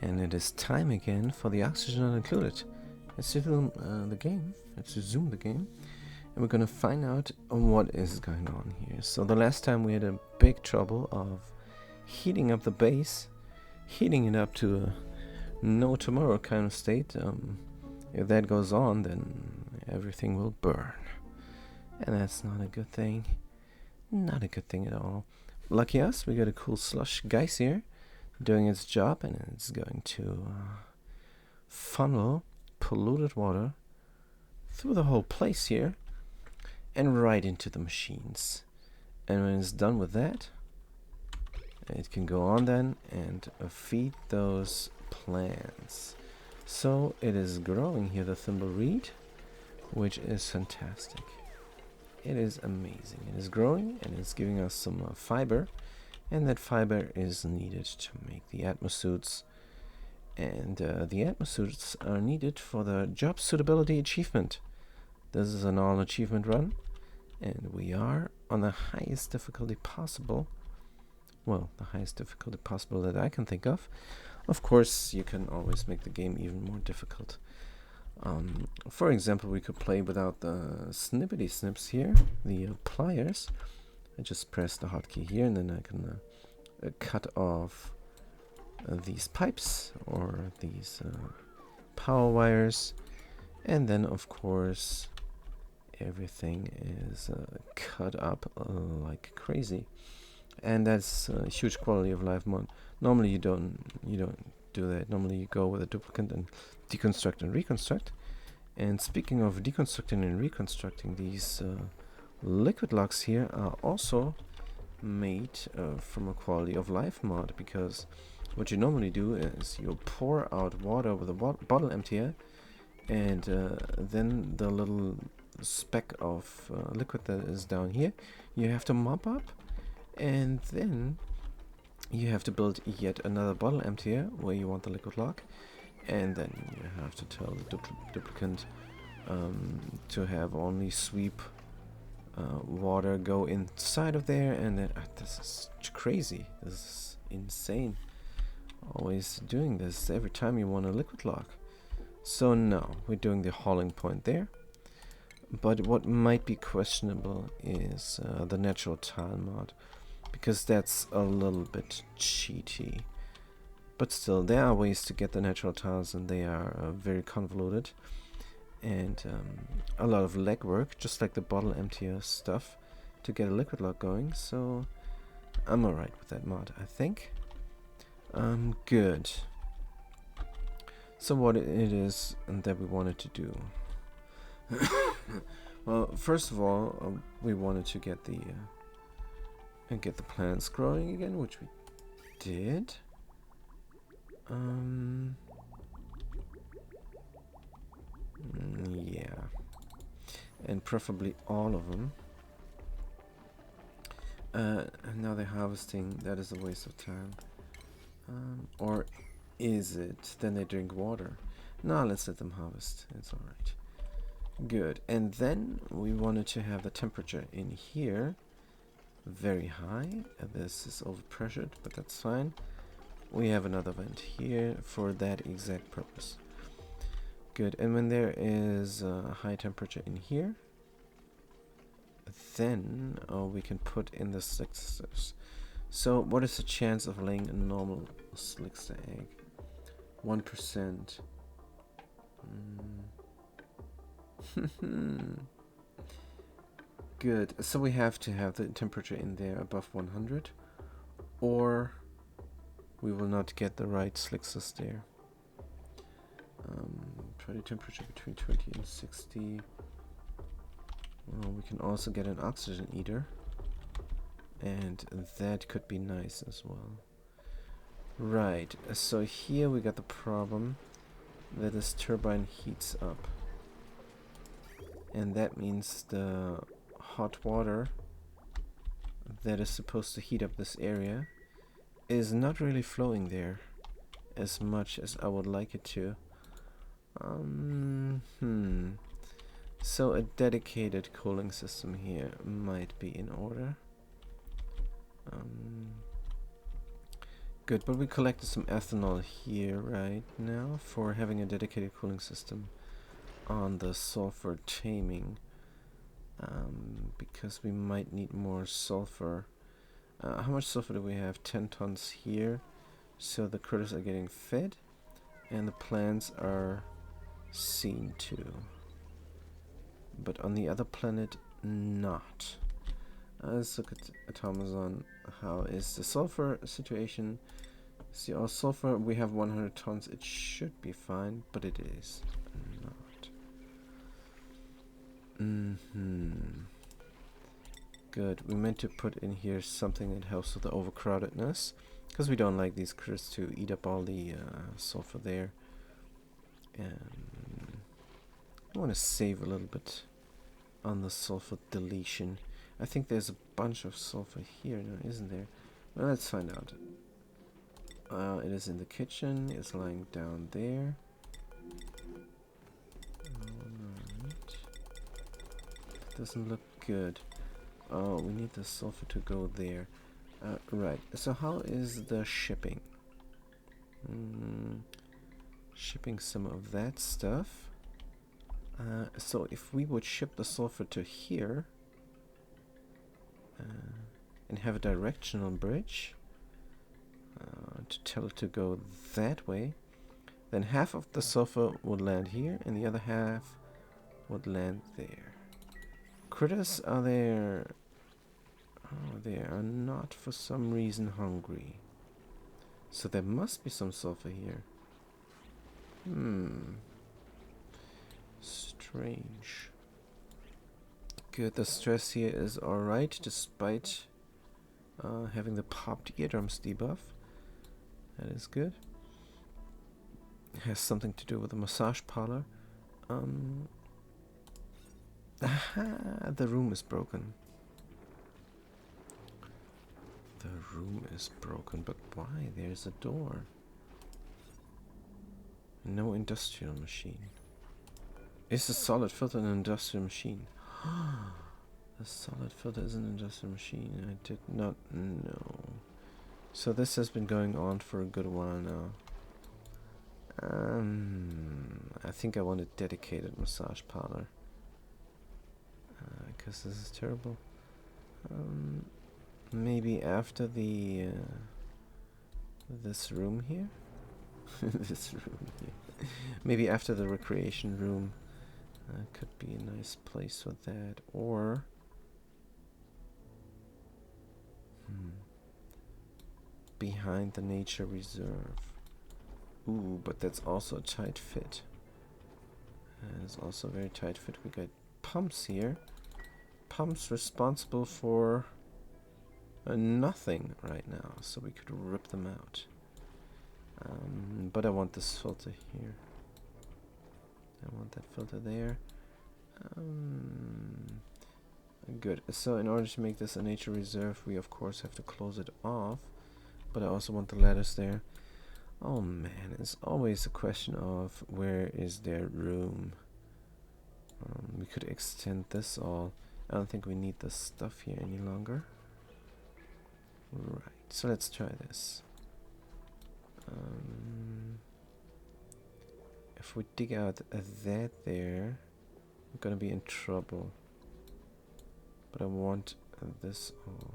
And it is time again for the oxygen not included. Let's zoom the game. Let's zoom the game. And we're gonna find out what is going on here. So the last time we had a big trouble of heating up the base, heating it up to a no tomorrow kind of state. If that goes on, then everything will burn. And that's not a good thing. Not a good thing at all. Lucky us, we got a cool slush geyser doing its job, and it's going to funnel polluted water through the whole place here and right into the machines. And when it's done with that, it can go on then and feed those plants. So it is growing here, the thimbleweed, which is fantastic. It is amazing. It is growing and it's giving us some fiber, and that fiber is needed to make the atmosuits. And the atmosuits are needed for the job suitability achievement. This is an all achievement run, and we are on the highest difficulty possible. Well, the highest difficulty possible that I can think of. Of course, you can always make the game even more difficult. For example, we could play without the snippety snips here, the pliers. I just press the hotkey here, and then I can cut off these pipes or these power wires, and then of course everything is cut up like crazy, and that's a huge quality of life mod. Normally you don't do that. Normally you go with a duplicate and deconstruct and reconstruct. And speaking of deconstructing and reconstructing, these liquid locks here are also made from a quality of life mod, because what you normally do is you pour out water with a bottle emptier, and then the little speck of liquid that is down here you have to mop up, and then you have to build yet another bottle emptier where you want the liquid lock, and then you have to tell the duplicant to have only sweep water go inside of there, and then this is crazy. This is insane. Always doing this every time you want a liquid lock. So now we're doing the hauling point there. But what might be questionable is the natural tile mod, because that's a little bit cheaty. But still, there are ways to get the natural tiles, and they are very convoluted and a lot of legwork, just like the bottle emptier stuff, to get a liquid lock going. So I'm alright with that mod, I think. Good. So what it is that we wanted to do. Well, first of all, we wanted to get the plants growing again, which we did. Yeah, and preferably all of them. And now they're harvesting. That is a waste of time. Or is it? Then they drink water. No, let's let them harvest. It's alright. Good. And then we wanted to have the temperature in here very high. This is overpressured, but that's fine. We have another vent here for that exact purpose. Good. And when there is a high temperature in here, then we can put in the slicksters. So what is the chance of laying a normal slickster egg? 1%. Good. So we have to have the temperature in there above 100, or we will not get the right slicksters there. Try the temperature between 20 and 60. Well, we can also get an oxygen eater, and that could be nice as well. Right, so here we got the problem that this turbine heats up, and that means the hot water that is supposed to heat up this area is not really flowing there as much as I would like it to. So a dedicated cooling system here might be in order. Good, but we collected some ethanol here right now for having a dedicated cooling system on the sulfur taming. Because we might need more sulfur. How much sulfur do we have? 10 tons here. So the critters are getting fed and the plants are seen to. But on the other planet, not. Let's look at Amazon. How is the sulfur situation? See, our sulfur, we have 100 tons. It should be fine, but it is not. Good. We meant to put in here something that helps with the overcrowdedness, because we don't like these critters to eat up all the sulfur there. And I want to save a little bit on the sulfur deletion. I think there's a bunch of sulfur here now, isn't there? Well, let's find out. It is in the kitchen. It's lying down there. Alright. Doesn't look good. Oh, we need the sulfur to go there. Right. So how is the shipping? Shipping some of that stuff. So if we would ship the sulfur to here and have a directional bridge to tell it to go that way, then half of the sulfur would land here and the other half would land there. Critters are there. Oh, they are not for some reason hungry. So there must be some sulfur here. Strange. Good, the stress here is alright despite having the popped eardrums debuff. That is good. It has something to do with the massage parlor. The room is broken. The room is broken, but why? There's a door. No industrial machine. Is the solid filter an industrial machine? The solid filter is an industrial machine. I did not know. So this has been going on for a good while now. I think I want a dedicated massage parlor. Because this is terrible. Maybe after the this room here. This room here. Maybe after the recreation room could be a nice place for that. Or behind the nature reserve. Ooh, but that's also a tight fit. It's also a very tight fit. We got pumps here. Pumps responsible for nothing right now, so we could rip them out. But I want this filter here. I want that filter there. Good. So in order to make this a nature reserve, we of course have to close it off. But I also want the ladders there. Oh man, it's always a question of where is there room. We could extend this all. I don't think we need this stuff here any longer. Right, so let's try this. If we dig out that there, we're gonna be in trouble. But I want this all.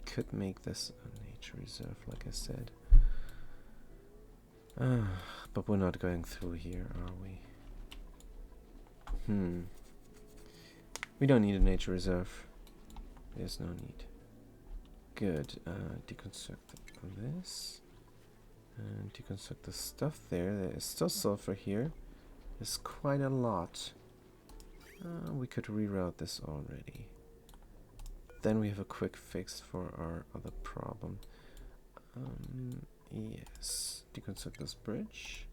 Could make this a nature reserve, like I said. But we're not going through here, are we? We don't need a nature reserve. There's no need. Good. Deconstruct this. And deconstruct the stuff there. There is still sulfur here. There's quite a lot. We could reroute this already. Then we have a quick fix for our other problem. Yes. Deconstruct this bridge.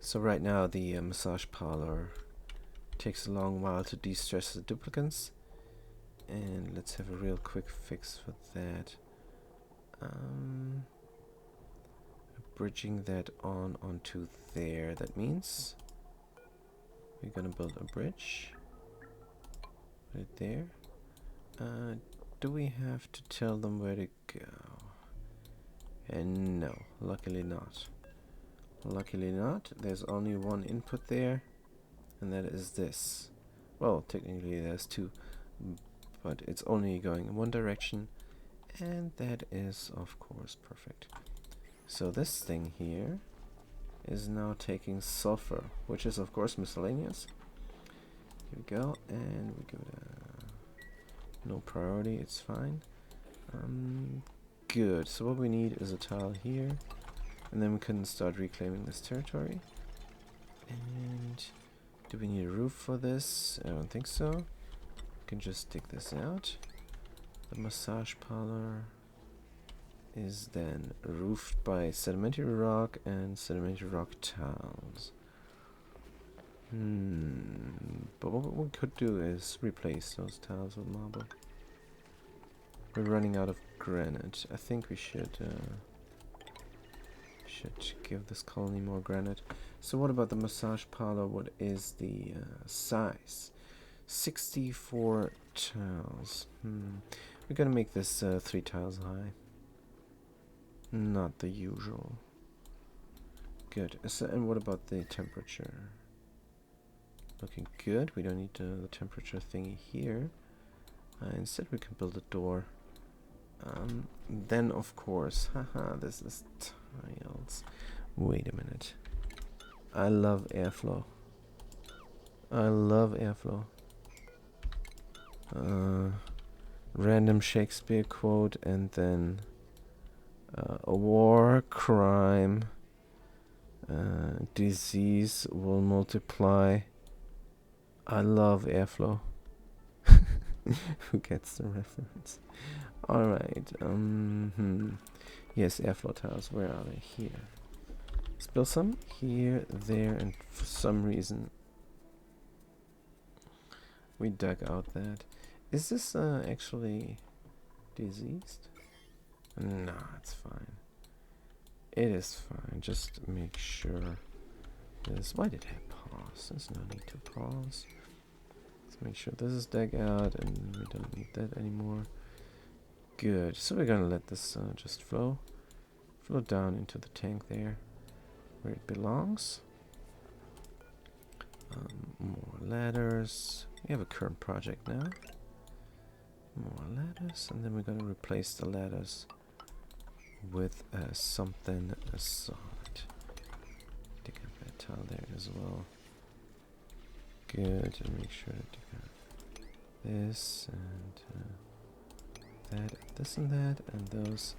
So right now the massage parlor takes a long while to de-stress the duplicants, and let's have a real quick fix for that. Bridging that onto there. That means we're gonna build a bridge Put it there. Do we have to tell them where to go? And no, luckily not. Luckily not. There's only one input there, and that is this. Well, technically there's two, but it's only going in one direction, and that is, of course, perfect. So this thing here is now taking sulfur, which is, of course, miscellaneous. Here we go, and we give it a no priority, it's fine. Good, so what we need is a tile here, and then we can start reclaiming this territory. And do we need a roof for this? I don't think so. We can just dig this out. The massage parlor is then roofed by sedimentary rock and sedimentary rock tiles. But what we could do is replace those tiles with marble. We're running out of granite. I think we should give this colony more granite. So what about the massage parlor? What is the size? 64 tiles. We're gonna make this 3 tiles high. Not the usual. Good. So, and what about the temperature? Looking good. We don't need the temperature thingy here. Instead we can build a door. Then of course, haha, this is tiles. Wait a minute. I love airflow. I love airflow. Random Shakespeare quote, and then a war, crime, disease will multiply. I love airflow. Who gets the reference? Alright, yes, airflow tiles, where are they? Here. Let's build some here, there, and for some reason we dug out that. Is this actually diseased? No, it's fine. It is fine, just make sure this. Why did I pause? There's no need to pause. Let's make sure this is dug out and we don't need that anymore. Good, so we're gonna let this just flow down into the tank there where it belongs. More ladders. We have a current project now. More ladders, and then we're gonna replace the ladders with something solid. Dig up that tile there as well. Good, and make sure to dig up this and that, this and that, and those,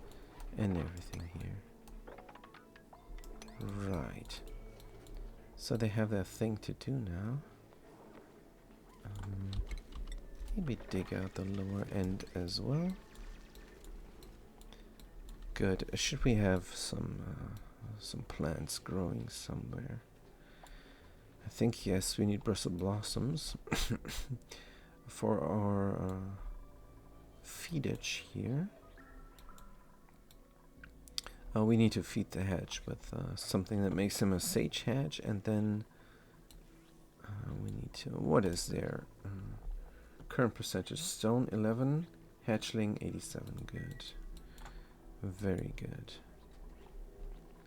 and everything here. Right. So they have their thing to do now. Maybe dig out the lower end as well. Good. Should we have some plants growing somewhere? I think yes. We need Brussels blossoms for our feedage here. We need to feed the hedge with something that makes him a sage hedge, and then we need to. What is there? Current percentage: stone 11, hatchling 87. Good. Very good.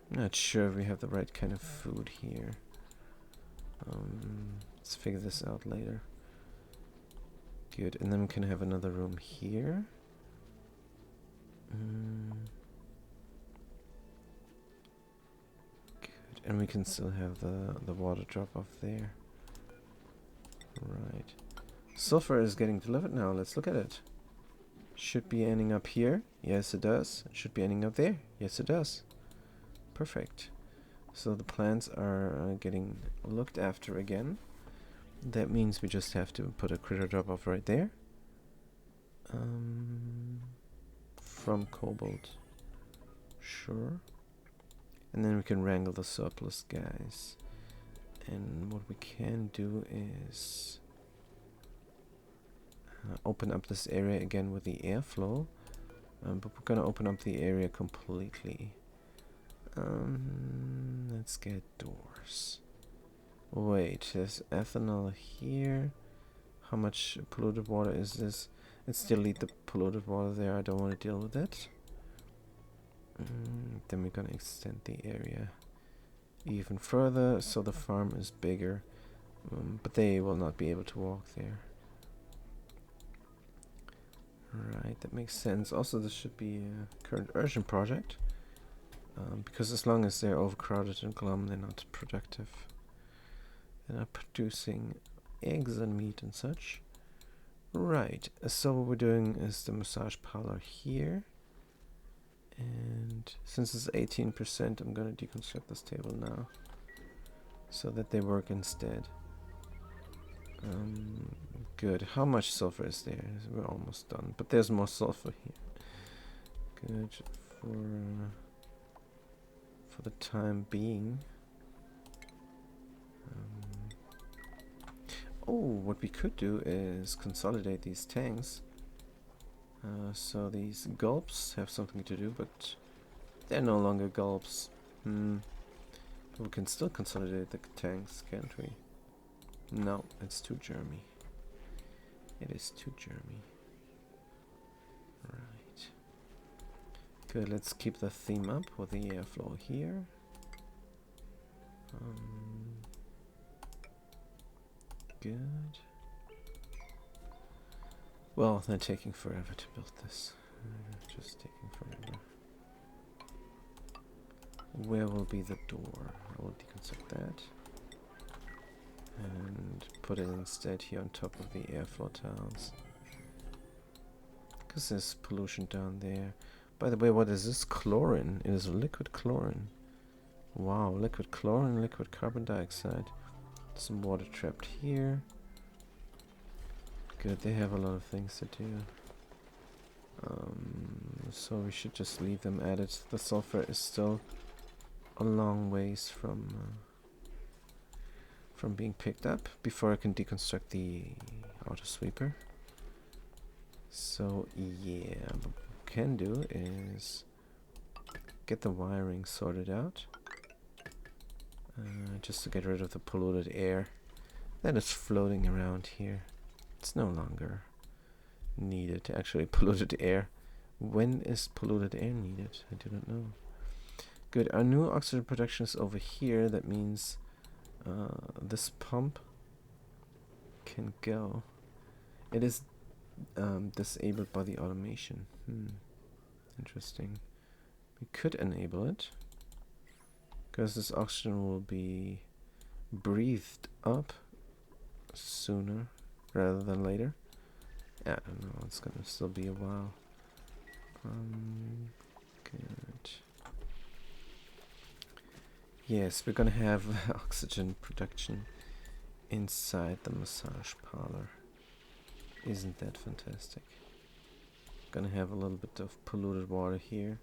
Not sure if we have the right kind of food here. Let's figure this out later. Good, and then we can have another room here. Good, and we can still have the water drop off there. Right. Sulfur is getting delivered now. Let's look at it. Should be ending up here. Yes, it does. Should be ending up there. Yes, it does. Perfect. So the plants are getting looked after again. That means we just have to put a critter drop-off right there. From cobalt. Sure. And then we can wrangle the surplus guys. And what we can do is open up this area again with the airflow, but we're gonna open up the area completely. Let's get doors. Wait, there's ethanol here. How much polluted water is this? Let's delete the polluted water there. I don't want to deal with it. Then we're gonna extend the area even further so the farm is bigger, but they will not be able to walk there. Right, that makes sense. Also, this should be a current urgent project, because as long as they're overcrowded in Glum, they're not productive. They're not producing eggs and meat and such. Right, so what we're doing is the massage parlor here. And since it's 18%, I'm going to deconstruct this table now so that they work instead. Good. How much sulfur is there? We're almost done, but there's more sulfur here. Good for the time being. Oh, what we could do is consolidate these tanks. So these gulps have something to do, but they're no longer gulps. But we can still consolidate the tanks, can't we? No, it's too germy. It is too germy. Right. Good, let's keep the theme up with the airflow here. Good. Well, they're taking forever to build this. Just taking forever. Where will be the door? I will deconstruct that. And put it instead here on top of the airflow tiles. Because there's pollution down there. By the way, what is this? Chlorine. It is liquid chlorine. Wow, liquid chlorine, liquid carbon dioxide. Some water trapped here. Good, they have a lot of things to do. So we should just leave them added. The sulfur is still a long ways from being picked up before I can deconstruct the auto sweeper. So yeah, what we can do is get the wiring sorted out, just to get rid of the polluted air that is floating around here. It's no longer needed. Actually, polluted air. When is polluted air needed? I do not know. Good. Our new oxygen production is over here. That means this pump can go. It is disabled by the automation. Interesting. We could enable it, because this oxygen will be breathed up sooner rather than later. I don't know, it's gonna still be a while. Good. Yes, we're gonna have oxygen production inside the massage parlor. Isn't that fantastic? Gonna have a little bit of polluted water here.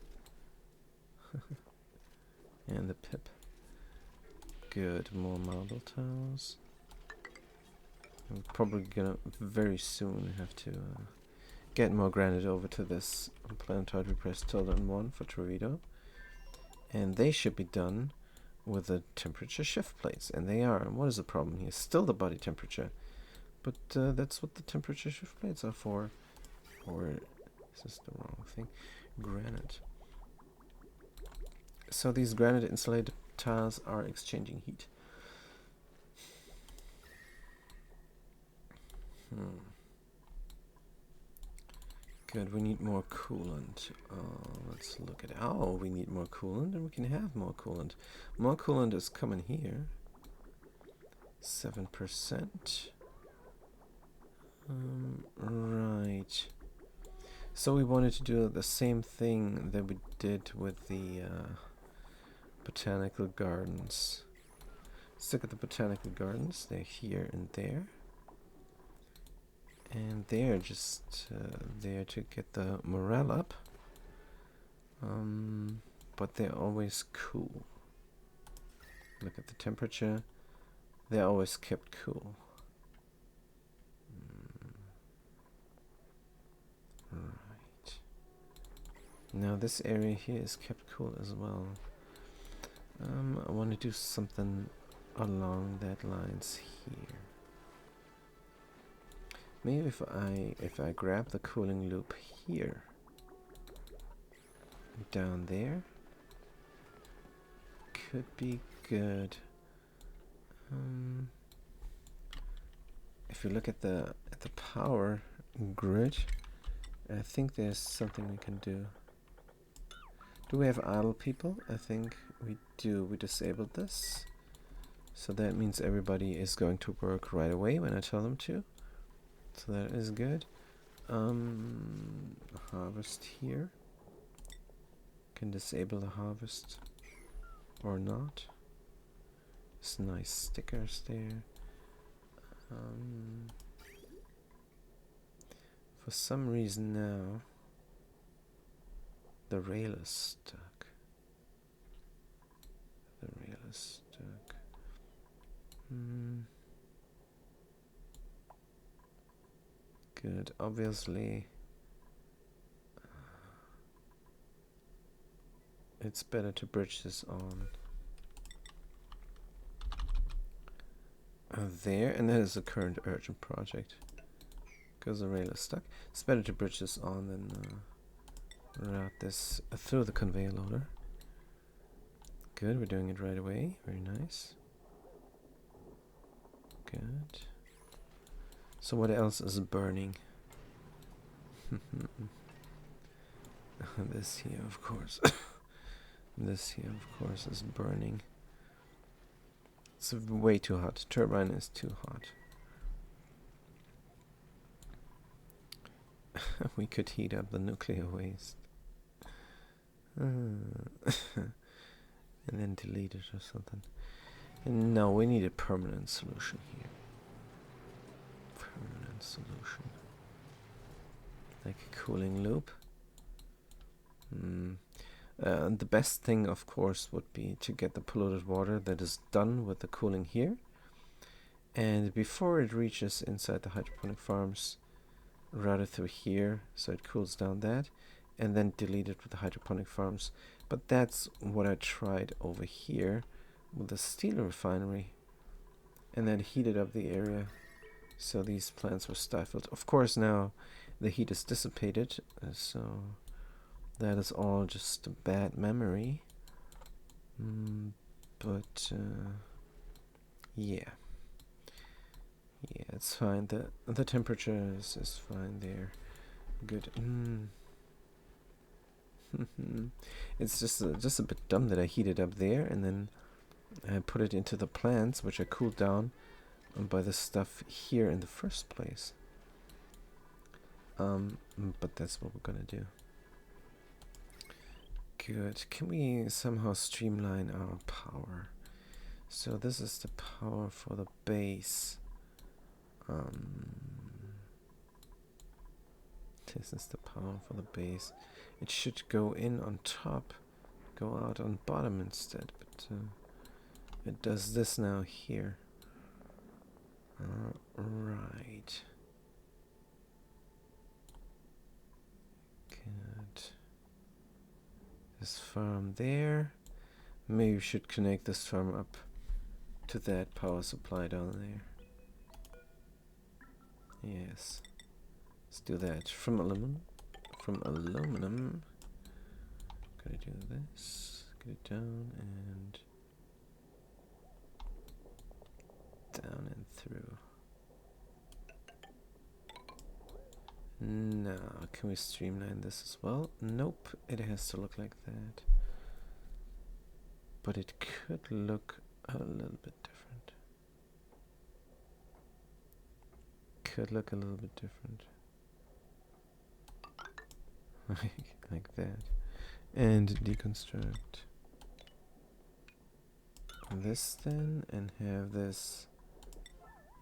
And the pip. Good, more marble tiles. I'm probably gonna very soon have to get more granite over to this planetoid repressed tilden 1 for Torito. And they should be done with the temperature shift plates, and they are. And what is the problem here? Still the body temperature, but that's what the temperature shift plates are for. Or is this the wrong thing? Granite. So these granite insulated tiles are exchanging heat. Good, we need more coolant. Let's look at it. Oh, we need more coolant, and we can have more coolant. More coolant is coming here. 7%. Right. So we wanted to do the same thing that we did with the botanical gardens. Let's look at the botanical gardens. They're here and there. And they're just there to get the morale up. But they're always cool. Look at the temperature. They're always kept cool. Right. Now this area here is kept cool as well. I want to do something along that lines here. Maybe if I grab the cooling loop here, down there, could be good. If you look at the power grid, I think there's something we can do. Do we have idle people? I think we do. We disabled this. So that means everybody is going to work right away when I tell them to. So that is good. Harvest here. Can disable the harvest or not. It's nice stickers there. For some reason now the rail is stuck. The rail is stuck. Good. Obviously it's better to bridge this on there, and that is a current urgent project because the rail is stuck. It's better to bridge this on than route this through the conveyor loader. Good, we're doing it right away. Very nice. Good. So what else is burning? This here, of course. This here, of course, is burning. It's way too hot. Turbine is too hot. We could heat up the nuclear waste. And then delete it or something. And no, we need a permanent solution here. Permanent solution. Like a cooling loop. The best thing, of course, would be to get the polluted water that is done with the cooling here. And before it reaches inside the hydroponic farms, route it through here so it cools down that, and then delete it with the hydroponic farms. But that's what I tried over here with the steel refinery, and then heated up the area so these plants were stifled. Of course now the heat is dissipated, so that is all just a bad memory. But yeah, it's fine. The temperature is fine there. Good. It's just a bit dumb that I heated up there and then I put it into the plants, which I cooled down by the stuff here in the first place. But that's what we're gonna do. Good. Can we somehow streamline our power? So this is the power for the base. This is the power for the base. It should go in on top, go out on bottom instead, but it does this now here. Right. Good. This farm there. Maybe we should connect this farm up to that power supply down there. Yes. Let's do that. From aluminum. Gotta do this. Get it down and through. Now, can we streamline this as well? Nope, it has to look like that. But it could look a little bit different. Like that. And deconstruct this then and have this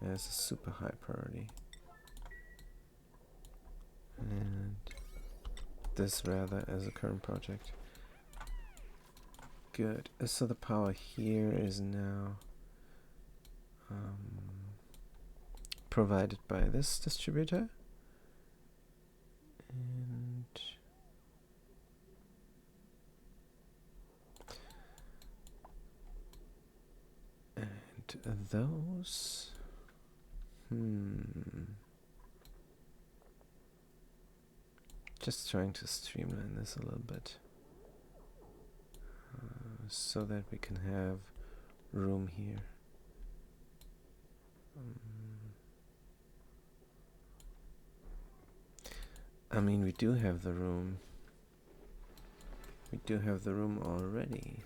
as a super high priority. And this rather as a current project. Good. So the power here is now provided by this distributor. And those. Just trying to streamline this a little bit so that we can have room here. I mean, we do have the room. We do have the room already.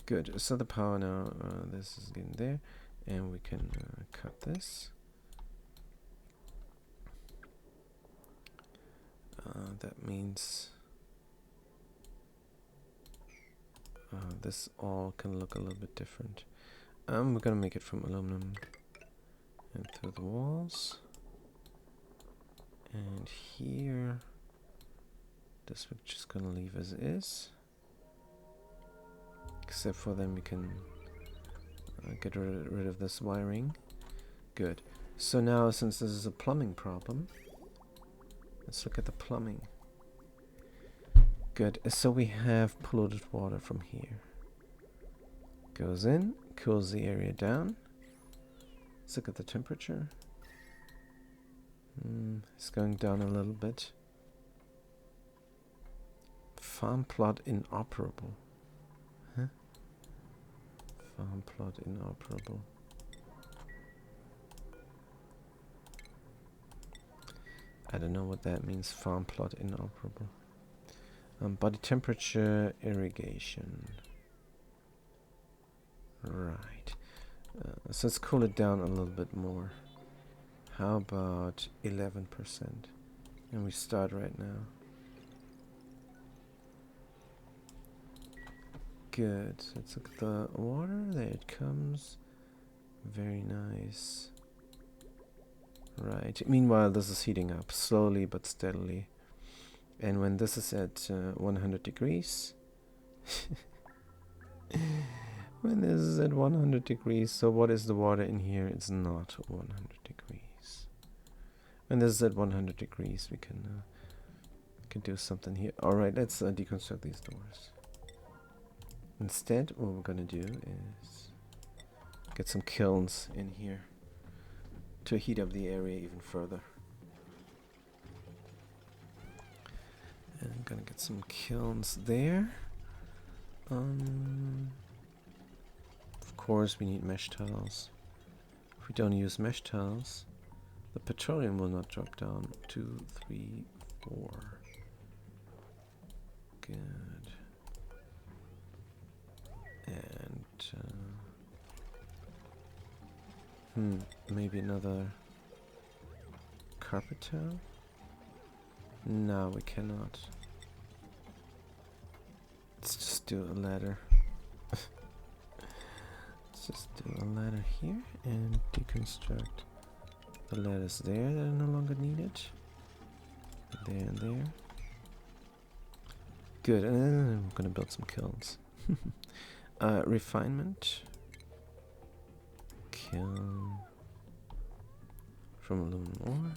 Good. So the power now, this is getting there, and we can cut this. That means this all can look a little bit different. We're gonna make it from aluminum and through the walls. And here, this we're just gonna leave as is. Except for then we can get rid of this wiring. Good. So now, since this is a plumbing problem, let's look at the plumbing. Good. So we have polluted water from here. Goes in, cools the area down. Let's look at the temperature. It's going down a little bit. Farm plot inoperable. Huh? Farm plot inoperable. I don't know what that means. Farm plot inoperable. Body temperature, irrigation. Right. So let's cool it down a little bit more. How about 11%? And we start right now. Good. Let's look at the water. There it comes. Very nice. Right. Meanwhile, this is heating up slowly but steadily. And when this is at 100 degrees, when this is at 100 degrees, so what is the water in here? It's not 100 degrees. When this is at 100 degrees, we can do something here. All right, let's deconstruct these doors. Instead, what we're gonna do is get some kilns in here to heat up the area even further. And I'm gonna get some kilns there. Of course, we need mesh tiles. If we don't use mesh tiles, the petroleum will not drop down. 2, 3, 4. Good. And maybe another carpet tile. No, we cannot. Let's just do a ladder. Let's just do a ladder here and deconstruct the ladders there that are no longer needed. There and there. Good, and then I'm gonna build some kilns. Refinement. Kiln from aluminum ore.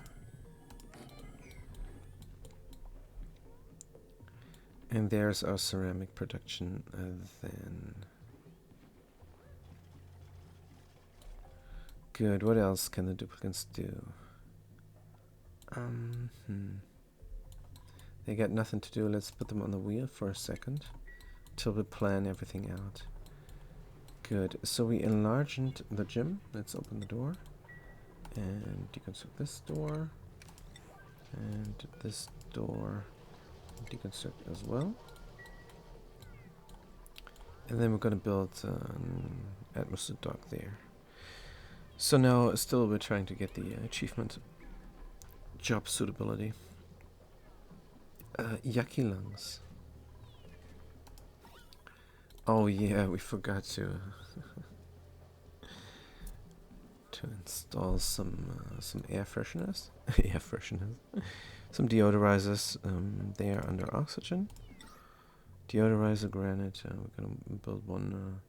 And there's our ceramic production then. Good, what else can the duplicants do? They got nothing to do. Let's put them on the wheel for a second till we plan everything out. Good, so we enlarged the gym. Let's open the door and deconstruct this door and this door. Deconstruct as well, and then we're going to build an atmosphere dock there. So now still we're trying to get the achievement job suitability. Yucky lungs. Oh yeah, we forgot to install some air fresheners. Air fresheners. Some deodorizers. They are under oxygen. Deodorizer granite. We're gonna build one.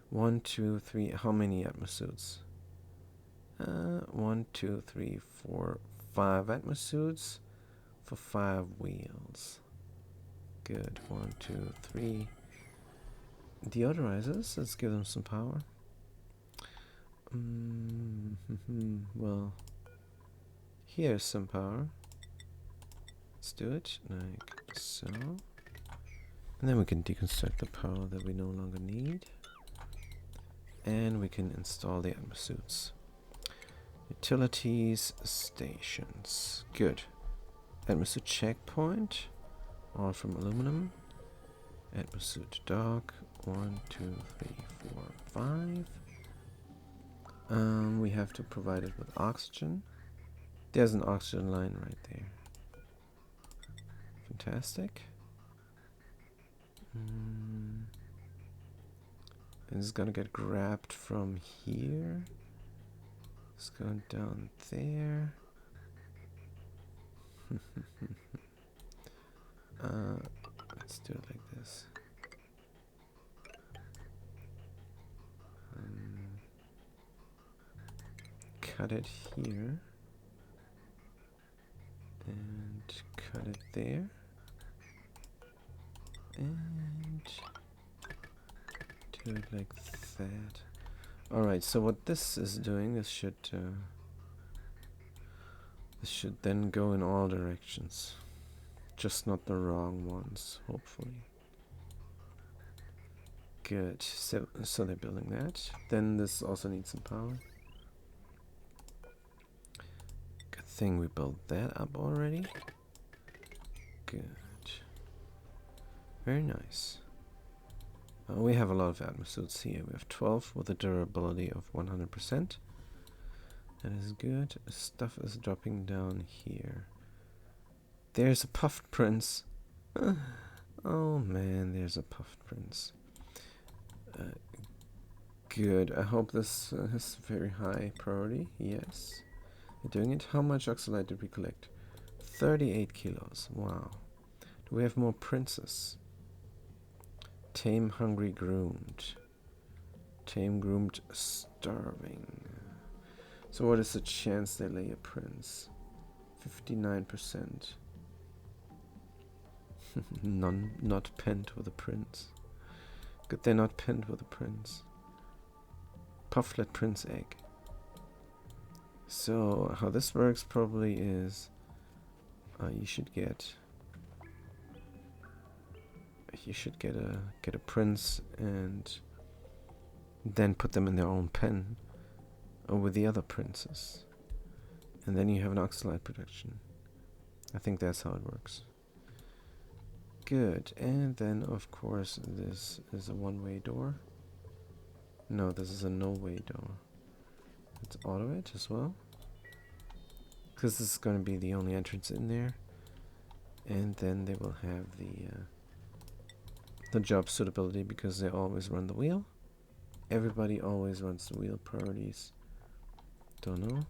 1, 2, 3. How many atmosuits? 1, 2, 3, 4, 5 atmosuits for 5 wheels. Good. 1, 2, 3. Deodorizers. Let's give them some power. Well, Here's some power. Let's do it like so. And then we can deconstruct the power that we no longer need. And we can install the atmosuits. Utilities, stations. Good. Atmosuit checkpoint. All from aluminum. Atmosuit dock. 1, 2, 3, 4, 5. We have to provide it with oxygen. There's an oxygen line right there. Fantastic. It's gonna get grabbed from here. It's going down there. Let's do it like this. Cut it here. And cut it there. And do it like that. Alright, so what this is doing, this should then go in all directions. Just not the wrong ones, hopefully. Good. So they're building that. Then this also needs some power. Good thing we built that up already. Good. Very nice. We have a lot of atmosuits here. We have 12 with a durability of 100%. That is good. Stuff is dropping down here. There's a puffed prince. Oh man, there's a puffed prince. Good. I hope this has very high priority. Yes. We're doing it. How much oxalite did we collect? 38 kilos. Wow. Do we have more princes? Tame, hungry, groomed. Tame, groomed, starving. So what is the chance they lay a prince? 59%. None, not pent with a prince. Good, they're not pent with a prince. Pufflet prince egg. So how this works probably is you should get a prince and then put them in their own pen with the other princes, and then you have an oxalite production. I think that's how it works. Good. And then of course this is a one-way door. No, this is a no-way door. Let's auto it as well, because this is going to be the only entrance in there. And then they will have the job suitability, because they always run the wheel. Everybody always runs the wheel. Priorities. Don't know.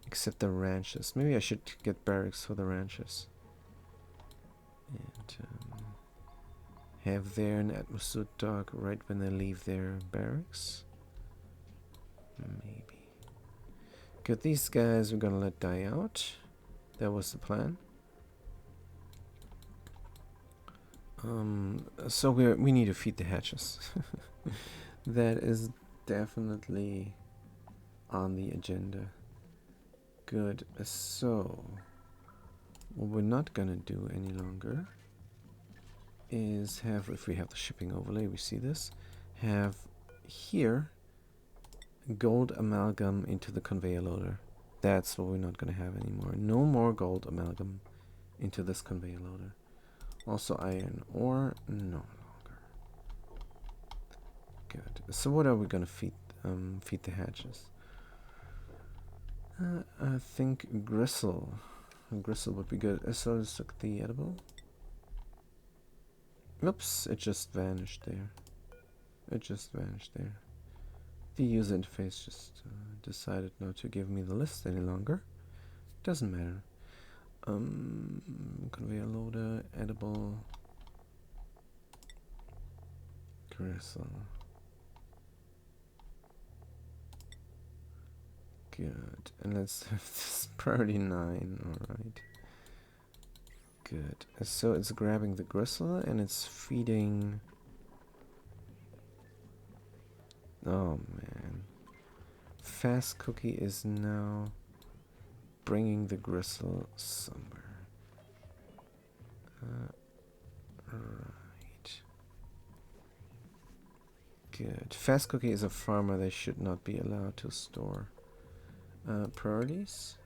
Except the ranches. Maybe I should get barracks for the ranches. And have there an atmosuit dock right when they leave their barracks. Maybe. Good, these guys we're gonna let die out. That was the plan. So we need to feed the hatches. That is definitely on the agenda. Good. So what we're not gonna do any longer is have, if we have the shipping overlay, we see this, have here gold amalgam into the conveyor loader. That's what we're not going to have anymore. No more gold amalgam into this conveyor loader. Also iron ore, no longer. Good. So what are we going to feed the hatches? I think gristle. Gristle would be good. So let's look at the edible. Oops, it just vanished there. It just vanished there. The user interface just decided not to give me the list any longer. Doesn't matter. Conveyor loader, edible, gristle. Good. And let's have this priority 9. Alright. Good. So it's grabbing the gristle and it's feeding. Oh man. Fast Cookie is now bringing the gristle somewhere. Right. Good. Fast Cookie is a farmer. They should not be allowed to store. Priorities.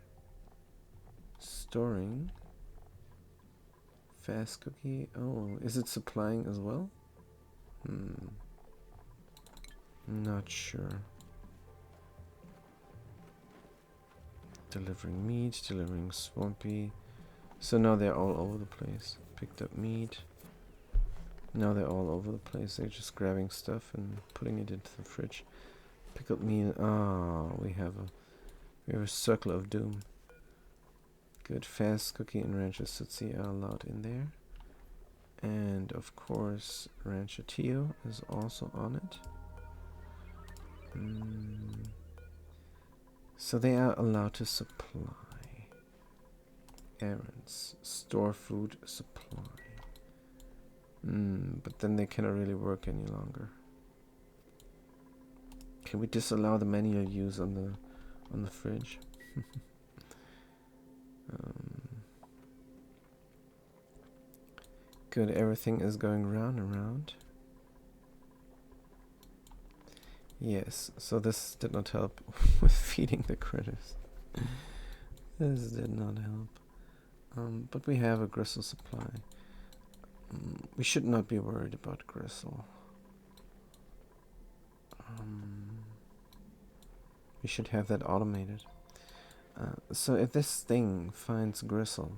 Storing. Fast Cookie. Oh, is it supplying as well? Not sure. Delivering meat, delivering swampy. So now they're all over the place. Picked up meat. Now they're all over the place. They're just grabbing stuff and putting it into the fridge. Pick up meat. Ah, we have a circle of doom. Good. Fast Cookie and Rancher Sutsi are allowed in there. And of course Rancher Tio is also on it. So they are allowed to supply. Errands. Store food, supply. But then they cannot really work any longer. Can we disallow the manual use on the fridge? Good, everything is going round and round. Yes, so this did not help with feeding the critters. This did not help. But we have a gristle supply. We should not be worried about gristle. We should have that automated. So if this thing finds gristle,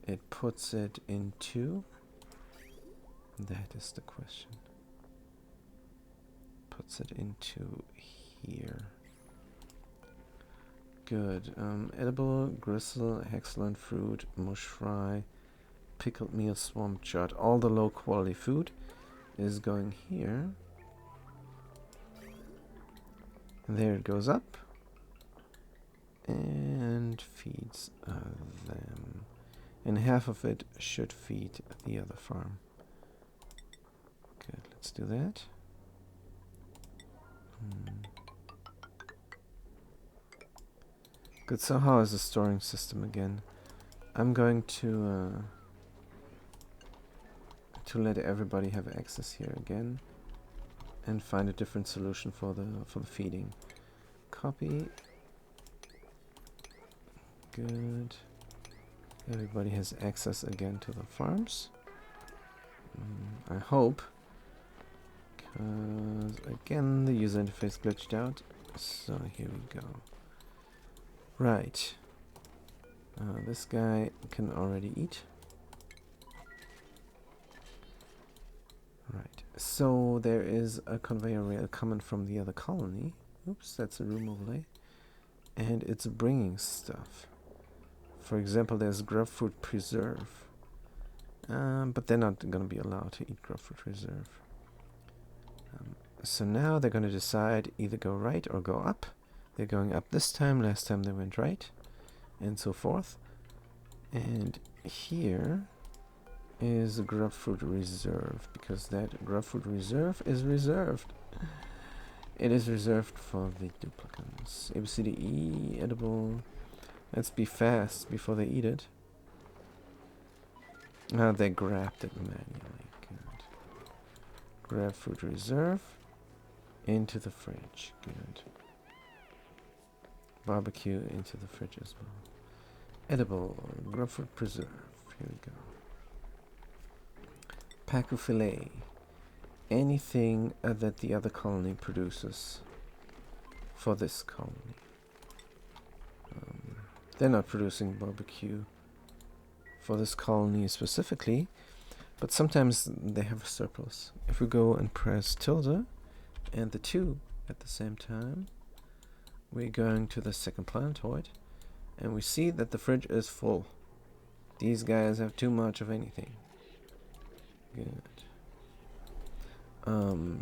it puts it into... That is the question. Puts it into here. Good. Edible, gristle, excellent fruit, mush fry, pickled meal, swamp chard. All the low quality food is going here. And there it goes up. And feeds them. And half of it should feed the other farm. Good, let's do that. Good, so how is the storing system again? I'm going to let everybody have access here again and find a different solution for the feeding. Copy. Good. Everybody has access again to the farms. I hope. Because again the user interface glitched out. So here we go. Right. This guy can already eat. Right. So there is a conveyor rail coming from the other colony. Oops, that's a room overlay. And it's bringing stuff. For example, there's grubfruit preserve. But they're not going to be allowed to eat grubfruit preserve. So now they're going to decide either go right or go up. They're going up this time. Last time they went right. And so forth. And here is a grubfruit reserve. Because that grubfruit reserve is reserved. It is reserved for the duplicants. ABCDE, edible. Let's be fast before they eat it. They grabbed it manually. Good. Grabfruit reserve. Into the fridge. Good. Barbecue into the fridge as well. Edible. Grubfruit preserve. Here we go. Pacu filet. Anything that the other colony produces for this colony. They're not producing barbecue for this colony specifically, but sometimes they have a surplus. If we go and press tilde and the 2 at the same time, we're going to the second planetoid, and we see that the fridge is full. These guys have too much of anything. Good.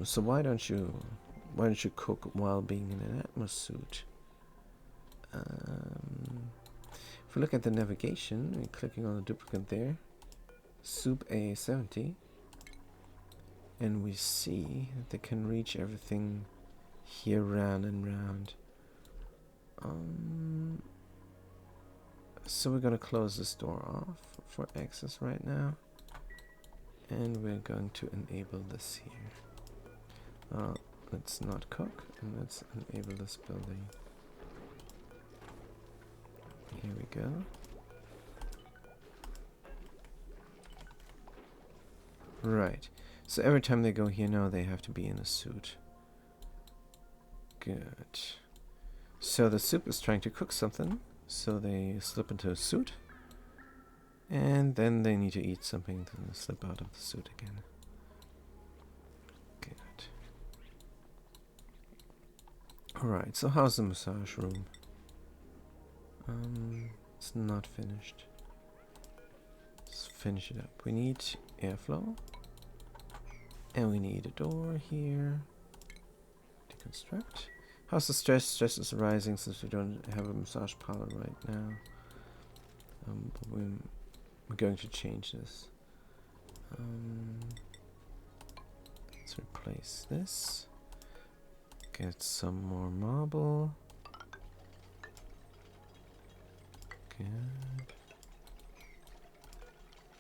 So why don't you cook while being in an Atmos suit? If we look at the navigation, we're clicking on the duplicate there, Soup A70, and we see that they can reach everything here round and round. So we're gonna close this door off for access right now, and we're going to enable this here. Let's not cook, and let's enable this building. Here we go. Right. So every time they go here now, they have to be in a suit. Good. So the soup is trying to cook something, so they slip into a suit. And then they need to eat something to slip out of the suit again. Good. Alright, so how's the massage room? It's not finished. Let's finish it up. We need airflow. And we need a door here. Deconstruct. How's the stress? Stress is rising since we don't have a massage parlor right now. But we're going to change this. Let's replace this. Get some more marble. Good.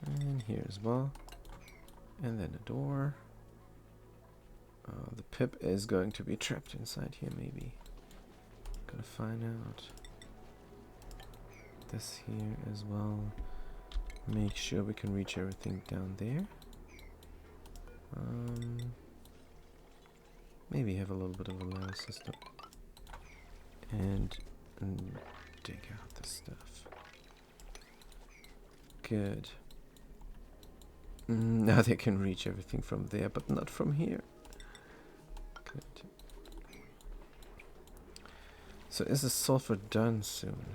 And here as well. And then a door. The pip is going to be trapped inside here, maybe. Gonna find out. This here as well. Make sure we can reach everything down there. Maybe have a little bit of a ladder system. And dig out this stuff. Good. Now they can reach everything from there, but not from here. Good. So is the sulfur done soon?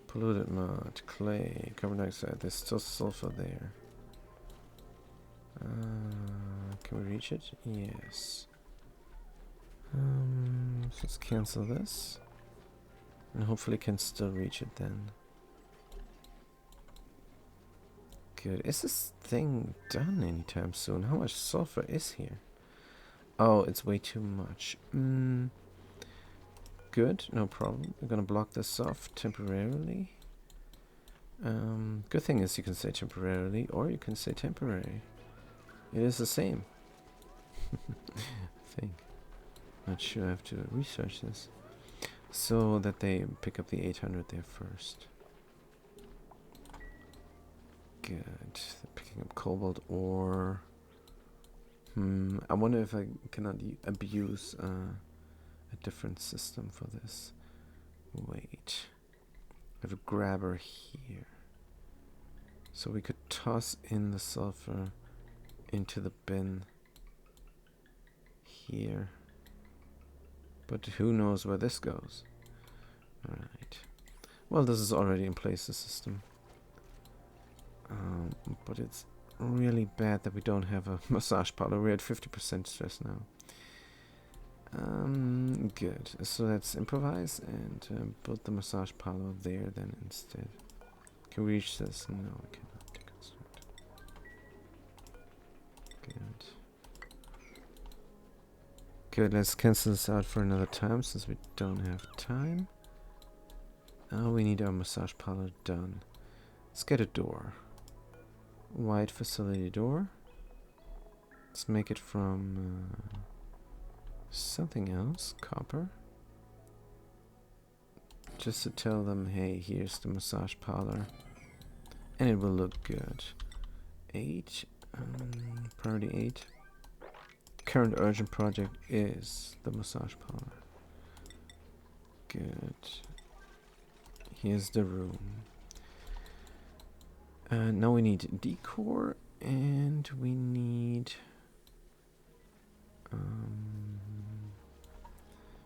Polluted mud, clay, carbon dioxide. There's still sulfur there. Can we reach it? Yes. So let's cancel this. And hopefully can still reach it then. Good. Is this thing done anytime soon? How much sulfur is here? Oh, it's way too much. Good, no problem. We're gonna block this off temporarily. Good thing is you can say temporarily, or you can say temporary. It is the same. I think. Not sure, I have to research this. So that they pick up the 800 there first. Good. They're picking up cobalt ore. I wonder if I cannot abuse a different system for this. Wait. I have a grabber here. So we could toss in the sulfur into the bin here. But who knows where this goes? Alright. Well, this is already in place, the system. But it's really bad that we don't have a massage parlor. We're at 50% stress now. Good. So let's improvise and build the massage parlor there then instead. Can we reach this? No, we cannot deconstruct. Good. Good, let's cancel this out for another time since we don't have time. Oh, we need our massage parlor done. Let's get a door. Wide facility door. Let's make it from something else. Copper. Just to tell them, hey, here's the massage parlor. And it will look good. 8. Priority 8. Current urgent project is the massage parlor. Good. Here's the room. Now we need decor, and we need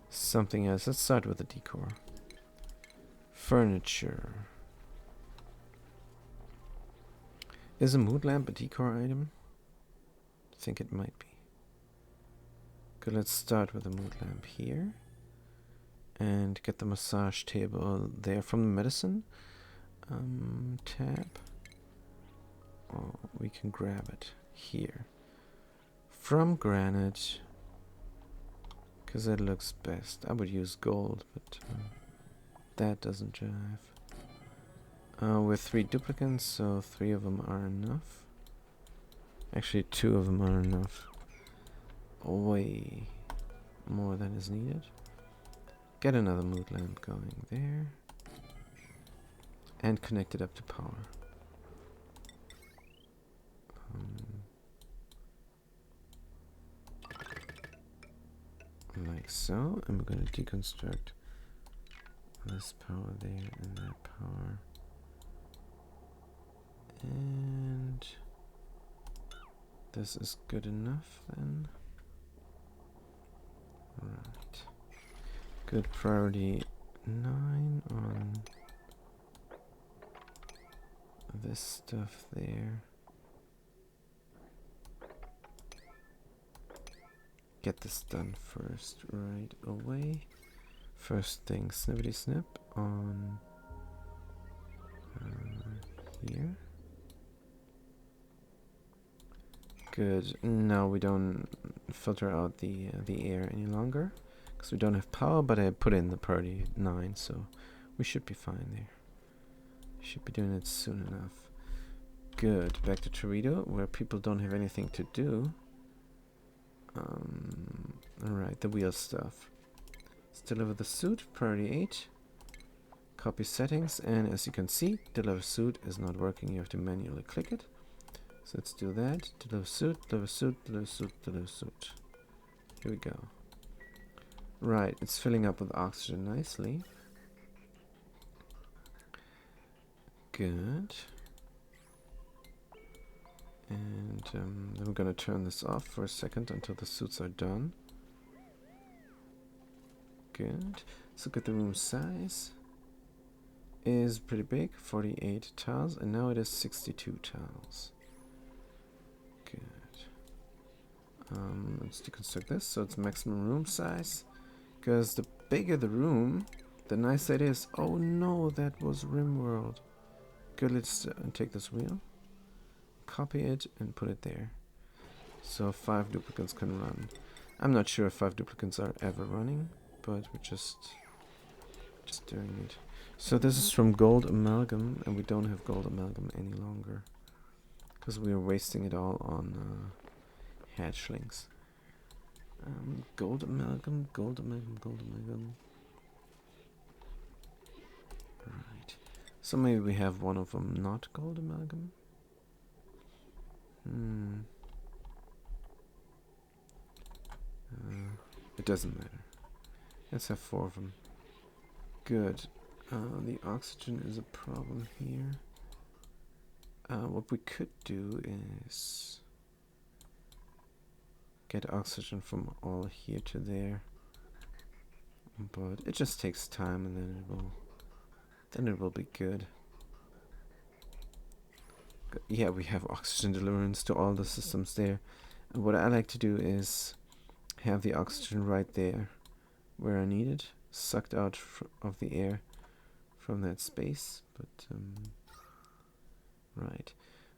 something else. Let's start with the decor. Furniture. Is a mood lamp a decor item? I think it might be. Good, let's start with a mood lamp here. And get the massage table there from the medicine. Tab. Oh, we can grab it here. From granite. because that looks best. I would use gold, but that doesn't jive. With 3 duplicants, so 3 of them are enough. Actually, 2 of them are enough. Way more than is needed. Get another mood lamp going there. And connect it up to power. Like so. And we're going to deconstruct this power there and that power. And this is good enough then. Right. Good, priority 9 on this stuff there. Get this done first, right away. First thing, snippety snip on here. Good. Now we don't filter out the air any longer because we don't have power, but I put in the priority 9, so we should be fine there. Should be doing it soon enough. Good. Back to Torito, where people don't have anything to do. Alright, the wheel stuff. Let's deliver the suit, priority 8. Copy settings, and as you can see, deliver suit is not working. You have to manually click it. So let's do that. Deliver suit, deliver suit, deliver suit, deliver suit. Here we go. Right, it's filling up with oxygen nicely. Good. And then we're going to turn this off for a second until the suits are done. Good. Let's look at the room size. Is pretty big, 48 tiles, and now it is 62 tiles. Good. Let's deconstruct this, so it's maximum room size. Because the bigger the room, the nicer it is. Oh no, that was RimWorld. Good, let's take this wheel, copy it, and put it there. So 5 duplicates can run. I'm not sure if 5 duplicates are ever running, but we're just doing it. So this is from gold amalgam, and we don't have gold amalgam any longer because we are wasting it all on hatchlings. Gold amalgam, gold amalgam, gold amalgam. Right. So maybe we have one of them not gold amalgam. It doesn't matter. Let's have 4 of them. Good. The oxygen is a problem here. What we could do is get oxygen from all here to there, but it just takes time, and then it will be good. Yeah, we have oxygen deliverance to all the systems there. And what I like to do is have the oxygen right there where I need it, sucked out of the air from that space. But right.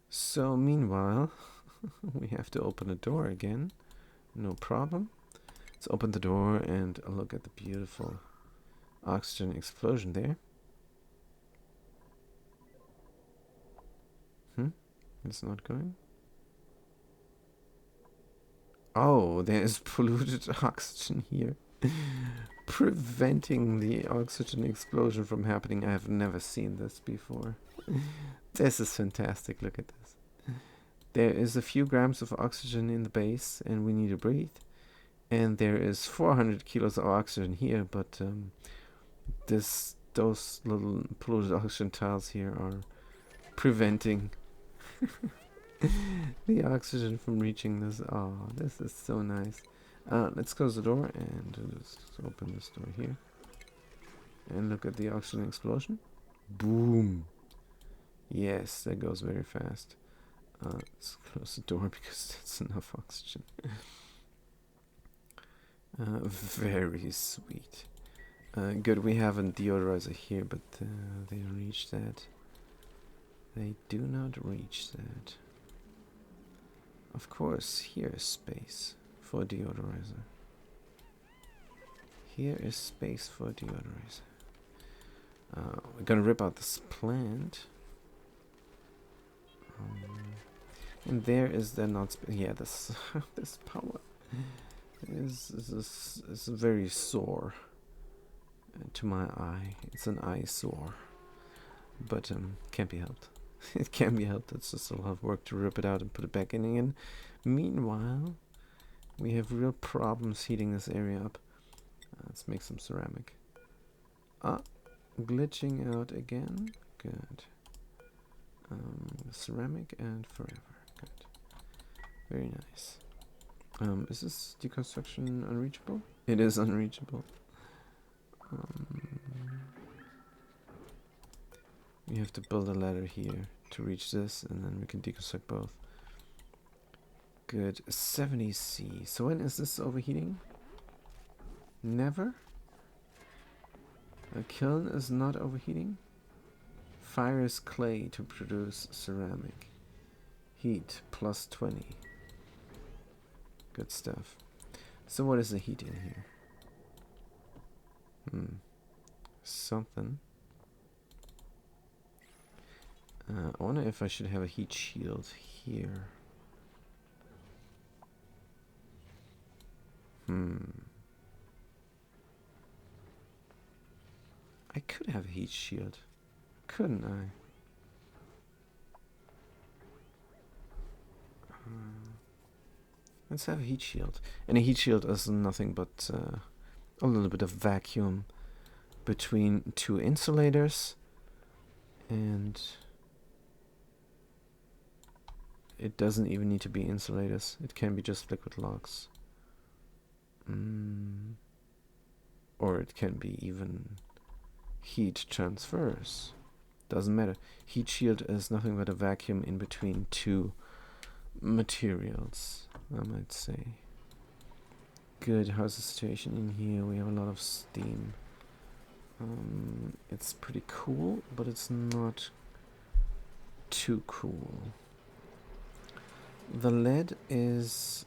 So meanwhile, we have to open a door again. No problem. Let's open the door and look at the beautiful oxygen explosion there. It's not going. Oh, there's polluted oxygen here. Preventing the oxygen explosion from happening. I have never seen this before. This is fantastic. Look at this. There is a few grams of oxygen in the base, and we need to breathe. And there is 400 kilos of oxygen here, but those little polluted oxygen tiles here are preventing the oxygen from reaching this. Oh, this is so nice. Let's close the door and just open this door here. And look at the oxygen explosion. Boom. Yes, that goes very fast. Let's close the door because that's enough oxygen. Very sweet. Good, we have a deodorizer here, but they reach that. They do not reach that. Of course, here is space for a deodorizer. Here is space for deodorizer. We're gonna rip out this plant. And there is the not. Yeah, this this power is very sore to my eye. It's an eyesore, but can't be helped. It can be helped. It's just a lot of work to rip it out and put it back in again. Meanwhile, we have real problems heating this area up. Let's make some ceramic. Glitching out again. Good. Ceramic and forever. Good. Very nice. Is this deconstruction unreachable? It is unreachable. We have to build a ladder here to reach this, and then we can deconstruct both. Good. 70C. So when is this overheating? Never? A kiln is not overheating? Fire is clay to produce ceramic. Heat plus 20. Good stuff. So what is the heat in here? Something. I wonder if I should have a heat shield here. I could have a heat shield, couldn't I? Let's have a heat shield. And a heat shield is nothing but a little bit of vacuum between two insulators, and it doesn't even need to be insulators. It can be just liquid logs. Or it can be even heat transfers. Doesn't matter. Heat shield is nothing but a vacuum in between two materials, I might say. Good. How's the situation in here? We have a lot of steam. It's pretty cool, but it's not too cool. The lead is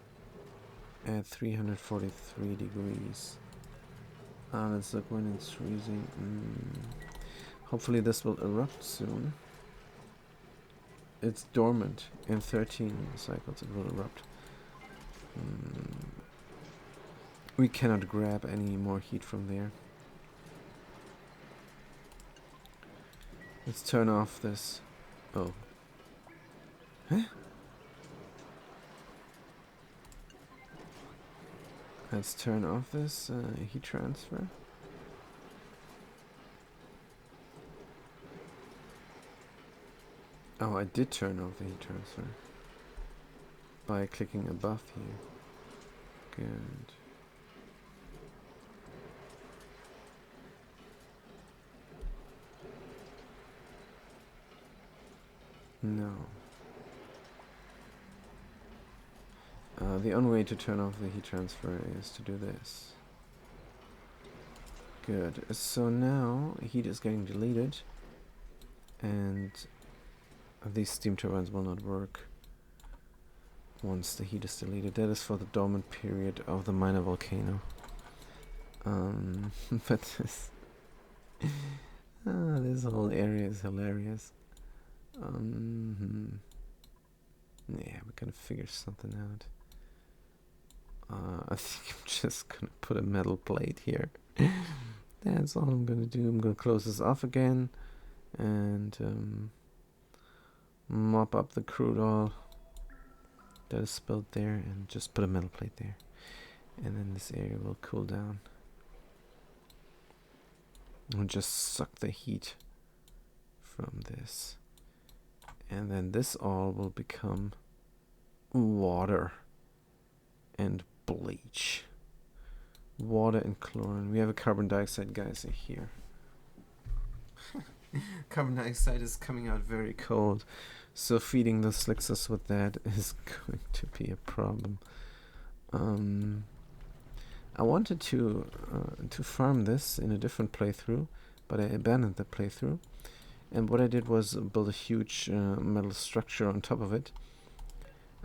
at 343 degrees. Let's look when it's freezing. Hopefully this will erupt soon. It's dormant. In 13 cycles it will erupt. We cannot grab any more heat from there. Let's turn off this. Oh. Huh? Let's turn off this heat transfer. Oh, I did turn off the heat transfer by clicking above here. Good. No. The only way to turn off the heat transfer is to do this. Good. So now heat is getting deleted, and these steam turbines will not work once the heat is deleted. That is for the dormant period of the minor volcano. But this whole area is hilarious. Yeah, we're gonna figure something out. I think I'm just gonna put a metal plate here. That's all I'm gonna do. I'm gonna close this off again and mop up the crude oil that is spilled there and just put a metal plate there. And then this area will cool down. I'll just suck the heat from this. And then this all will become water and bleach. Water and chlorine. We have a carbon dioxide geyser here. Carbon dioxide is coming out very cold, so feeding the Slixus with that is going to be a problem. I wanted to farm this in a different playthrough, but I abandoned the playthrough. And what I did was build a huge metal structure on top of it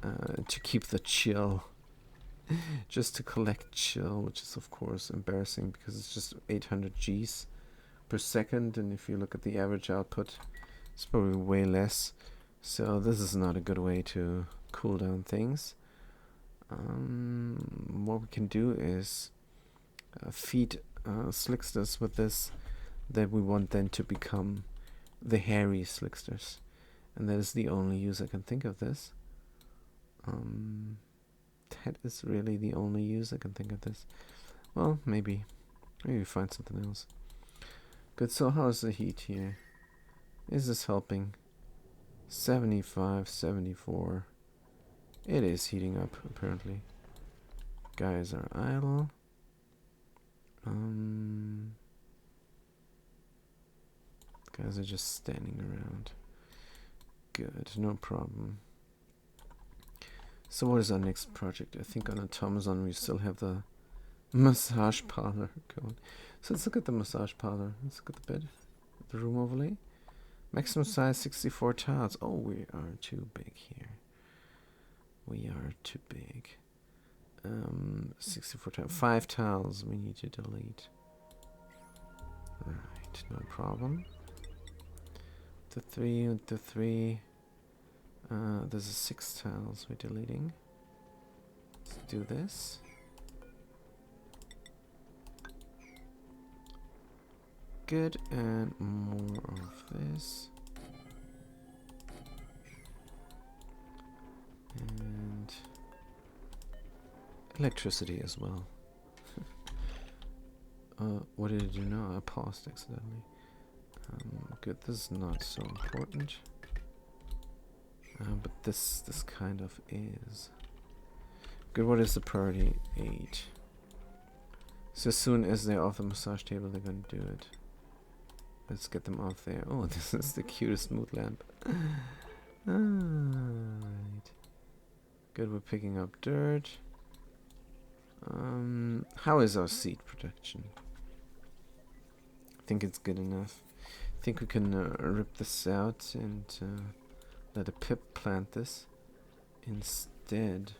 to keep the chill just to collect chill, which is of course embarrassing because it's just 800 Gs per second, and if you look at the average output, it's probably way less. So this is not a good way to cool down things. What we can do is feed slicksters with this that we want then to become the hairy slicksters, and that is the only use I can think of this. That is really the only use I can think of this. Well, maybe find something else. Good, so how's the heat here? Is this helping? 75, 74. It is heating up, apparently. Guys are idle. Guys are just standing around. Good, no problem. So what is our next project? I think on Automazon we still have the massage parlor going. So let's look at the massage parlor. Let's look at the bed. The room overlay. Maximum size 64 tiles. Oh, we are too big here. We are too big. 64 tiles. 5 tiles we need to delete. Right, no problem. The 3 and the 3. There's a 6 tiles we're deleting. Let's do this. Good, and more of this. And electricity as well. What did it do now? I paused accidentally. Good, this is not so important. But this kind of is. Good, what is the priority? 8. So as soon as they're off the massage table, they're gonna do it. Let's get them off there. Oh, this is the cutest mood lamp. Alright. Good, we're picking up dirt. How is our seed production? I think it's good enough. I think we can rip this out and let a pip plant this instead.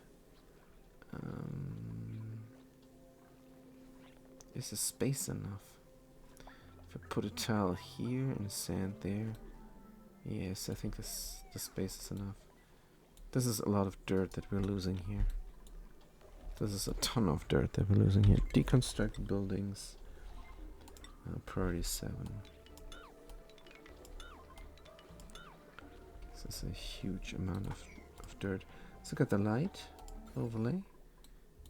Is the space enough? If I put a tile here and sand there, yes, I think the space is enough. This is a lot of dirt that we're losing here. This is a ton of dirt that we're losing here. Deconstruct buildings. Priority 7. This is a huge amount of dirt. Let's look at the light overlay.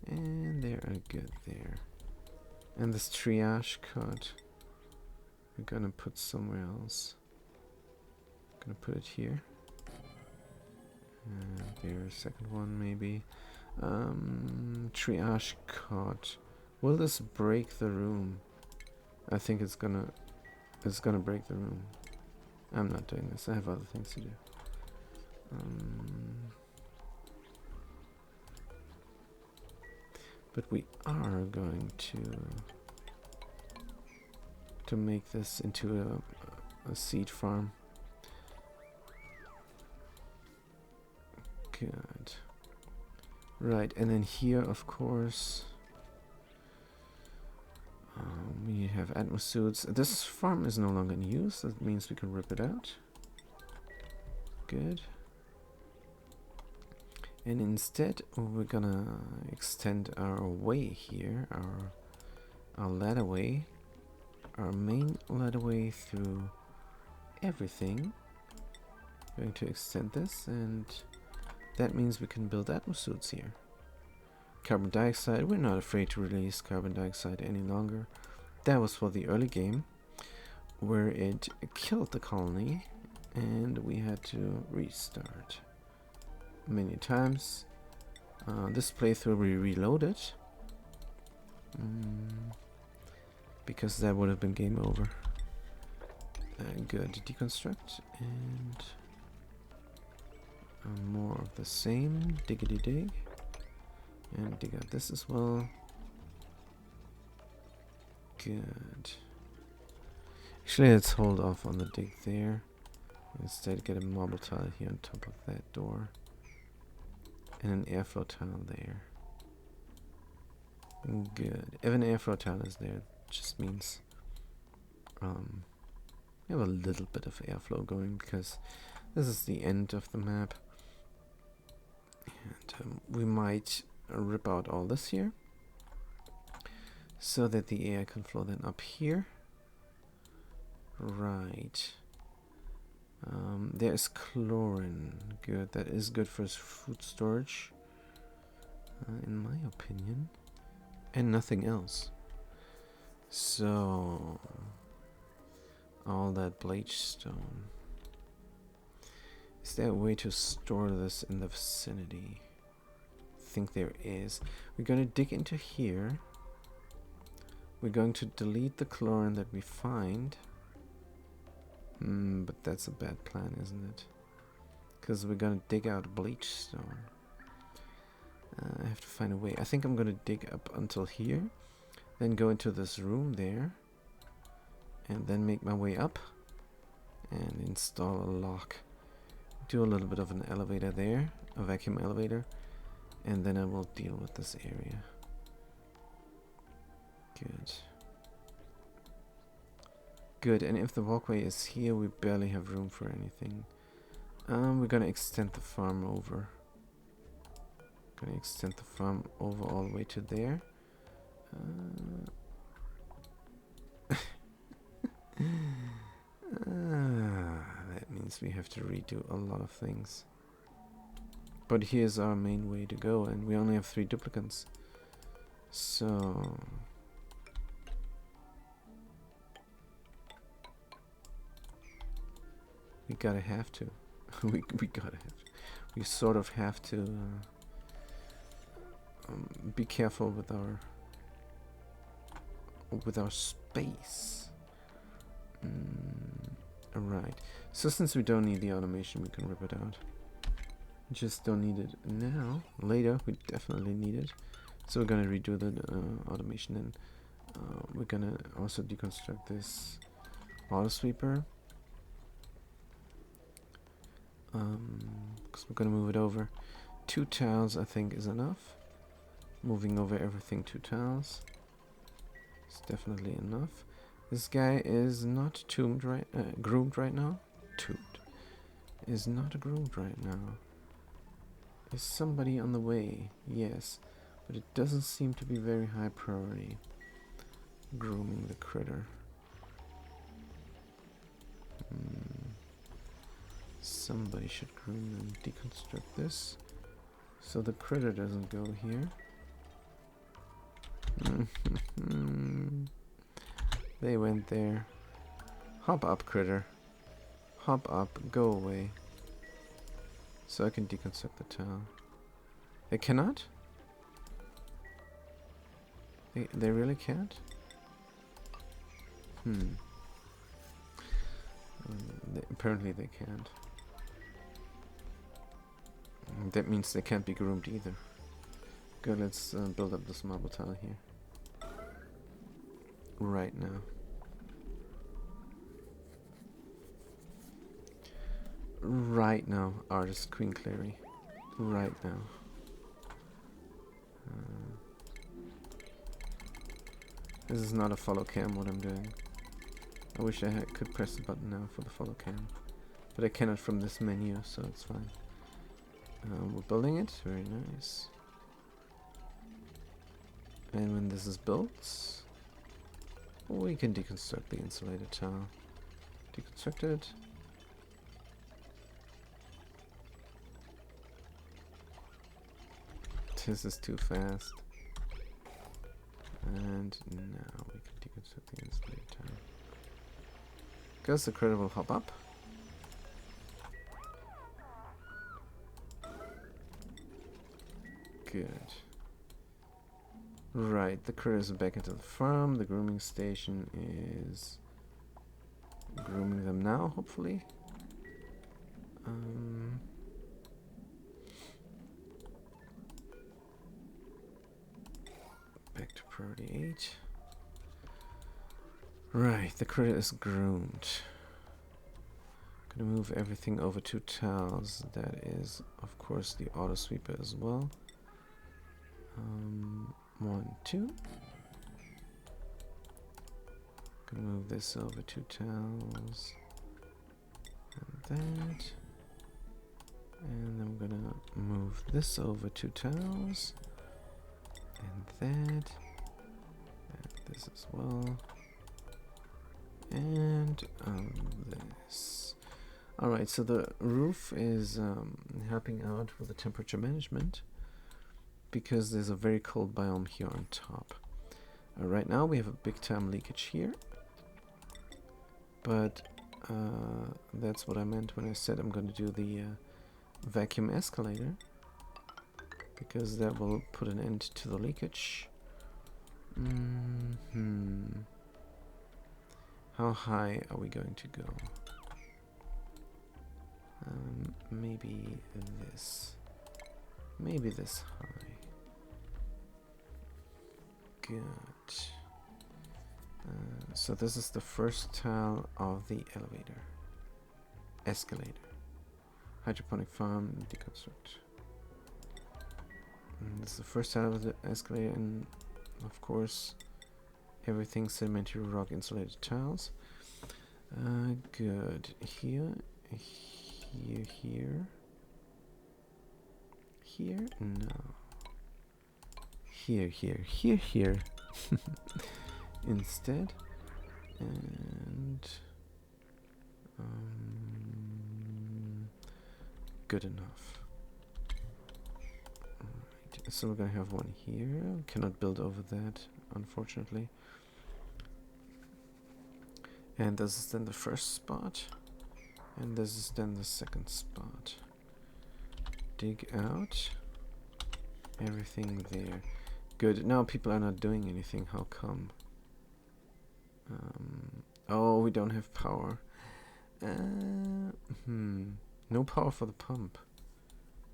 And they are good there. And this triage code we're gonna put somewhere else. Gonna put it here. And there's second one maybe. Triage code. Will this break the room? I think it's gonna break the room. I'm not doing this. I have other things to do. But we are going to make this into a seed farm. Good. Right, and then here, of course, we have atmosuits. This farm is no longer in use. That means we can rip it out. Good. And instead, we're gonna extend our way here, our ladder way, our main ladder way through everything. Going to extend this, and that means we can build atmosuits here. Carbon dioxide, we're not afraid to release carbon dioxide any longer. That was for the early game, where it killed the colony, and we had to restart many times. This playthrough we reloaded, because that would have been game over. Good, deconstruct, and more of the same. Diggity dig. And dig out this as well. Good. Actually, let's hold off on the dig there. Instead, get a marble tile here on top of that door. And an airflow tile there. Good. If an airflow tile is there, it just means we have a little bit of airflow going, because this is the end of the map. And we might rip out all this here, so that the air can flow then up here. Right. There is chlorine. Good. That is good for food storage, in my opinion. And nothing else. So, all that bleach stone. Is there a way to store this in the vicinity? I think there is. We're going to dig into here. We're going to delete the chlorine that we find. But that's a bad plan, isn't it? Because we're going to dig out bleach stone. I have to find a way. I think I'm going to dig up until here. Then go into this room there. And then make my way up. And install a lock. Do a little bit of an elevator there. A vacuum elevator. And then I will deal with this area. Good. Good, and if the walkway is here, we barely have room for anything. We're gonna extend the farm over. Gonna extend the farm over all the way to there. That means we have to redo a lot of things. But here's our main way to go, and we only have 3 duplicants. So... we gotta have to. we gotta have to. We sort of have to be careful with our space. Alright. So since we don't need the automation, we can rip it out. Just don't need it now. Later, we definitely need it. So we're gonna redo the automation, and we're gonna also deconstruct this auto sweeper. Because we're gonna move it over. 2 tiles, I think, is enough. Moving over everything 2 tiles. It's definitely enough. This guy is not groomed right now. Is not groomed right now. Is somebody on the way? Yes, but it doesn't seem to be very high priority. Grooming the critter. Somebody should groom and deconstruct this, so the critter doesn't go here. They went there. Hop up, critter. Hop up, go away. So I can deconstruct the tile. They cannot? They really can't? Apparently they can't. That means they can't be groomed either. Good, let's build up this marble tile here. Right now. Right now, artist Queen Clary. Right now. This is not a follow cam what I'm doing. I wish I could press the button now for the follow cam. But I cannot from this menu, so it's fine. We're building it, very nice. And when this is built, we can deconstruct the insulated tile. Deconstruct it. This is too fast. And now we can deconstruct the insulated tile. Because the critter will hop up. Good. Right, the critters are back into the farm. The grooming station is grooming them now, hopefully. Back to priority 8. Right, the critter is groomed. Gonna move everything over 2 tiles. That is, of course, the auto sweeper as well. 1, 2. Gonna move this over 2 tiles. And that. And I'm gonna move this over 2 tiles. And that. And this as well. And this. Alright, so the roof is helping out with the temperature management because there's a very cold biome here on top. Right now we have a big time leakage here, but that's what I meant when I said I'm going to do the vacuum escalator, because that will put an end to the leakage. How high are we going to go? Maybe this. Maybe this high. Good. So this is the first tile of the elevator. Escalator. Hydroponic farm, deconstruct. And this is the first tile of the escalator, and of course everything sedimentary rock insulated tiles. Good. Here. Here? No. Here. Instead. And good enough. Alright, so we're gonna have one here. Cannot build over that, unfortunately. And this is then the first spot. And this is then the second spot. Dig out everything there. Good. Now people are not doing anything. How come? Oh, we don't have power. No power for the pump.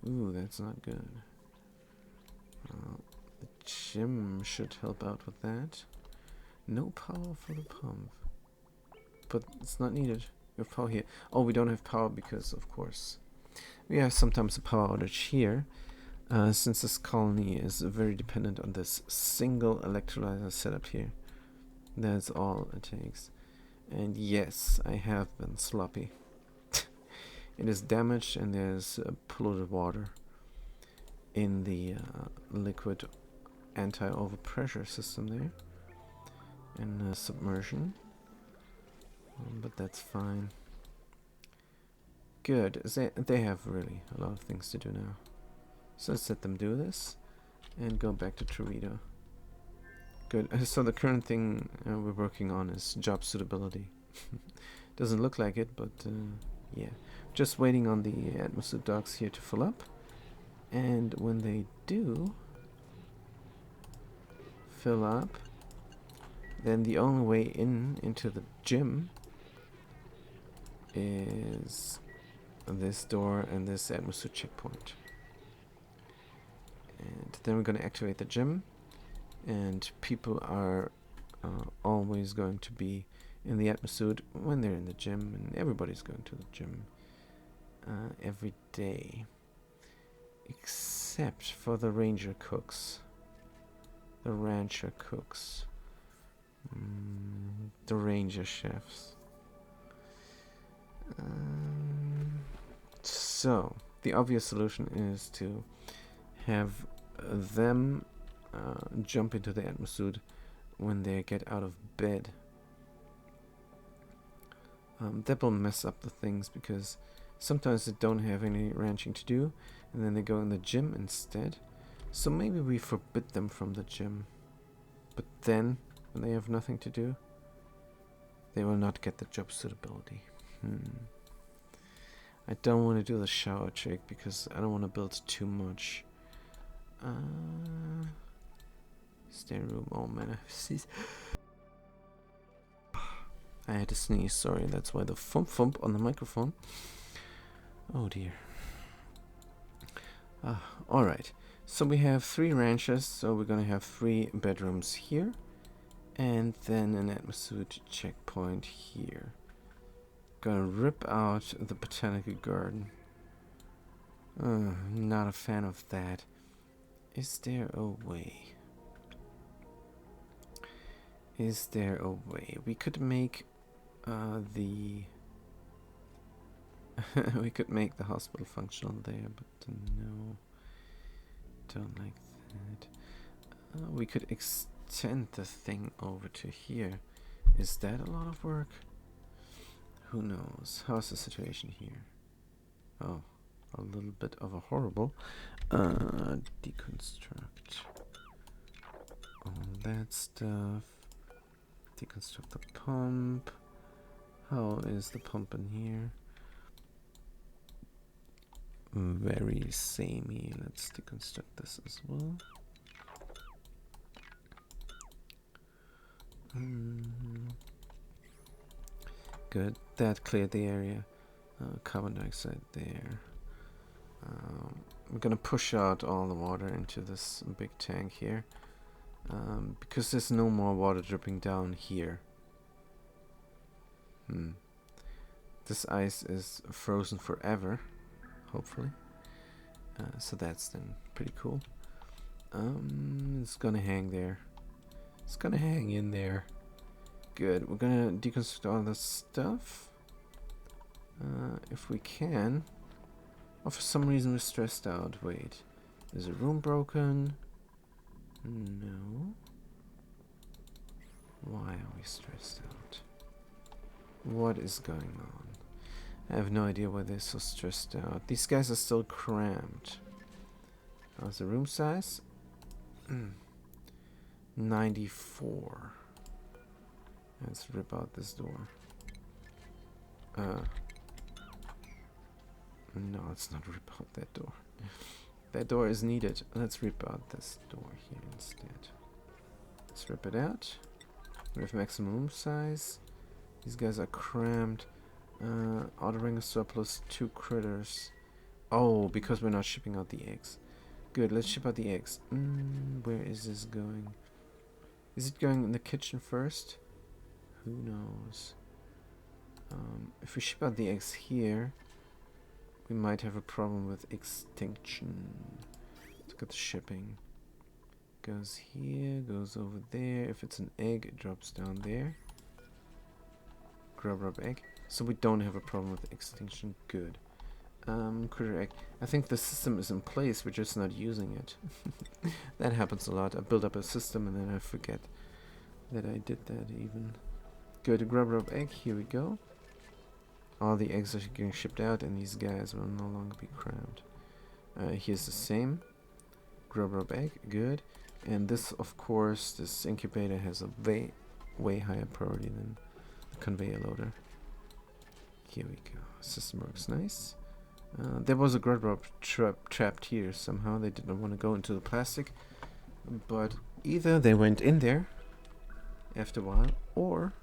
Ooh, that's not good. The gym should help out with that. No power for the pump. But it's not needed. We have power here. Oh, we don't have power because, of course, we have sometimes a power outage here. Since this colony is very dependent on this single electrolyzer setup here. That's all it takes. And yes, I have been sloppy. It is damaged, and there's polluted water in the liquid anti-overpressure system there. And submersion. But that's fine. Good. They have really a lot of things to do now. So let's let them do this and go back to Torito. Good. So the current thing we're working on is job suitability. Doesn't look like it, but yeah. Just waiting on the atmosphere docks here to fill up. And when they do fill up, then the only way into the gym is this door and this atmosphere checkpoint. And then we're going to activate the gym, and people are always going to be in the atmosphere when they're in the gym, and everybody's going to the gym every day, except for the ranger cooks, the rancher cooks, the ranger chefs. So the obvious solution is to have them jump into the atmosphere when they get out of bed. That will mess up the things, because sometimes they don't have any ranching to do, and then they go in the gym instead. So maybe we forbid them from the gym, but then when they have nothing to do, they will not get the job suitability. I don't want to do the shower trick because I don't want to build too much. Stair room. Oh man, I had to sneeze. Sorry, that's why the thump on the microphone. Oh dear. All right. So we have 3 ranches. So we're gonna have 3 bedrooms here, and then an atmosphere checkpoint here. Gonna rip out the botanical garden. Not a fan of that. Is there a way? Is there a way we could make the we could make the hospital functional there, but no, don't like that. We could extend the thing over to here. Is that a lot of work? Who knows? How's the situation here? Oh, a little bit of a horrible. Deconstruct all that stuff. Deconstruct the pump. How is the pump in here? Very samey. Let's deconstruct this as well. Good. That cleared the area. Carbon dioxide there. I'm gonna push out all the water into this big tank here. Because there's no more water dripping down here. This ice is frozen forever, hopefully. So that's then pretty cool. It's gonna hang there. It's gonna hang in there. Good. We're gonna deconstruct all this stuff. If we can. Oh, for some reason we're stressed out. Wait. Is a room broken? No. Why are we stressed out? What is going on? I have no idea why they're so stressed out. These guys are still cramped. How's the room size? 94. Let's rip out this door. No, let's not rip out that door. That door is needed. Let's rip out this door here instead. Let's rip it out. We have maximum room size. These guys are cramped. Outer ring of surplus, 2 critters. Oh, because we're not shipping out the eggs. Good, let's ship out the eggs. Where is this going? Is it going in the kitchen first? Who knows? If we ship out the eggs here, we might have a problem with extinction. Look at the shipping. Goes here, goes over there. If it's an egg, it drops down there. Grub egg. So we don't have a problem with extinction. Good. Critter egg. I think the system is in place, we're just not using it. That happens a lot. I build up a system and then I forget that I did that even. Good, grub egg, here we go. All the eggs are getting shipped out and these guys will no longer be cramped. Here's the same. Grub egg, good. And this, of course, this incubator has a way higher priority than the conveyor loader. Here we go. System works nice. There was a grub trapped here somehow. They didn't want to go into the plastic. But either they went in there after a while or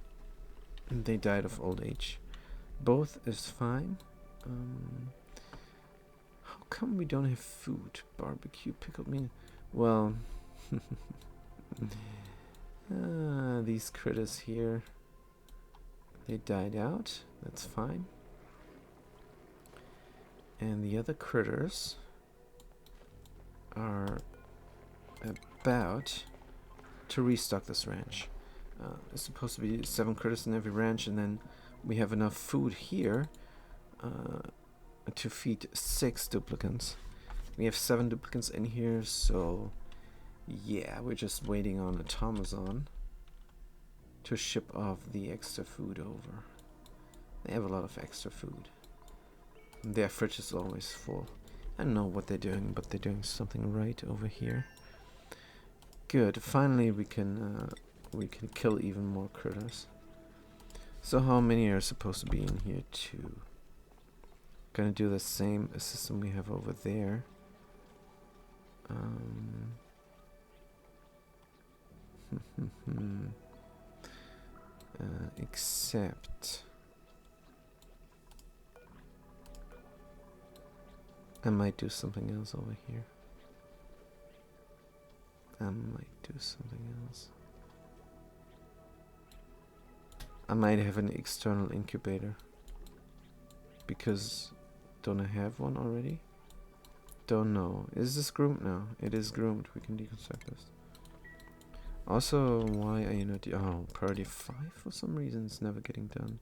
they died of old age. Both is fine. How come we don't have food? Barbecue, pickled meat. Well, these critters here, they died out. That's fine. And the other critters are about to restock this ranch. There's supposed to be 7 critters in every ranch, and then we have enough food here to feed 6 duplicants. We have 7 duplicants in here, so yeah, we're just waiting on Automazon to ship off the extra food over. They have a lot of extra food. Their fridge is always full. I don't know what they're doing, but they're doing something right over here. Good. Finally, we can kill even more critters. So how many are supposed to be in here too? Gonna do the same system we have over there. Except I might do something else over here. I might have an external incubator. Because don't I have one already? Don't know. Is this groomed now? It is groomed. We can deconstruct this. Also, why are you not... Oh, priority 5 for some reason it's never getting done.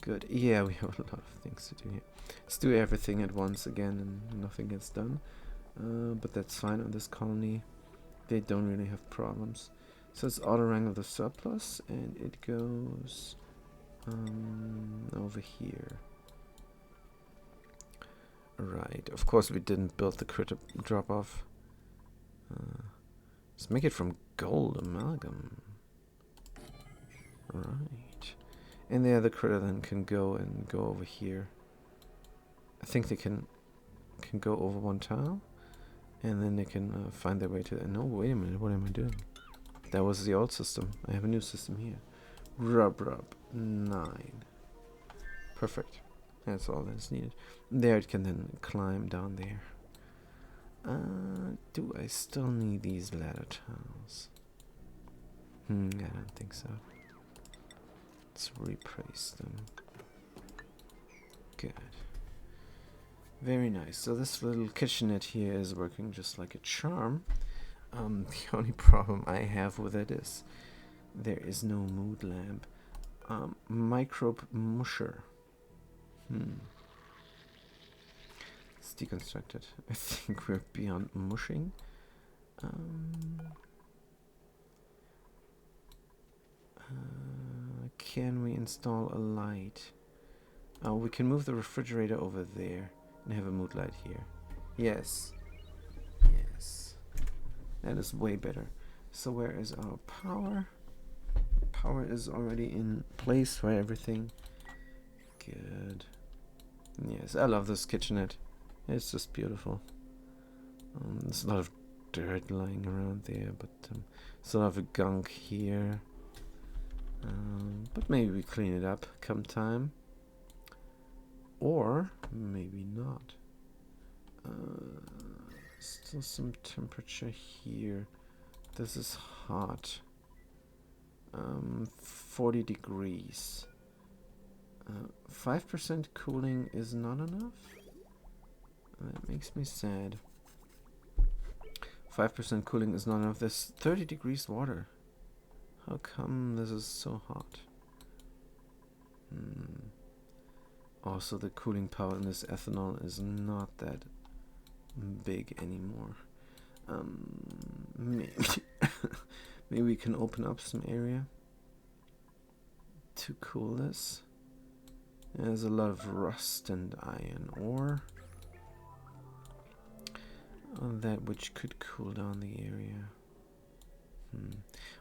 Good. Yeah, we have a lot of things to do here. Let's do everything at once again and nothing gets done. But that's fine on this colony. They don't really have problems. So it's auto wrangle the surplus and it goes over here. Right. Of course we didn't build the critter drop off. Let's make it from gold amalgam. Right. And the other critter then can go over here. I think they can go over one tile. And then they can find their way to... No, wait a minute. What am I doing? That was the old system. I have a new system here. Rub. 9. Perfect. That's all that's needed. There it can then climb down there. Do I still need these ladder tiles? I don't think so. Let's replace them. Good. Very nice. So this little kitchenette here is working just like a charm. The only problem I have with it is there is no mood lamp. Microbe musher. It's deconstructed. I think we're beyond mushing. Can we install a light? We can move the refrigerator over there and have a mood light here. Yes. That is way better. So where is our power? Power is already in place for everything. Good. Yes, I love this kitchenette. It's just beautiful. There's a lot of dirt lying around there, but there's a lot of gunk here. But maybe we clean it up come time. Or maybe not. Still some temperature here. This is hot. 40 degrees. 5% cooling is not enough? That makes me sad. 5% cooling is not enough. There's 30 degrees water. How come this is so hot? Also, the cooling power in this ethanol is not that big anymore. Maybe we can open up some area to cool this. There's a lot of rust and iron ore. That which could cool down the area.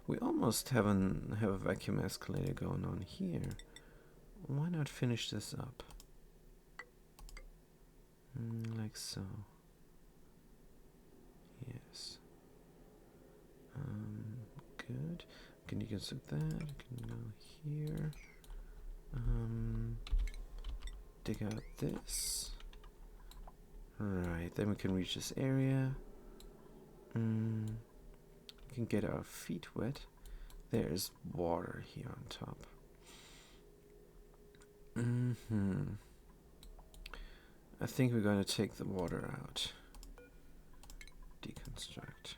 We almost have a vacuum escalator going on here. Why not finish this up? Like so. Yes. Good. Can you construct that? Can go here. Dig out this. Right, then we can reach this area. We can get our feet wet. There's water here on top. I think we're going to take the water out. Deconstruct.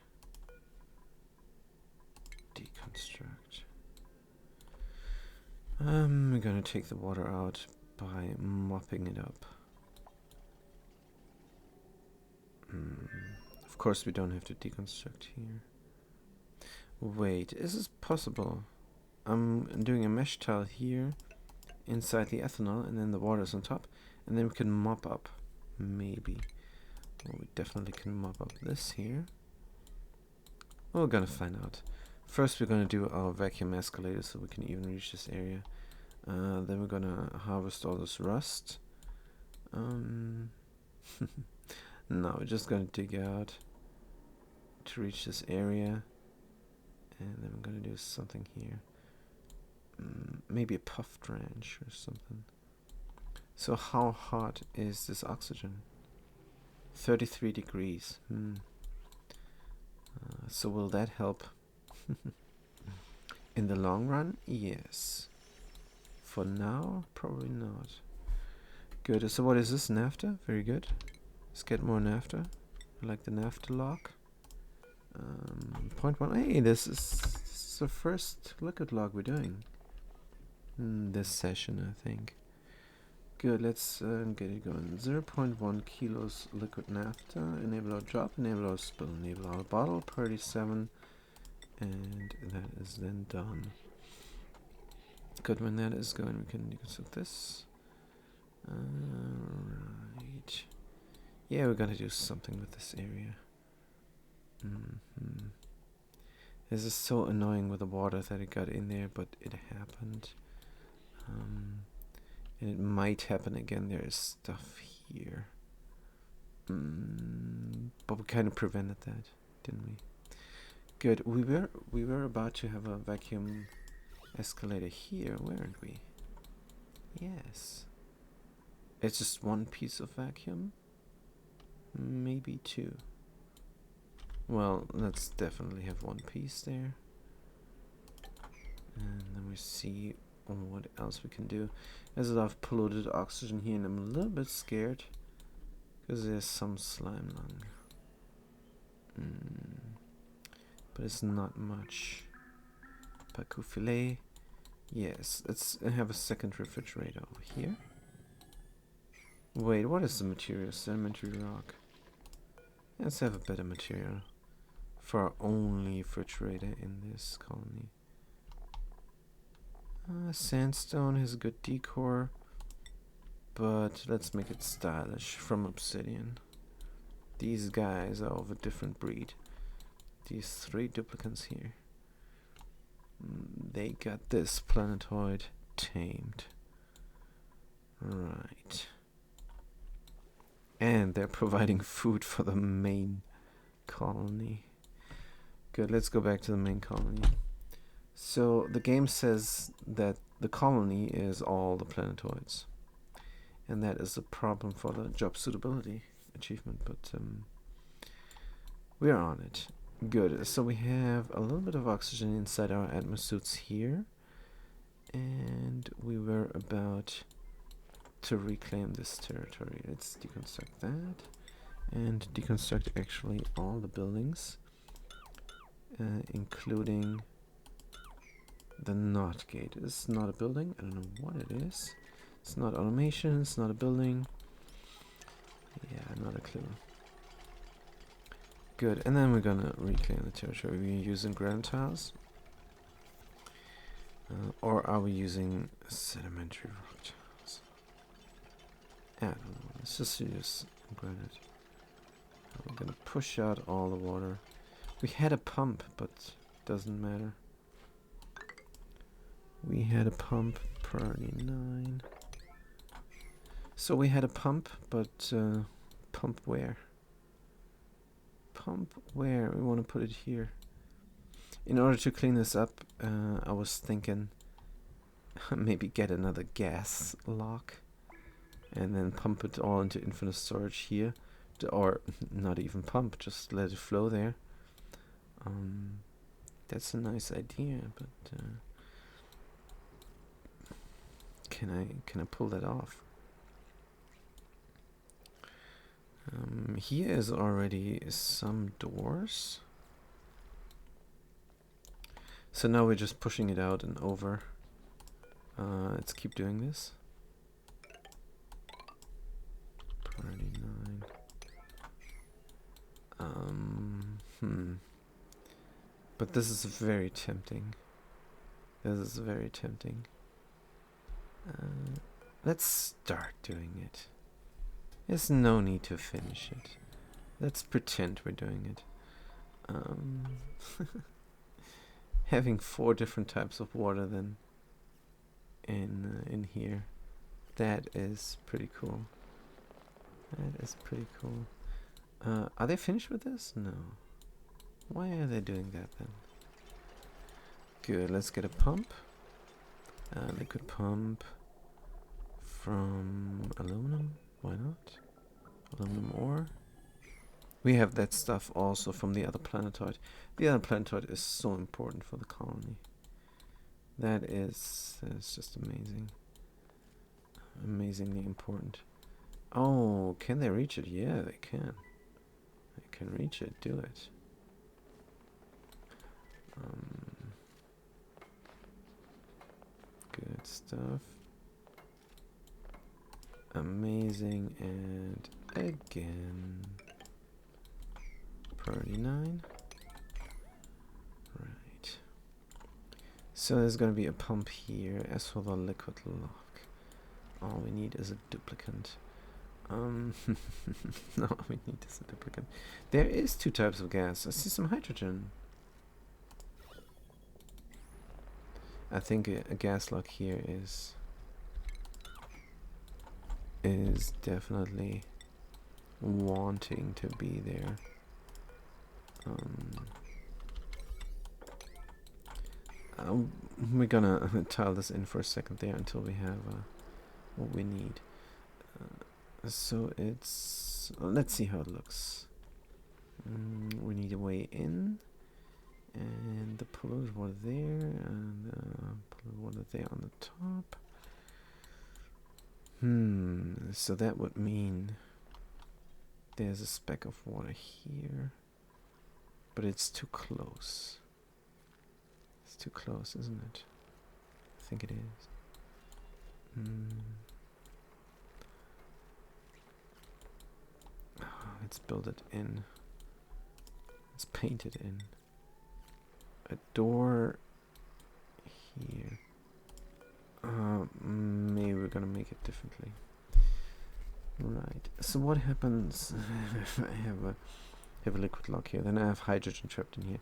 We're going to take the water out by mopping it up. Of course we don't have to deconstruct here. Wait, is this possible? I'm doing a mesh tile here inside the ethanol and then the water is on top and then we can mop up. Maybe. Well, we definitely can mop up this here. We're gonna find out. First we're gonna do our vacuum escalator so we can even reach this area. Then we're gonna harvest all this rust. No, we're just gonna dig out to reach this area. And then I'm gonna do something here. Maybe a puffed ranch or something. So how hot is this oxygen? 33 degrees. So will that help? In the long run, yes. For now, probably not. Good. So what is this? Naphtha? Very good. Let's get more naphtha. I like the naphtha lock. Point one. Hey, this is the first liquid log we're doing in this session, I think. Good, let's get it going. 0.1 kilos liquid naphtha. Enable our drop, enable our spill, enable our bottle, priority 7. And that is then done. Good, when that is going, we can deconstruct this. Right. Yeah, we gotta do something with this area. This is so annoying with the water that it got in there, but it happened. And it might happen again. There is stuff here. But we kind of prevented that, didn't we? Good. We were about to have a vacuum escalator here, weren't we? Yes. It's just one piece of vacuum? Maybe two. Well, let's definitely have one piece there. And then we see what else we can do. There's a lot of polluted oxygen here, and I'm a little bit scared because there's some slime lung. But it's not much. Pacu filet. Yes, let's have a second refrigerator over here. Wait, what is the material? Sedimentary rock. Let's have a better material for our only refrigerator in this colony. Sandstone has a good decor, but let's make it stylish from obsidian. These guys are of a different breed. These 3 duplicants here. They got this planetoid tamed. Right. And they're providing food for the main colony. Good, let's go back to the main colony. So the game says that the colony is all the planetoids. And that is a problem for the job suitability achievement, but we're on it. Good, so we have a little bit of oxygen inside our atmosuits here. And we were about to reclaim this territory. Let's deconstruct that. And deconstruct actually all the buildings. Including the knot gate. It's not a building. I don't know what it is. It's not automation. It's not a building. Yeah, not a clue. Good. And then we're gonna reclaim the territory. Are we using ground tiles? Or are we using sedimentary rock tiles? I don't know. Let's just use granite. We're gonna push out all the water. We had a pump, but doesn't matter. We had a pump, priority 9. So we had a pump, but pump where? Pump where? We want to put it here. In order to clean this up, I was thinking maybe get another gas lock and then pump it all into infinite storage here. Or not even pump, just let it flow there. That's a nice idea, but can I pull that off? Here is already some doors. So now we're just pushing it out and over. Let's keep doing this. Priority 9. But this is very tempting. This is very tempting. Let's start doing it. There's no need to finish it. Let's pretend we're doing it. Having 4 different types of water then in here, that is pretty cool. That is pretty cool. Are they finished with this? No. Why are they doing that then? Good, let's get a pump. Liquid pump from aluminum. Why not? Aluminum ore. We have that stuff also from the other planetoid. The other planetoid is so important for the colony. That's just amazing. Amazingly important. Oh, can they reach it? Yeah, they can. They can reach it. Do it. stuff. Amazing, and again. Priority 9. Right. So there's going to be a pump here. As for the liquid lock, all we need is a duplicate. No, we need is a duplicate. There is 2 types of gas. I see some hydrogen. I think a gas lock here is definitely wanting to be there. We're gonna tile this in for a second there until we have what we need. So it's, let's see how it looks. We need a way in, and the polluted water there, and polluted water there on the top. So that would mean there's a speck of water here, but it's too close. It's too close, isn't it? I think it is. Let's build it in. Let's paint it in. A door here. Maybe we're gonna make it differently. Right. So what happens if I have a liquid lock here? Then I have hydrogen trapped in here.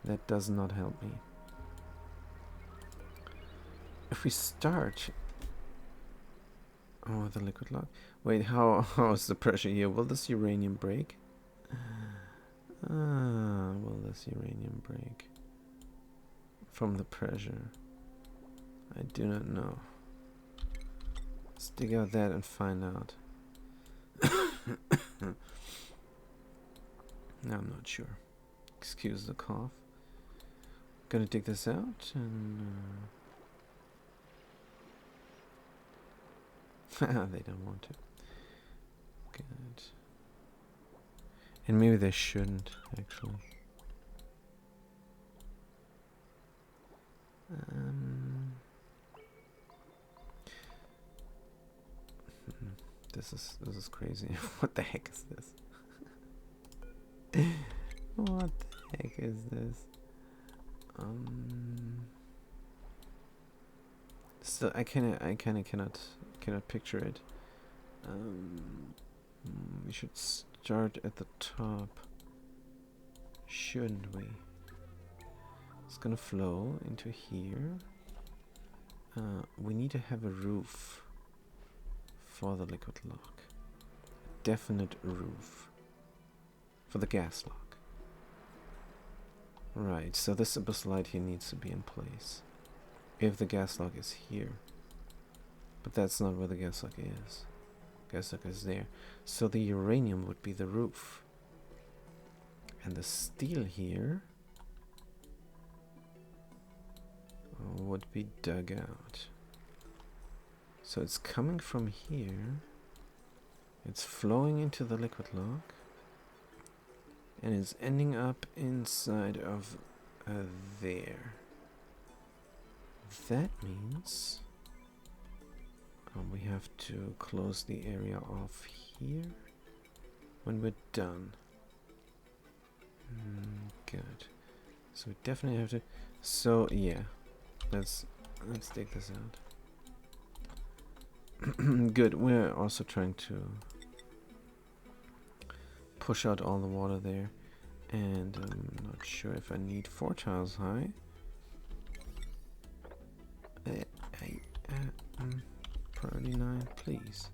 That does not help me. If we start the liquid lock. Wait, how is the pressure here? Will this uranium break? Will this uranium break from the pressure? I do not know. Let's dig out that and find out. I'm not sure. Excuse the cough. Gonna dig this out and they don't want to. Good. And maybe they shouldn't, actually. This is crazy. What the heck is this? What the heck is this? So I kind of cannot picture it. We should start at the top, shouldn't we? It's gonna flow into here. We need to have a roof for the liquid lock. A definite roof for the gas lock. Right, so this abyss light here needs to be in place if the gas lock is here. But that's not where the gas lock is. Gas lock is there. So the uranium would be the roof. And the steel here would be dug out. So it's coming from here. It's flowing into the liquid lock. And it's ending up inside of there. That means we have to close the area off here when we're done. Good. So we definitely have to. So yeah, let's take this out. Good. We're also trying to push out all the water there, and I'm not sure if I need 4 tiles high. Priority 9, please.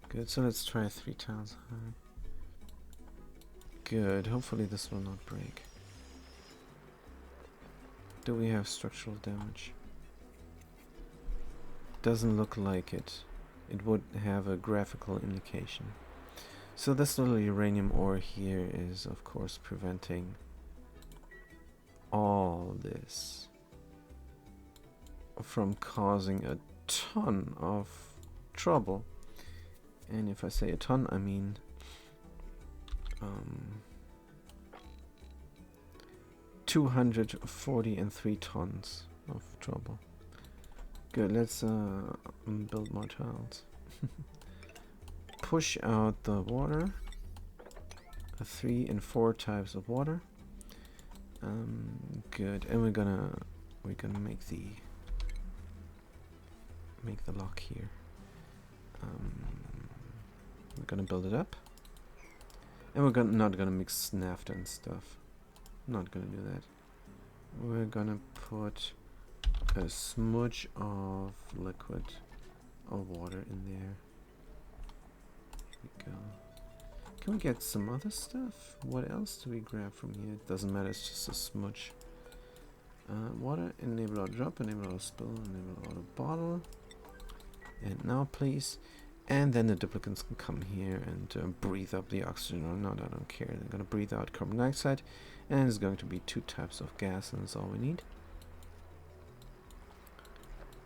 Good. So let's try 3 tiles high. Good. Hopefully this will not break. Do we have structural damage? Doesn't look like it. It would have a graphical indication. So this little uranium ore here is of course preventing all this from causing a ton of trouble. And if I say a ton, I mean 243 tons of trouble. Good, let's build more tiles. Push out the water. 3 and 4 types of water. Good, and we're gonna make the lock here. We're gonna build it up, and we're not gonna mix naphtha and stuff. Not gonna do that. We're gonna put a smudge of liquid or water in there. Here we go. Can we get some other stuff? What else do we grab from here? It doesn't matter, it's just a smudge. Water, enable auto drop, enable auto spill, enable auto bottle. And now please. And then the duplicates can come here and breathe up the oxygen. Or not, I don't care. They're going to breathe out carbon dioxide. And there's going to be 2 types of gas, and that's all we need.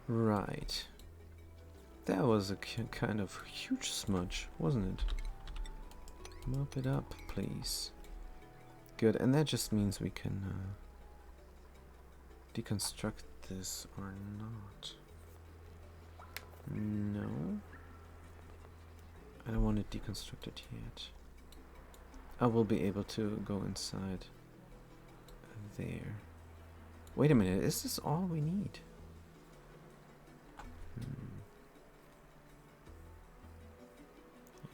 Right. That was a kind of huge smudge, wasn't it? Mop it up, please. Good, and that just means we can deconstruct this or not. No. I don't want to deconstruct it yet. I will be able to go inside there. Wait a minute, is this all we need?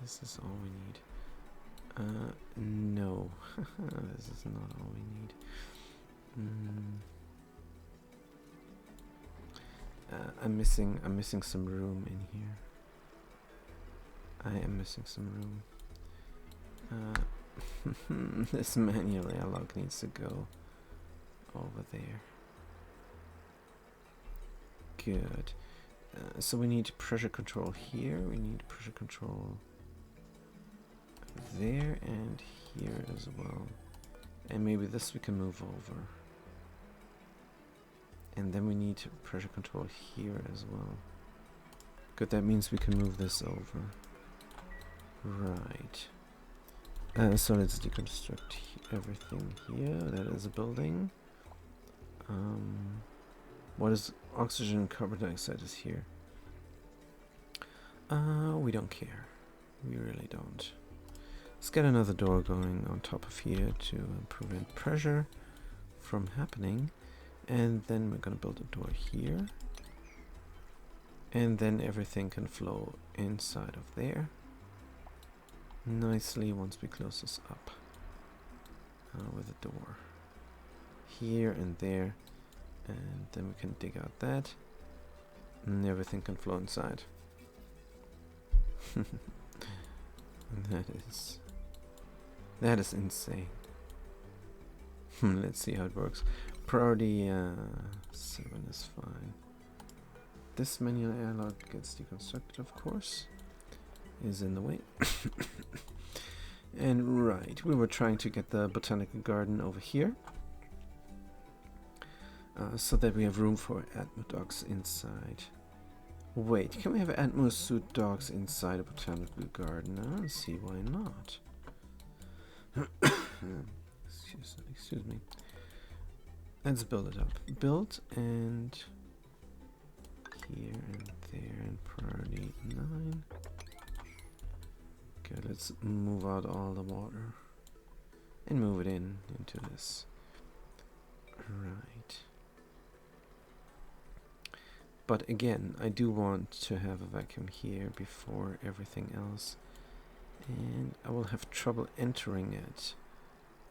Is this all we need? No. This is not all we need. I'm missing some room in here. I am missing some room. This manual airlock needs to go over there. Good. So we need pressure control here. We need pressure control there and here as well. And maybe this we can move over. And then we need pressure control here as well. Good, that means we can move this over. Right. So let's deconstruct everything here. That is a building. What is oxygen and carbon dioxide is here. We don't care. We really don't. Let's get another door going on top of here to prevent pressure from happening. And then we're gonna build a door here. And then everything can flow inside of there nicely once we close this up with a door here and there. And then we can dig out that, and everything can flow inside. That is insane. Let's see how it works. Priority 7 is fine. This manual airlock gets deconstructed, of course. Is in the way. And right, we were trying to get the botanical garden over here. So that we have room for Atmo dogs inside. Wait, can we have Atmo suit dogs inside a botanical garden? I don't see why not. Excuse me. Let's build it up. Build and here and there and priority 9. Okay, let's move out all the water and move it into this. Right. But again, I do want to have a vacuum here before everything else. And I will have trouble entering it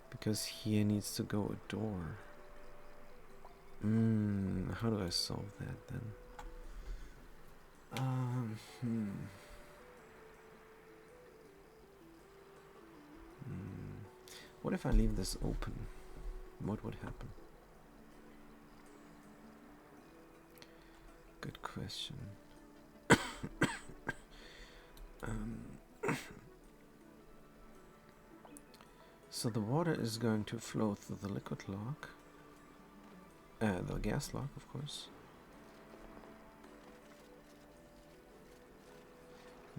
because here needs to go a door. How do I solve that then? What if I leave this open? What would happen? Good question. So the water is going to flow through the liquid lock. The gas lock, of course.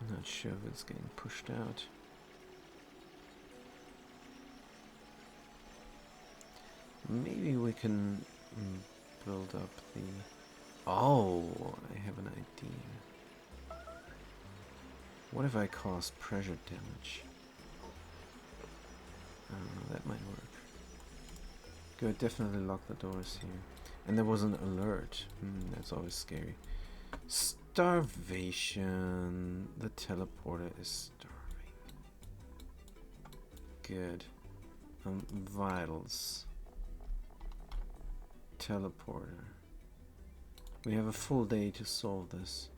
I'm not sure if it's getting pushed out. Maybe we can build up the Oh, I have an idea. What if I cause pressure damage? That might work. Good, definitely lock the doors here. And there was an alert. That's always scary. Starvation. The teleporter is starving. Good. Vitals. Teleporter. We have a full day to solve this.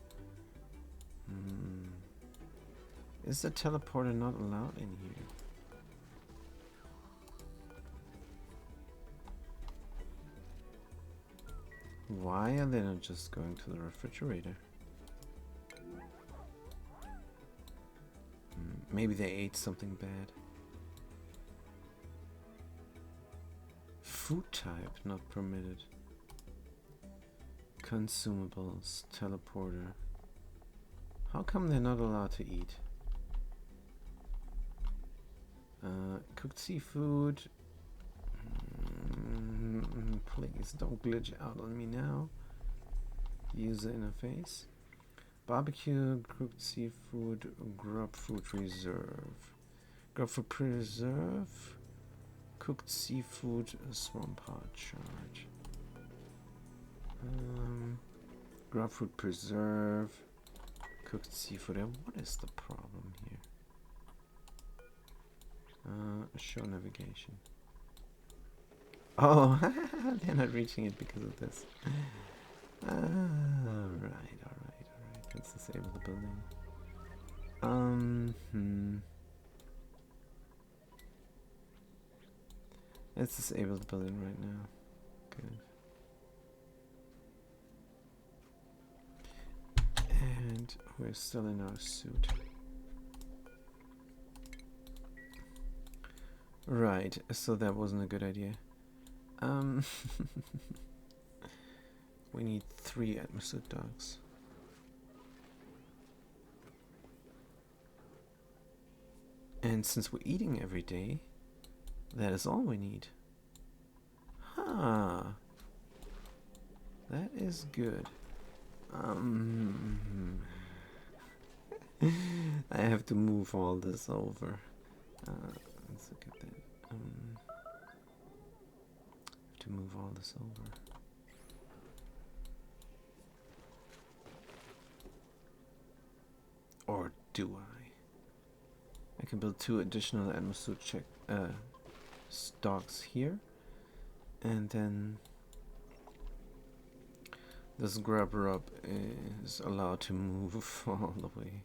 Is the teleporter not allowed in here? Why are they not just going to the refrigerator? Maybe they ate something bad. Food type not permitted. Consumables, teleporter. How come they're not allowed to eat? Cooked seafood. Please don't glitch out on me now. User interface. Barbecue, cooked seafood, grub fruit reserve. Grub fruit preserve. Cooked seafood, swamp hard charge. Grub fruit preserve. Cooked seafood. What is the problem here? Show navigation. Oh, they're not reaching it because of this. Alright. Let's disable the building. Let's disable the building right now. Good. And we're still in our suit. Right, so that wasn't a good idea. We need 3 atmosuit dogs. And since we're eating every day, that is all we need. Huh. That is good. I have to move all this over. Let's look at that. I have to move all this over. Or do I? I can build 2 additional atmosuit stocks here, and then this grubber up is allowed to move all the way.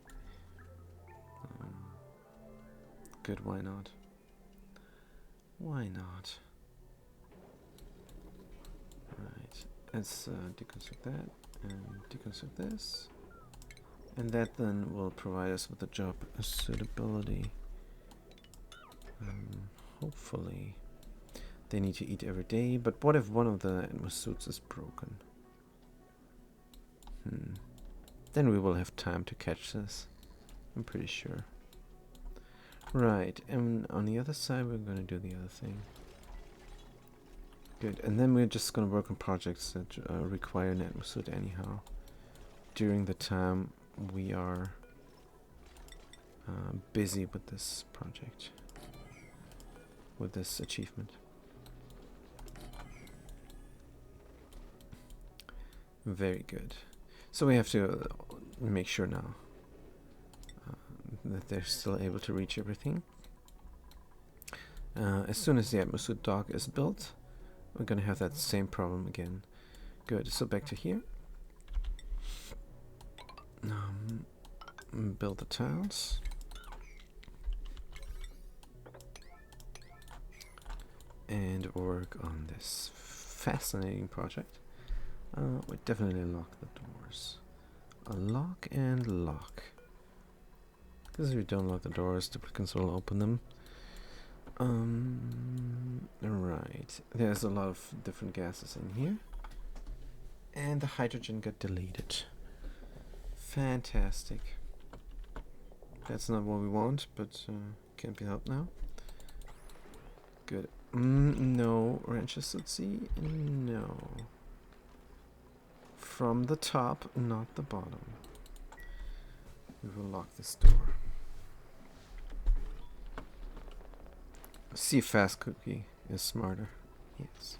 Good, why not? Why not? Right, let's deconstruct that and deconstruct this. And that then will provide us with a job suitability. Hopefully. They need to eat every day, but what if one of the atmosuits is broken? Then we will have time to catch this. I'm pretty sure. Right, and on the other side we're going to do the other thing. Good, and then we're just going to work on projects that require an atmosuit anyhow. During the time we are busy with this project, with this achievement. Very good. So we have to make sure now that they're still able to reach everything. As soon as the atmosuit dock is built, we're going to have that same problem again. Good, so back to here. Build the tiles. And work on this fascinating project. We definitely lock the doors. Lock and lock. Because if you don't lock the doors, the applicants will open them. Right. There's a lot of different gases in here. And the hydrogen got deleted. Fantastic. That's not what we want, but can't be helped now. Good. No. Rancher Sutsi? No. from the top, not the bottom. We will lock this door. See if fast cookie is smarter. Yes.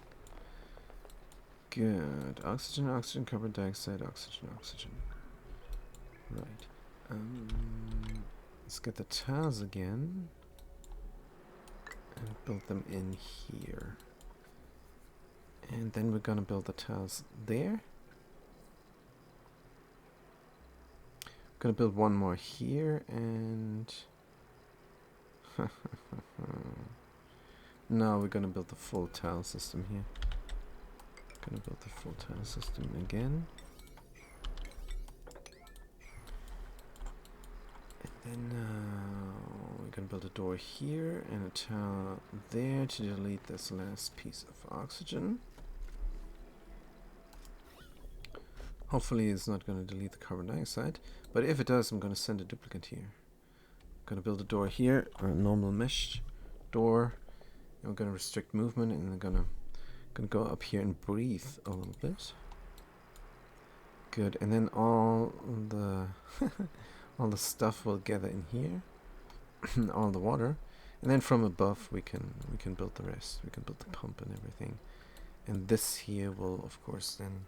Good. Oxygen, oxygen, carbon dioxide, oxygen, oxygen. Right. Let's get the tiles again. And build them in here. And then we're gonna build the tiles there. Gonna build one more here and now we're gonna build the full tile system here. Gonna build the full tile system again. And then we're gonna build a door here and a tile there to delete this last piece of oxygen. Hopefully it's not going to delete the carbon dioxide, but if it does, I'm going to send a duplicate here. I'm going to build a door here, a normal mesh door, and we're going to restrict movement, and I'm going to go up here and breathe a little bit. Good, and then all the all the stuff will gather in here, all the water, and then from above we can build the rest. We can build the pump and everything, and this here will of course then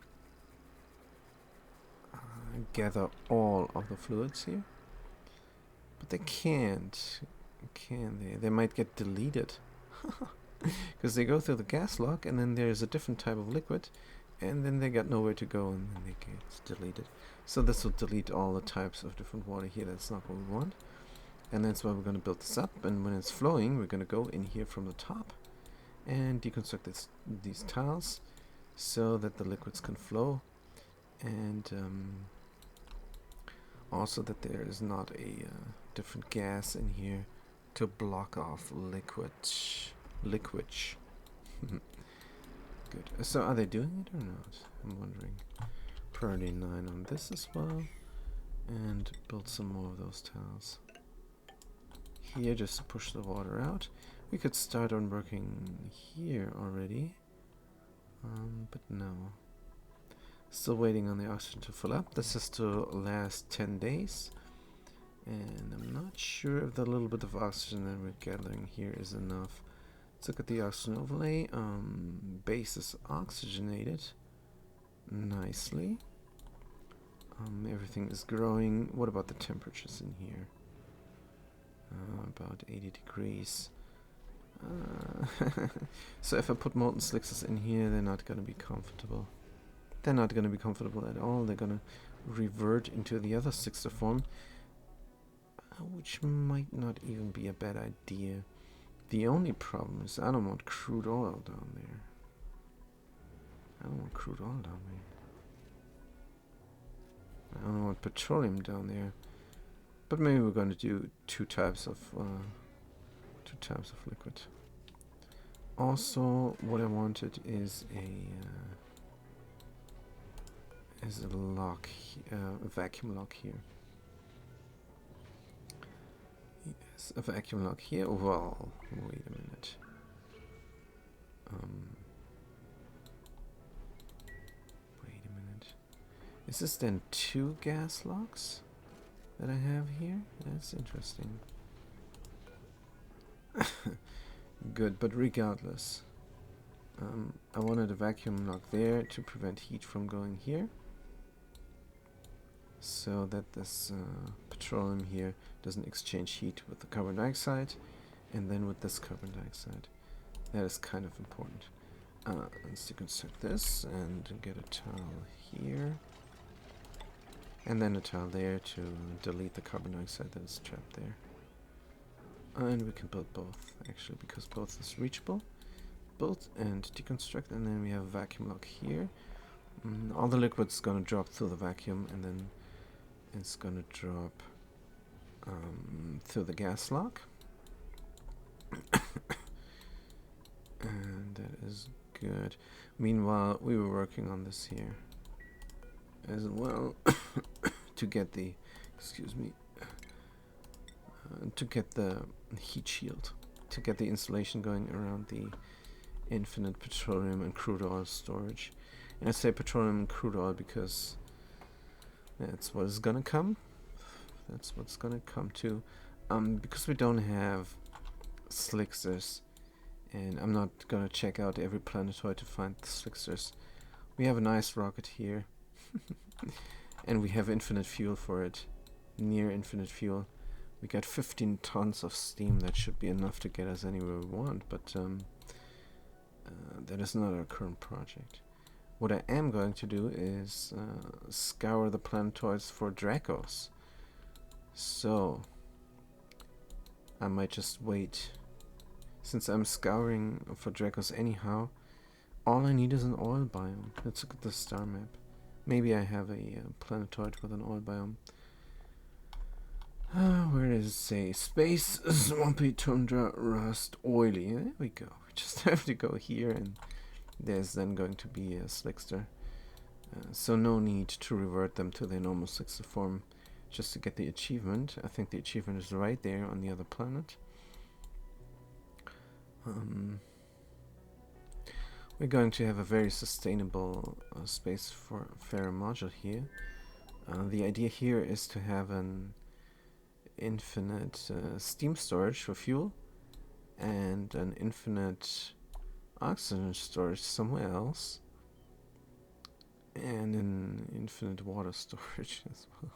gather all of the fluids here, but they can't, can they? They might get deleted because they go through the gas lock and then there's a different type of liquid and then they got nowhere to go and then they get deleted. So this will delete all the types of different water here. That's not what we want, and that's why we're going to build this up, and when it's flowing we're going to go in here from the top and deconstruct these tiles so that the liquids can flow, and also that there is not a different gas in here to block off liquid. Good. So are they doing it or not? I'm wondering. Priority 9 on this as well, and build some more of those tiles here just to push the water out. We could start on working here already, but no. Still waiting on the oxygen to fill up. This is to last 10 days. And I'm not sure if the little bit of oxygen that we're gathering here is enough. Let's look at the oxygen overlay. Base is oxygenated nicely. Everything is growing. What about the temperatures in here? About 80 degrees. So if I put molten slickers in here, they're not going to be comfortable. They're not going to be comfortable at all. They're going to revert into the other sixer form, which might not even be a bad idea. The only problem is I don't want crude oil down there. I don't want crude oil down there. I don't want petroleum down there. But maybe we're going to do two types of liquid. Also, what I wanted is a lock, a vacuum lock here. Yes, a vacuum lock here. Well, wait a minute. Wait a minute. Is this then 2 gas locks that I have here? That's interesting. Good, but regardless, I wanted a vacuum lock there to prevent heat from going here, so that this petroleum here doesn't exchange heat with the carbon dioxide and then with this carbon dioxide. That is kind of important. Let's deconstruct this and get a tile here and then a tile there to delete the carbon dioxide that is trapped there. And we can build both actually, because both is reachable. Build and deconstruct, and then we have a vacuum lock here. All the liquid's gonna drop through the vacuum, and then it's gonna drop through the gas lock. And that is good. Meanwhile, we were working on this here as well to get the, excuse me, to get the heat shield, to get the insulation going around the infinite petroleum and crude oil storage. And I say petroleum and crude oil because that's what is gonna come. That's what's gonna come to. Because we don't have slicksters, and I'm not gonna check out every planetoid to find the slicksters. We have a nice rocket here, and we have infinite fuel for it, near infinite fuel. We got 15 tons of steam. That should be enough to get us anywhere we want, but that is not our current project. What I am going to do is scour the planetoids for Dracos. So I might just wait. Since I'm scouring for Dracos anyhow, all I need is an oil biome. Let's look at the star map. Maybe I have a planetoid with an oil biome. Where does it say? Space, swampy, tundra, rust, oily. There we go. We just have to go here, and there's then going to be a slickster. So no need to revert them to their normal slickster form just to get the achievement. I think the achievement is right there on the other planet. We're going to have a very sustainable space for fair module here. The idea here is to have an infinite steam storage for fuel and an infinite oxygen storage somewhere else, and an infinite water storage as well.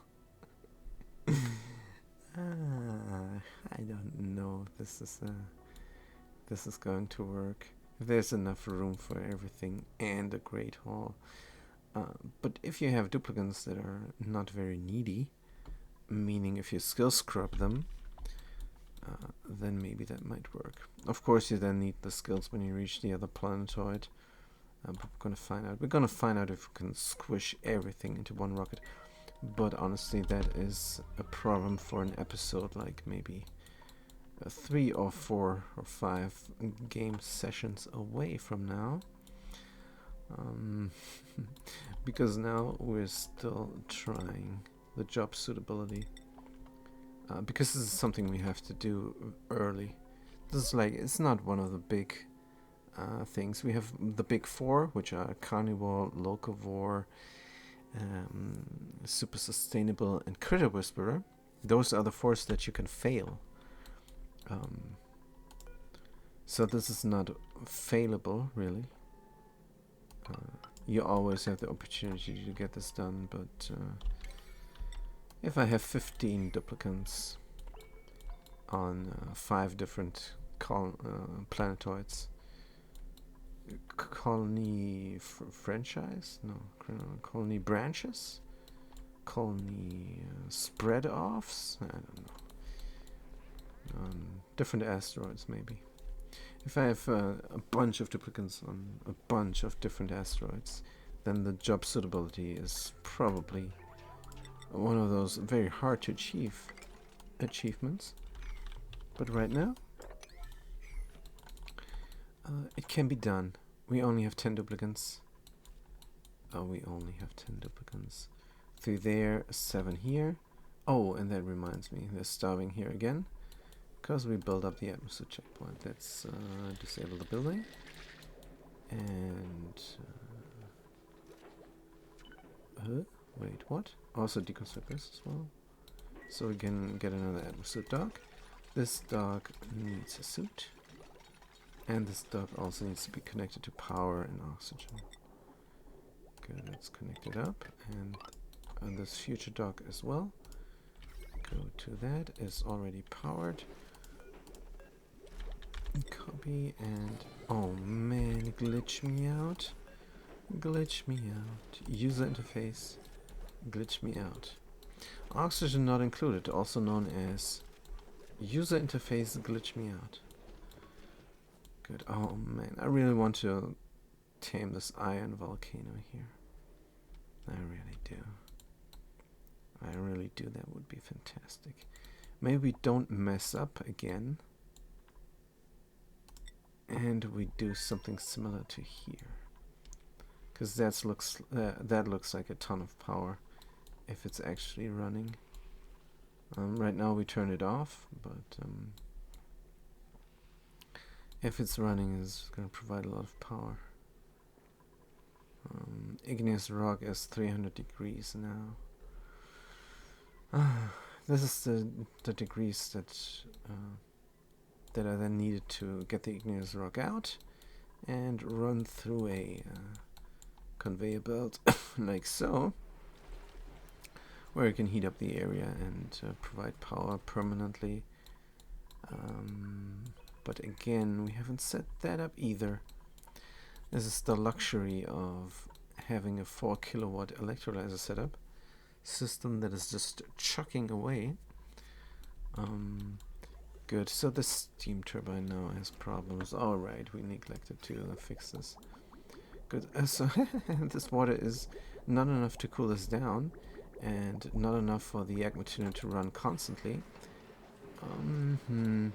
I don't know if this is going to work. If there's enough room for everything and a great hall. But if you have duplicants that are not very needy, meaning if you skill scrub them, then maybe that might work. Of course, you then need the skills when you reach the other planetoid. But we're gonna find out. We're gonna find out if we can squish everything into one rocket. But honestly, that is a problem for an episode, like maybe 3 or 4 or 5 game sessions away from now. Because now we're still trying the job suitability. Because this is something we have to do early. This is like, it's not one of the big things. We have the big 4, which are Carnivore, Locavore, Super Sustainable, and Critter Whisperer. Those are the 4s that you can fail. So this is not failable, really. You always have the opportunity to get this done, but if I have 15 duplicants on 5 different planetoids, colony franchise? No, colony branches? Colony spread-offs? I don't know. Different asteroids, maybe. If I have a bunch of duplicants on a bunch of different asteroids, then the job suitability is probably one of those very hard to achieve achievements. But right now, it can be done. We only have 10 duplicants. Oh, we only have 10 duplicants. 3 there, 7 here. Oh, and that reminds me, they're starving here again. Because we build up the atmosphere checkpoint. Let's disable the building. And... wait, what? Also deconstruct this as well. So we can get another atmosphere dog. This dog needs a suit. And this dog also needs to be connected to power and oxygen. Good, let's connect it up. And this future dog as well. Go to that, is already powered. Copy and... oh man, glitch me out. Glitch me out. User interface. Glitch me out. Oxygen not included, also known as user interface glitch me out. Good. Oh man, I really want to tame this iron volcano here. I really do. I really do. That would be fantastic. Maybe we don't mess up again. And we do something similar to here. Because that looks like a ton of power if it's actually running. Right now we turn it off, but if it's running, it's going to provide a lot of power. Igneous rock is 300 degrees now. This is the degrees that I then needed to get the igneous rock out and run through a conveyor belt like so, where you can heat up the area and provide power permanently. But again, we haven't set that up either. This is the luxury of having a 4 kilowatt electrolyzer setup system that is just chucking away. Good, so the steam turbine now has problems. Alright, we neglected to fix this. Good, so this water is not enough to cool this down, and not enough for the aqua tuner to run constantly. We're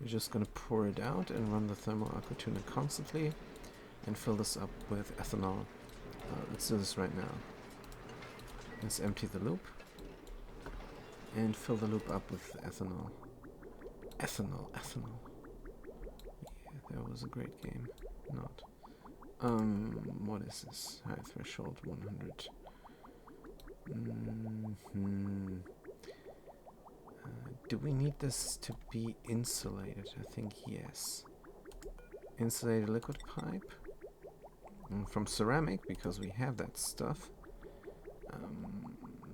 just gonna pour it out and run the thermal aqua tuner constantly and fill this up with ethanol. Let's do this right now. Let's empty the loop and fill the loop up with ethanol. Ethanol. Yeah, that was a great game. Not. What is this? High threshold 100. Do we need this to be insulated? I think yes. Insulated liquid pipe. From ceramic, because we have that stuff.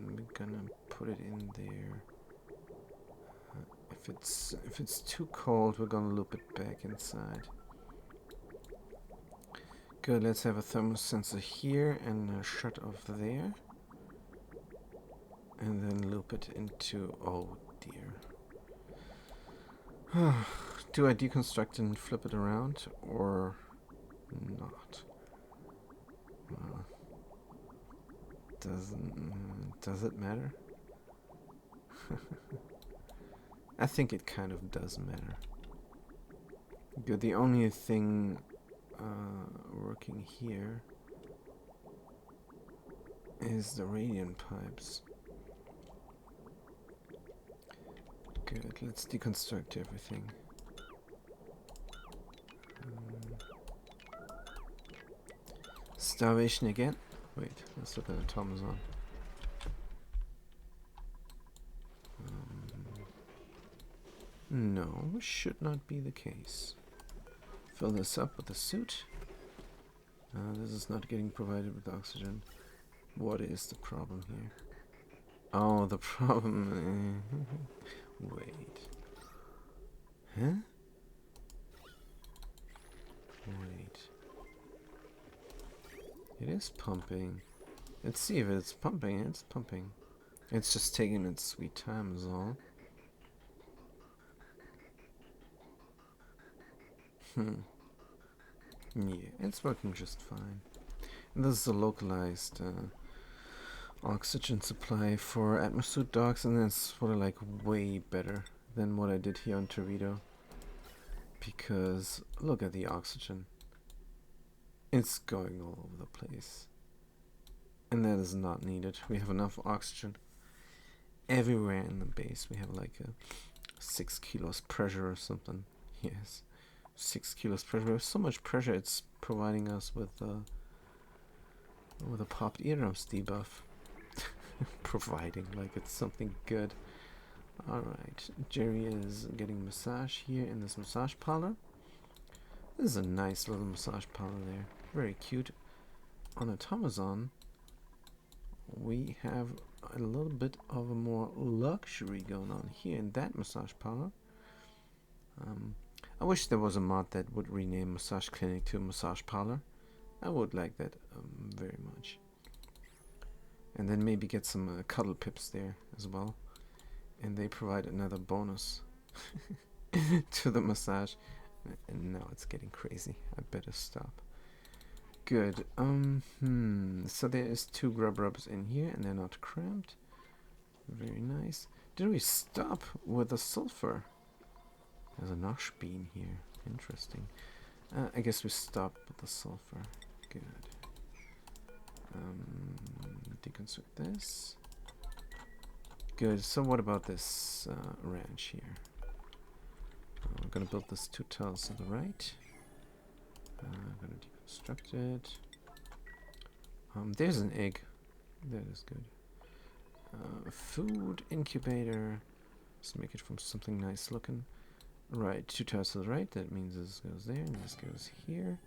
We're gonna put it in there. If it's too cold, we're gonna loop it back inside. Good, let's have a thermal sensor here and a shut off there. And then loop it into... oh dear. Do I deconstruct and flip it around or not? Does it matter? I think it kind of does matter. Good, the only thing working here is the radiant pipes. Good, let's deconstruct everything. Starvation again? Wait, let's look at the Thomason. No, should not be the case. Fill this up with a suit. This is not getting provided with oxygen. What is the problem here? Oh, the problem... wait. Huh? Wait. It is pumping. Let's see if it's pumping. It's pumping. It's just taking its sweet time is all. Yeah, it's working just fine. And this is a localized oxygen supply for atmosuit dogs, and it's sort of like way better than what I did here on Torito. Because look at the oxygen. It's going all over the place. And that is not needed. We have enough oxygen everywhere in the base. We have like a 6 kilos pressure or something. Yes. 6 kilos pressure. We have so much pressure, it's providing us with a popped eardrums debuff. Providing, like it's something good. Alright, Jerry is getting massage here in this massage parlor. This is a nice little massage parlor there. Very cute. On a Thomason, we have a little bit of a more luxury going on here in that massage parlor. I wish there was a mod that would rename Massage Clinic to Massage Parlor. I would like that very much. And then maybe get some cuddle pips there as well. And they provide another bonus to the massage. And now it's getting crazy. I better stop. Good. So there is 2 grub rubs in here and they're not cramped. Very nice. Did we stop with the sulfur? There's a nosh bean here. Interesting. I guess we stopped with the sulfur. Good. Deconstruct this. Good. So what about this ranch here? I'm gonna build this 2 tiles to the right. I'm gonna deconstruct it. There's an egg. That is good. Food incubator. Let's make it from something nice looking. Right, 2 tiles to the right. That means this goes there and this goes here.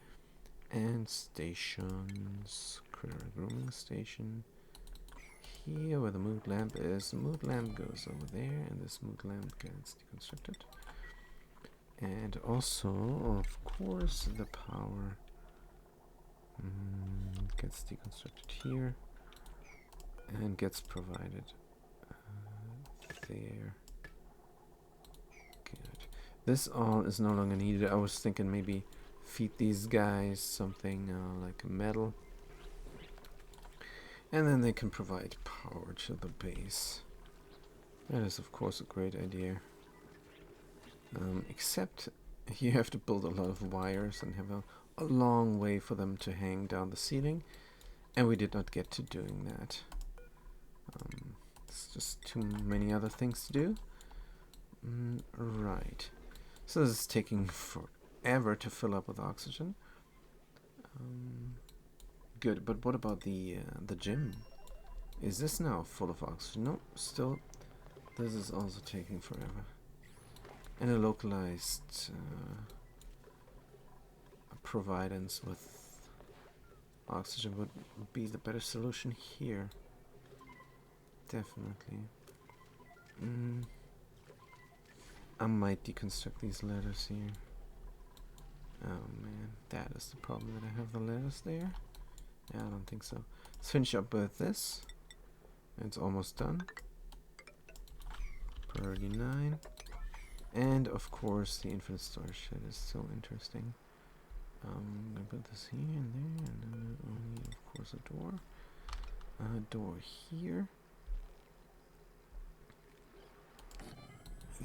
And stations. Critter grooming station. Here where the mood lamp is. The mood lamp goes over there, and this mood lamp gets deconstructed. And also, of course, the power gets deconstructed here and gets provided there. Good. This all is no longer needed. I was thinking maybe feed these guys something like metal, and then they can provide power to the base. That is, of course, a great idea. Except you have to build a lot of wires and have a long way for them to hang down the ceiling, and we did not get to doing that. It's just too many other things to do. Right. So this is taking forever to fill up with oxygen. Good, but what about the gym? Is this now full of oxygen? No, still. This is also taking forever. And a localized providence with oxygen would be the better solution here. Definitely. I might deconstruct these letters here. Oh man, that is the problem, that I have the letters there. Yeah, I don't think so. Let's finish up with this. It's almost done. Priority 9. And of course the infinite storage shed is so interesting. I'm gonna put this here and there, and then only of course a door. A door here.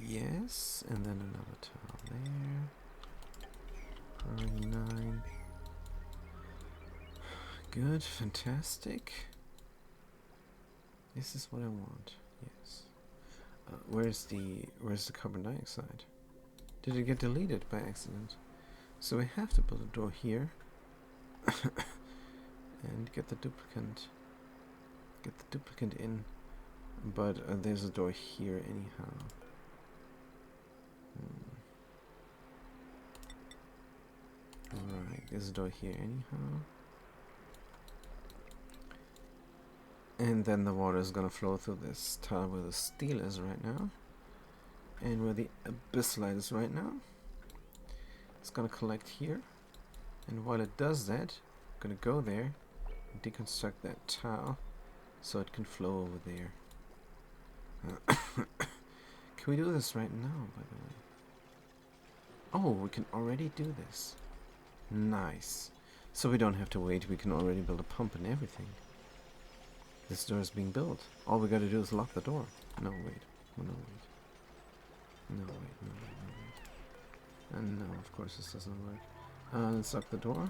Yes, and then another tile there. Priority 9. Good, fantastic. This is what I want. Yes. Where's the carbon dioxide? Did it get deleted by accident? So we have to build a door here and get the duplicant. Get the duplicant in, but there's a door here anyhow. Right, there's a door here anyhow. And then the water is gonna flow through this tile where the steel is right now, and where the abyssalite is right now. It's gonna collect here, and while it does that, I'm gonna go there and deconstruct that tile so it can flow over there. Can we do this right now, by the way? Oh, we can already do this. Nice. So we don't have to wait, we can already build a pump and everything. This door is being built. All we gotta do is lock the door. No, wait. No, wait. No, wait, no, wait, no, wait. And no, of course this doesn't work. Let's lock the door.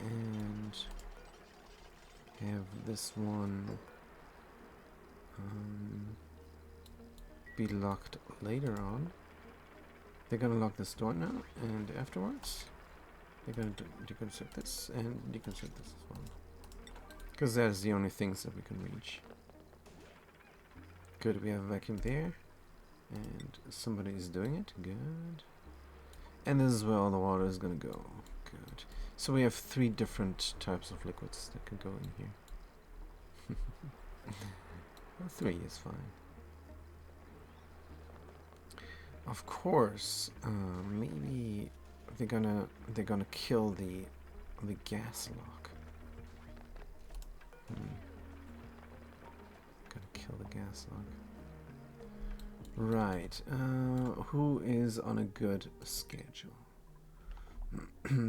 And have this one be locked later on. They're gonna lock this door now, and afterwards they're gonna deconstruct this and deconstruct this as well. Because that's the only things that we can reach. Good, we have a vacuum there. And somebody is doing it. Good. And this is where all the water is going to go. Good. So we have 3 different types of liquids that can go in here. Well, 3 is fine. Of course, maybe they're gonna kill the gas lock. Gotta kill the gas lock. Right. Who is on a good schedule?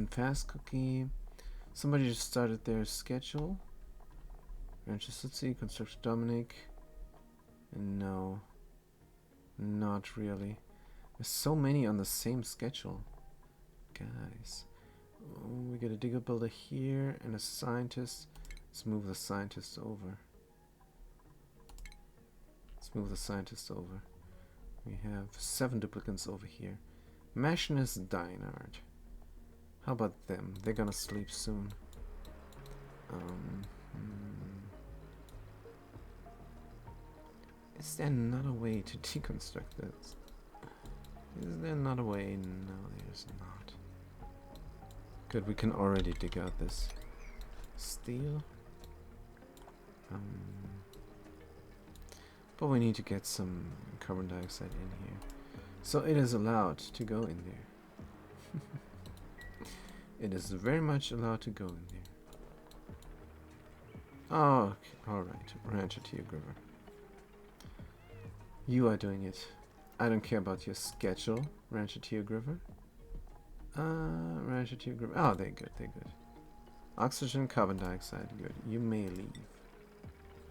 Fast Cookie. Somebody just started their schedule. Manchester City, Constructor Dominic. And no. Not really. There's so many on the same schedule. Guys. Oh, we got a digger builder here and a scientist. Let's move the scientist over. Let's move the scientist over. We have 7 duplicants over here. Machinist Dinard. How about them? They're gonna sleep soon. Is there another way to deconstruct this? Is there another way? No, there's not. Good, we can already dig out this steel. But we need to get some carbon dioxide in here. So it is allowed to go in there. It is very much allowed to go in there. Oh, okay. Alright. Rancher to your River. You are doing it. I don't care about your schedule, Rancher to your River. Rancher to your River. Oh, they're good, they're good. Oxygen, carbon dioxide, good. You may leave.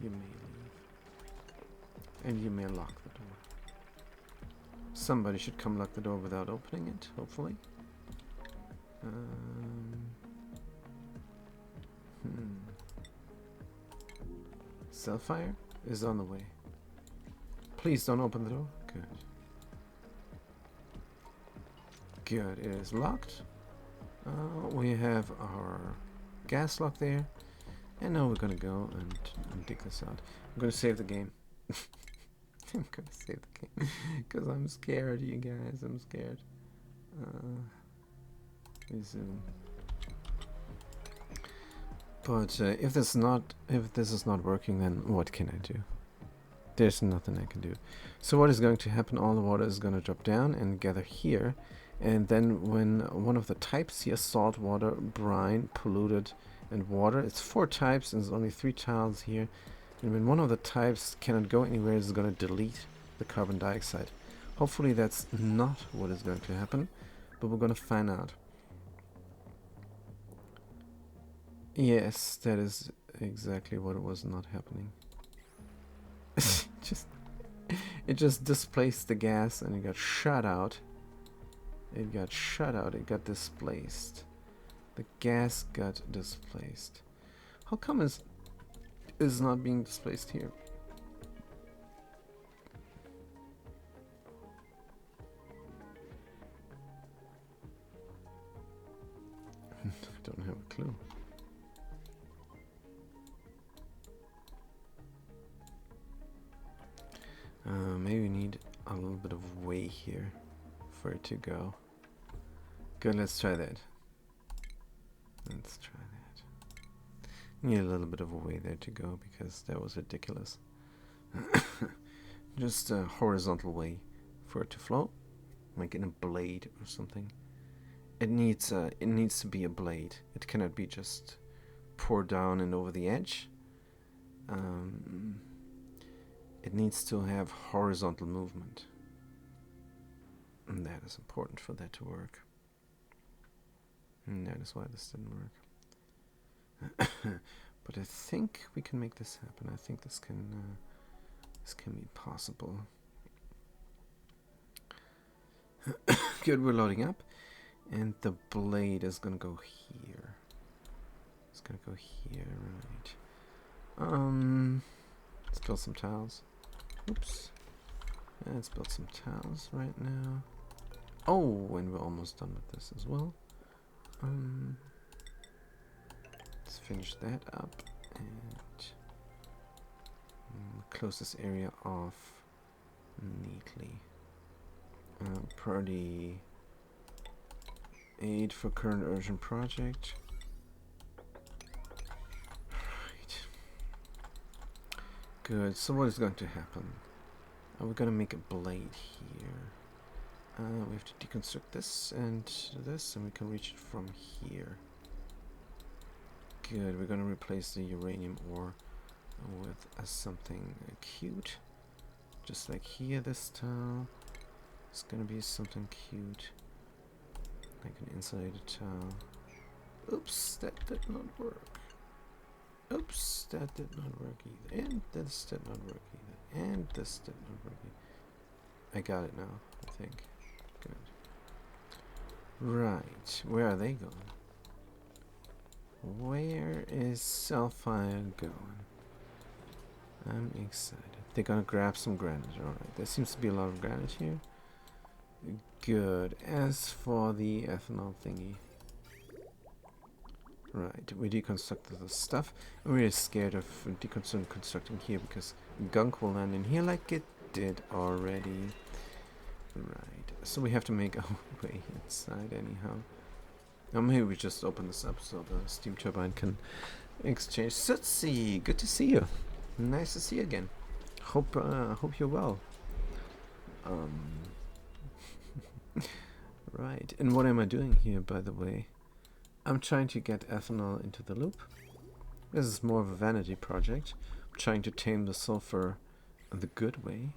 You may leave. And you may lock the door. Somebody should come lock the door without opening it, hopefully. Cellfire is on the way. Please don't open the door. Good. Good, it is locked. We have our gas lock there. And now we're gonna go and dig this out. I'm gonna save the game. I'm gonna save the game. Because I'm scared, you guys. I'm scared. Resume. But if this is not working, then what can I do? There's nothing I can do. So what is going to happen? All the water is going to drop down and gather here, and then when one of the types here, salt water, brine, polluted, and water, it's 4 types and there's only 3 tiles here, and when one of the types cannot go anywhere, it's going to delete the carbon dioxide. Hopefully that's not what is going to happen, but we're going to find out. Yes, that is exactly what was not happening. It just displaced the gas and it got shut out. It got shut out, it got displaced. The gas got displaced. How come is not being displaced here? I don't have a clue. Maybe we need a little bit of way here for it to go. Good, let's try that. Let's try that. Need a little bit of a way there to go because that was ridiculous. Just a horizontal way for it to flow, like in a blade or something. It needs to be a blade. It cannot be just poured down and over the edge. It needs to have horizontal movement. And that is important for that to work. And that is why this didn't work. But I think we can make this happen. I think this can be possible. Good, we're loading up. And the blade is gonna go here. It's gonna go here, right. Let's build some tiles. Oops. Let's build some tiles right now. Oh, and we're almost done with this as well. Let's finish that up and close this area off neatly. Priority 8 for current urgent project. Good, so what is going to happen? We're going to make a blade here. We have to deconstruct this, and we can reach it from here. Good, we're going to replace the uranium ore with something cute. Just like here, this tile. It's going to be something cute. Like an insulated tile. Oops, that did not work. Oops, that did not work either. And this did not work either. And this did not work either. I got it now, I think. Good. Right, where are they going? Where is Cellfire going? I'm excited. They're gonna grab some granite. Alright, there seems to be a lot of granite here. Good. As for the ethanol thingy. Right, we deconstructed the stuff. I'm really scared of deconstructing here because gunk will land in here like it did already. Right, so we have to make our way inside anyhow. Now maybe we just open this up so the steam turbine can exchange. Sutsi, good to see you. Nice to see you again. Hope you're well. Right, and what am I doing here, by the way? I'm trying to get ethanol into the loop. This is more of a vanity project. I'm trying to tame the sulfur the good way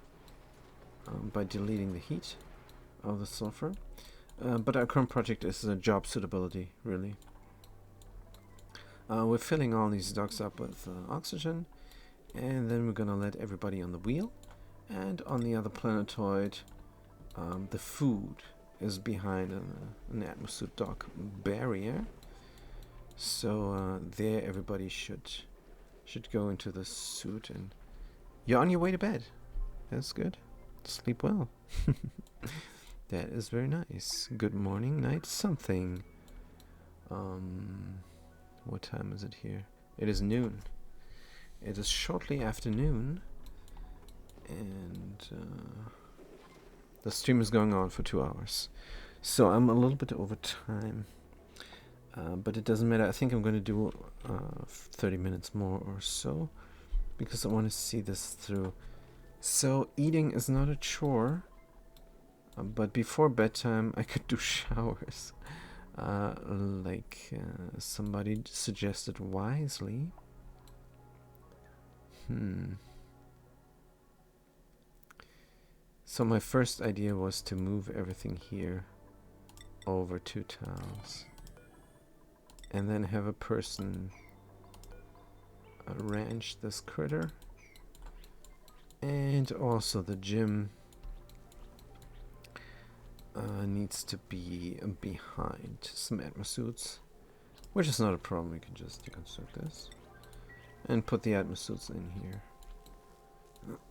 by deleting the heat of the sulfur. But our current project is a job suitability, really. We're filling all these docks up with oxygen, and then we're gonna let everybody on the wheel. And on the other planetoid, the food is behind an atmosphere dock barrier. So there everybody should go into the suit, and you're on your way to bed. That's good. Sleep well. That is very nice. Good morning, night, something. What time is it here? It is noon. It is shortly after noon, and the stream is going on for 2 hours. So I'm a little bit over time. But it doesn't matter. I think I'm going to do 30 minutes more or so because I want to see this through. So eating is not a chore, but before bedtime I could do showers, like somebody suggested wisely. So my first idea was to move everything here over 2 tiles. And then have a person ranch this critter. And also the gym needs to be behind some atmosuits, which is not a problem. We can just deconstruct this and put the atmosuits in here.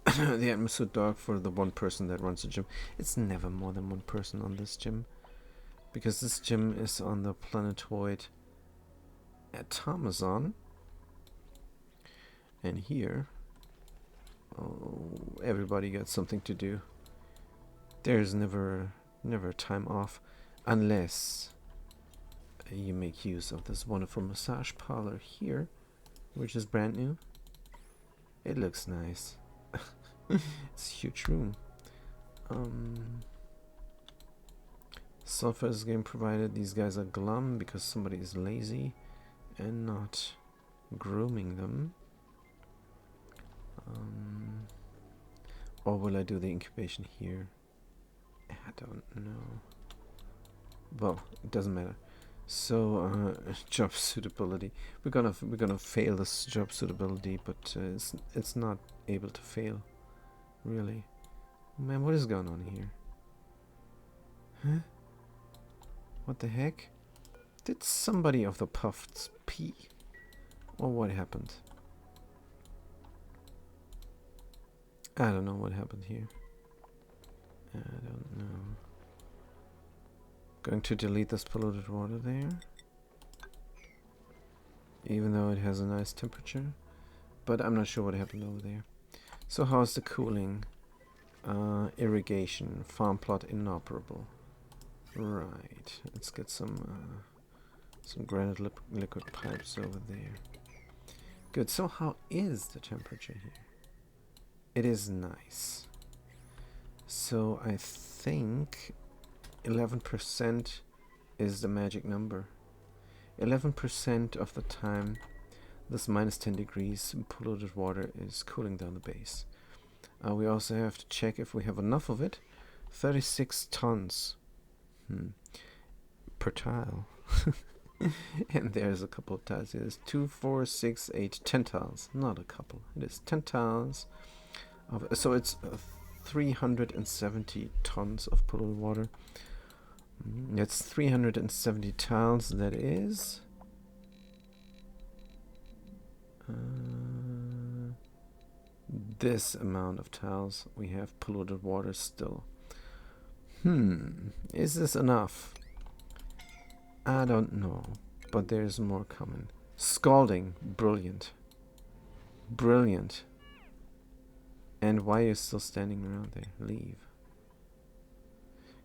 The atmosuit dog for the one person that runs the gym. It's never more than one person on this gym, because this gym is on the planetoid Atomazon, and here everybody got something to do. There's never time off unless you make use of this wonderful massage parlor here, which is brand new. It looks nice. It's a huge room. Sulfur is game provided. These guys are glum because somebody is lazy and not grooming them. Or will I do the incubation here? I don't know. Well, it doesn't matter. So job suitability. We're gonna fail this job suitability, but it's not able to fail, really. Man, what is going on here? Huh? What the heck? Did somebody of the puffs pee? Or what happened? I don't know what happened here. I don't know. Going to delete this polluted water there. Even though it has a nice temperature. But I'm not sure what happened over there. So how's the cooling? Irrigation. Farm plot inoperable. Right. Let's get some granite liquid pipes over there. Good. So how is the temperature here? It is nice. So I think 11% is the magic number. 11% of the time this minus 10 degrees polluted water is cooling down the base. We also have to check if we have enough of it. 36 tons per tile. And there's a couple of tiles. There's 2, 4, 6, 8, 10 tiles. Not a couple. It is 10 tiles. So it's 370 tons of polluted water. That's 370 tiles. That is this amount of tiles. We have polluted water still. Is this enough? I don't know. but there's more coming. Scalding. Brilliant. Brilliant. And why are you still standing around there? Leave.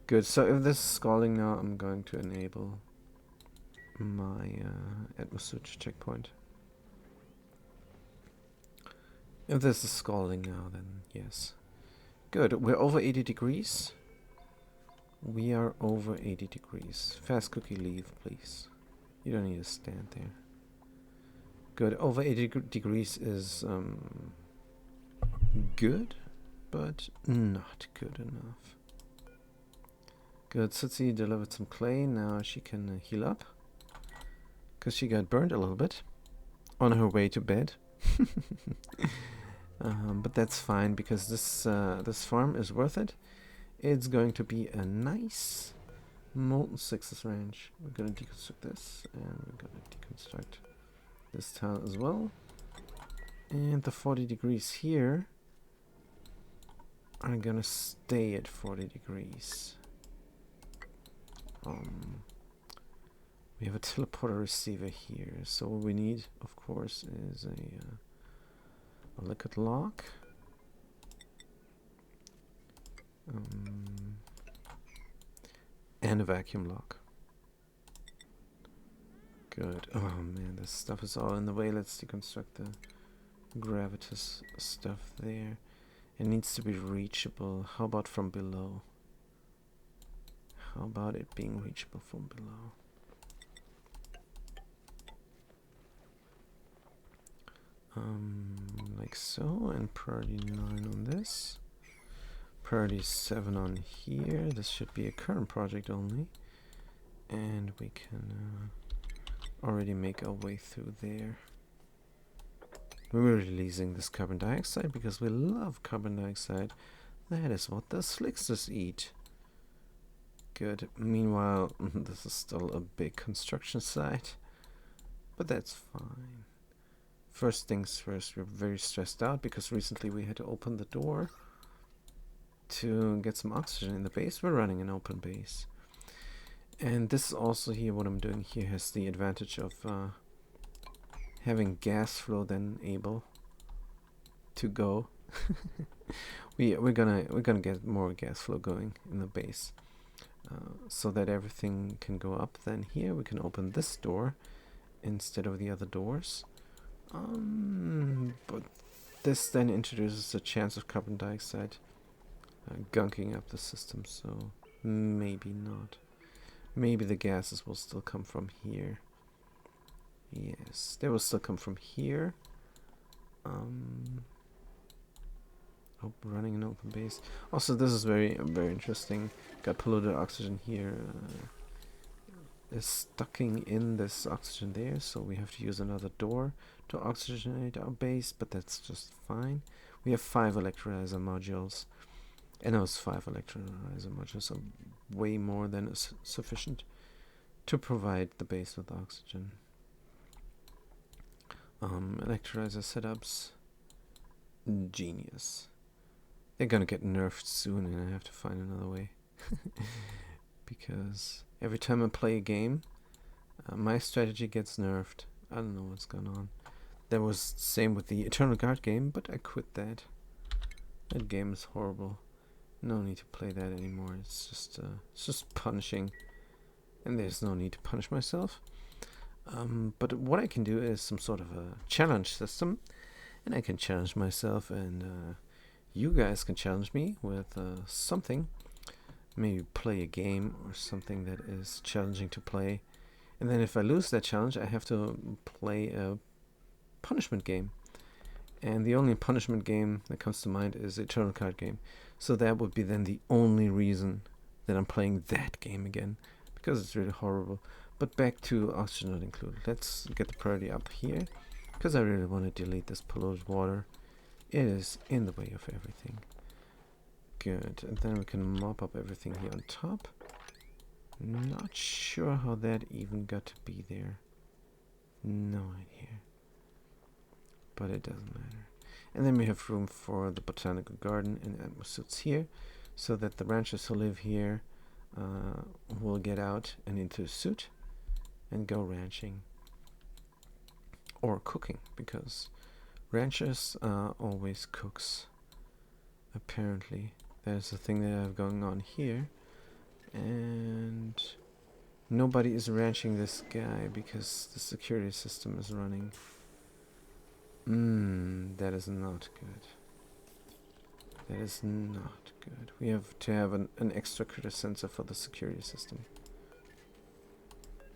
Good. So if this is scalding now, I'm going to enable my Atmos switch checkpoint. If this is scalding now, then yes. Good. We're over 80 degrees. We are over 80 degrees. Fast cookie, leave, please. You don't need to stand there. Good. Over 80 degrees is good, but not good enough. Good. Sutsi delivered some clay. Now she can heal up, because she got burned a little bit on her way to bed. But that's fine, because this farm is worth it. It's going to be a nice molten sixes range. We're going to deconstruct this, and we're going to deconstruct this tile as well. And the 40 degrees here are going to stay at 40 degrees. We have a teleporter receiver here, so what we need, of course, is a liquid lock. And a vacuum lock. Good. Oh man, this stuff is all in the way. Let's deconstruct the gravitas stuff there. It needs to be reachable. How about from below? How about it being reachable from below? Like so, and priority 9 on this. Priority 7 on here. This should be a current project only. And we can already make our way through there. We're releasing this carbon dioxide because we love carbon dioxide. That is what the slicksters eat. Good. Meanwhile, this is still a big construction site, but that's fine. First things first, we're very stressed out because recently we had to open the door to get some oxygen in the base. We're running an open base. And this is also here, what I'm doing here has the advantage of having gas flow then able to go. we're gonna get more gas flow going in the base, so that everything can go up. Then here we can open this door instead of the other doors. But this then introduces a chance of carbon dioxide gunking up the system, so maybe not. Maybe the gases will still come from here. Yes, they will still come from here. Oh, running an open base. Also, this is very interesting. Got polluted oxygen here. Is stucking in this oxygen there, so we have to use another door to oxygenate our base, but that's just fine. We have 5 electrolyzer modules, and those 5 electrolyzer modules are way more than sufficient to provide the base with oxygen. Electrolyzer setups, genius. They're gonna get nerfed soon, and I have to find another way. Because every time I play a game, my strategy gets nerfed. I don't know what's going on. That was the same with the Eternal Guard game, but I quit that. That game is horrible. No need to play that anymore. It's just punishing, and there's no need to punish myself. But what I can do is some sort of a challenge system, and I can challenge myself, and you guys can challenge me with something. Maybe play a game or something that is challenging to play, and then if I lose that challenge, I have to play a punishment game. And the only punishment game that comes to mind is Eternal Card game. So that would be then the only reason that I'm playing that game again, because it's really horrible. But back to oxygen not included. Let's get the priority up here, because I really want to delete this polluted water. It is in the way of everything. Good. And then we can mop up everything here on top. Not sure how that even got to be there. No idea. But it doesn't matter. And then we have room for the botanical garden and Atmos suits here, so that the ranchers who live here will get out and into a suit. and go ranching. Or cooking, because ranchers always cooks. Apparently. There's a thing they have going on here. And nobody is ranching this guy because the security system is running. That is not good. That is not good. We have to have an extra critter sensor for the security system.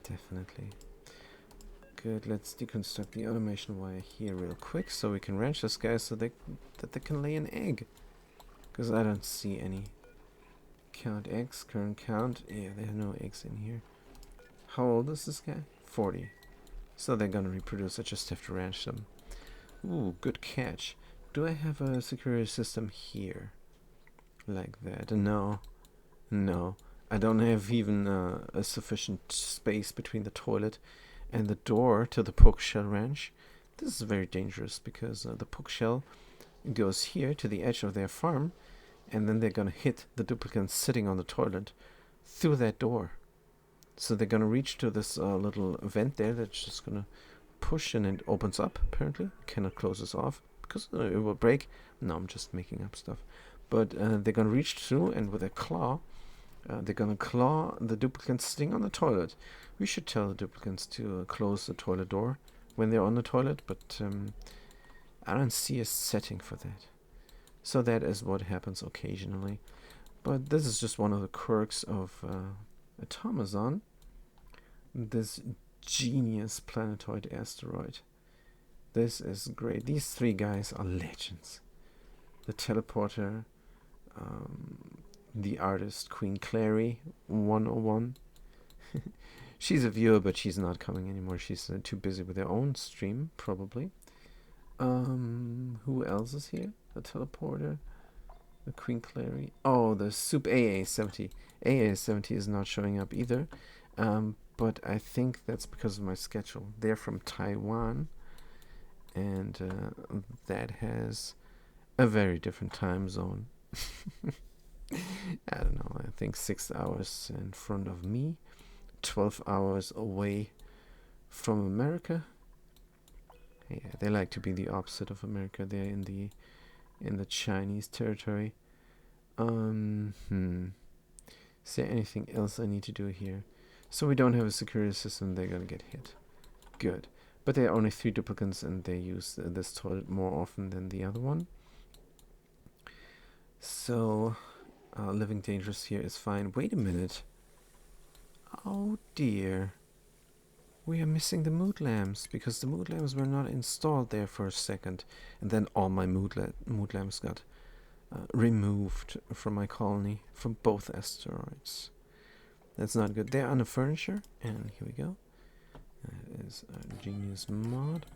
Definitely. Good, let's deconstruct the automation wire here real quick so we can ranch this guy so that they can lay an egg. Because I don't see any. Count eggs, current count. Yeah, there are no eggs in here. How old is this guy? 40. So they're gonna reproduce. I just have to ranch them. Ooh, good catch. Do I have a security system here? Like that? No. No. I don't have even a sufficient space between the toilet and the door to the pork shell ranch. This is very dangerous because the pork shell goes here to the edge of their farm, and then they're gonna hit the duplicants sitting on the toilet through that door. So they're gonna reach to this little vent there that's just gonna push, and it opens up. Apparently, cannot close this off because it will break. No, I'm just making up stuff. But they're gonna reach through, and with a claw, they're gonna claw the duplicants sitting on the toilet. We should tell the duplicants to close the toilet door when they're on the toilet, but I don't see a setting for that. So that is what happens occasionally. But this is just one of the quirks of Automazon. This genius planetoid asteroid. This is great. These three guys are legends. The teleporter, the artist Queen Clary 101. She's a viewer, but she's not coming anymore. She's too busy with her own stream, probably. Who else is here? The teleporter, the Queen Clary. Oh, the Soup AA70. AA70 is not showing up either. But I think that's because of my schedule. They're from Taiwan, and that has a very different time zone. I don't know, I think 6 hours in front of me, 12 hours away from America. Yeah, they like to be the opposite of America. They're in the Chinese territory. Is there anything else I need to do here? So we don't have a security system. They're gonna get hit. Good. But there are only 3 duplicants, and they use this toilet more often than the other one. So living dangerous here is fine. Wait a minute. Oh dear. We are missing the mood lamps, because the mood lamps were not installed there for a second, and then all my mood lamps got removed from my colony, from both asteroids. That's not good. They're on the furniture, and here we go. That is a genius mod.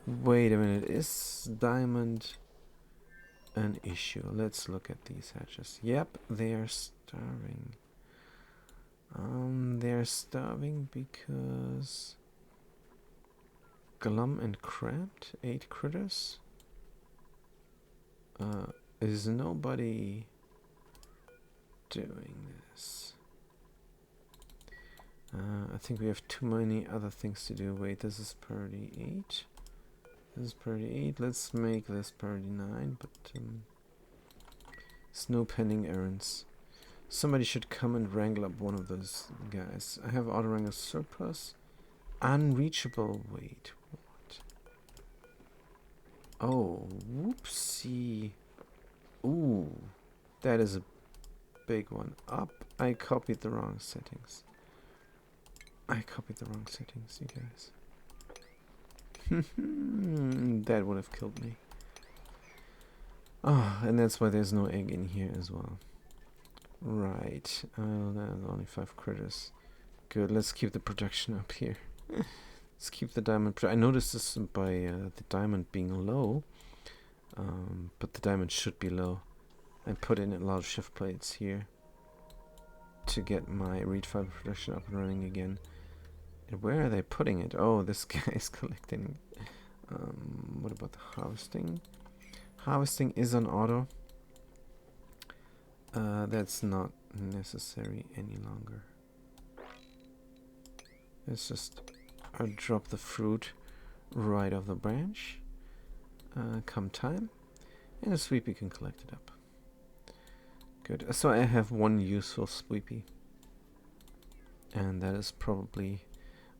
Wait a minute, is diamond an issue? Let's look at these hatches. Yep, they are starving. They're starving because glum and cramped, 8 critters. Is nobody doing this? I think we have too many other things to do. Wait, this is priority 8. This is priority 8. Let's make this priority 9, but it's no pending errands. Somebody should come and wrangle up one of those guys. I have auto wrangle surplus. Unreachable. Wait, what? Oh, whoopsie. Ooh, that is a big one. Up. I copied the wrong settings. I copied the wrong settings, you guys. That would have killed me. Oh, and that's why there's no egg in here as well. Right. There's only 5 critters. Good. Let's keep the production up here. Let's keep the diamond. I noticed this by the diamond being low, but the diamond should be low. I put in a lot of shift plates here to get my reed fiber production up and running again. And where are they putting it? Oh, this guy is collecting. What about the harvesting? Harvesting is on auto. That's not necessary any longer. Let's just drop the fruit right off the branch. Come time. And a sweepy can collect it up. Good. So I have one useful sweepy. And that is probably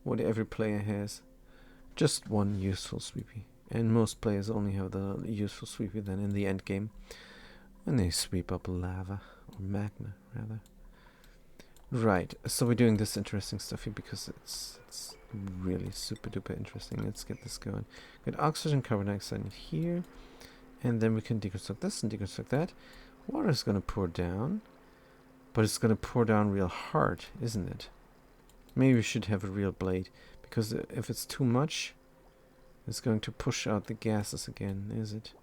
what every player has. Just one useful sweepy. And most players only have the useful sweepy then in the end game. When they sweep up lava. Or magma, rather. Right. So we're doing this interesting stuff here because it's really super duper interesting. Let's get this going. Get oxygen, carbon dioxide in here. And then we can deconstruct this and deconstruct that. Water is going to pour down. But it's going to pour down real hard, isn't it? Maybe we should have a real blade. Because if it's too much, it's going to push out the gases again, is it?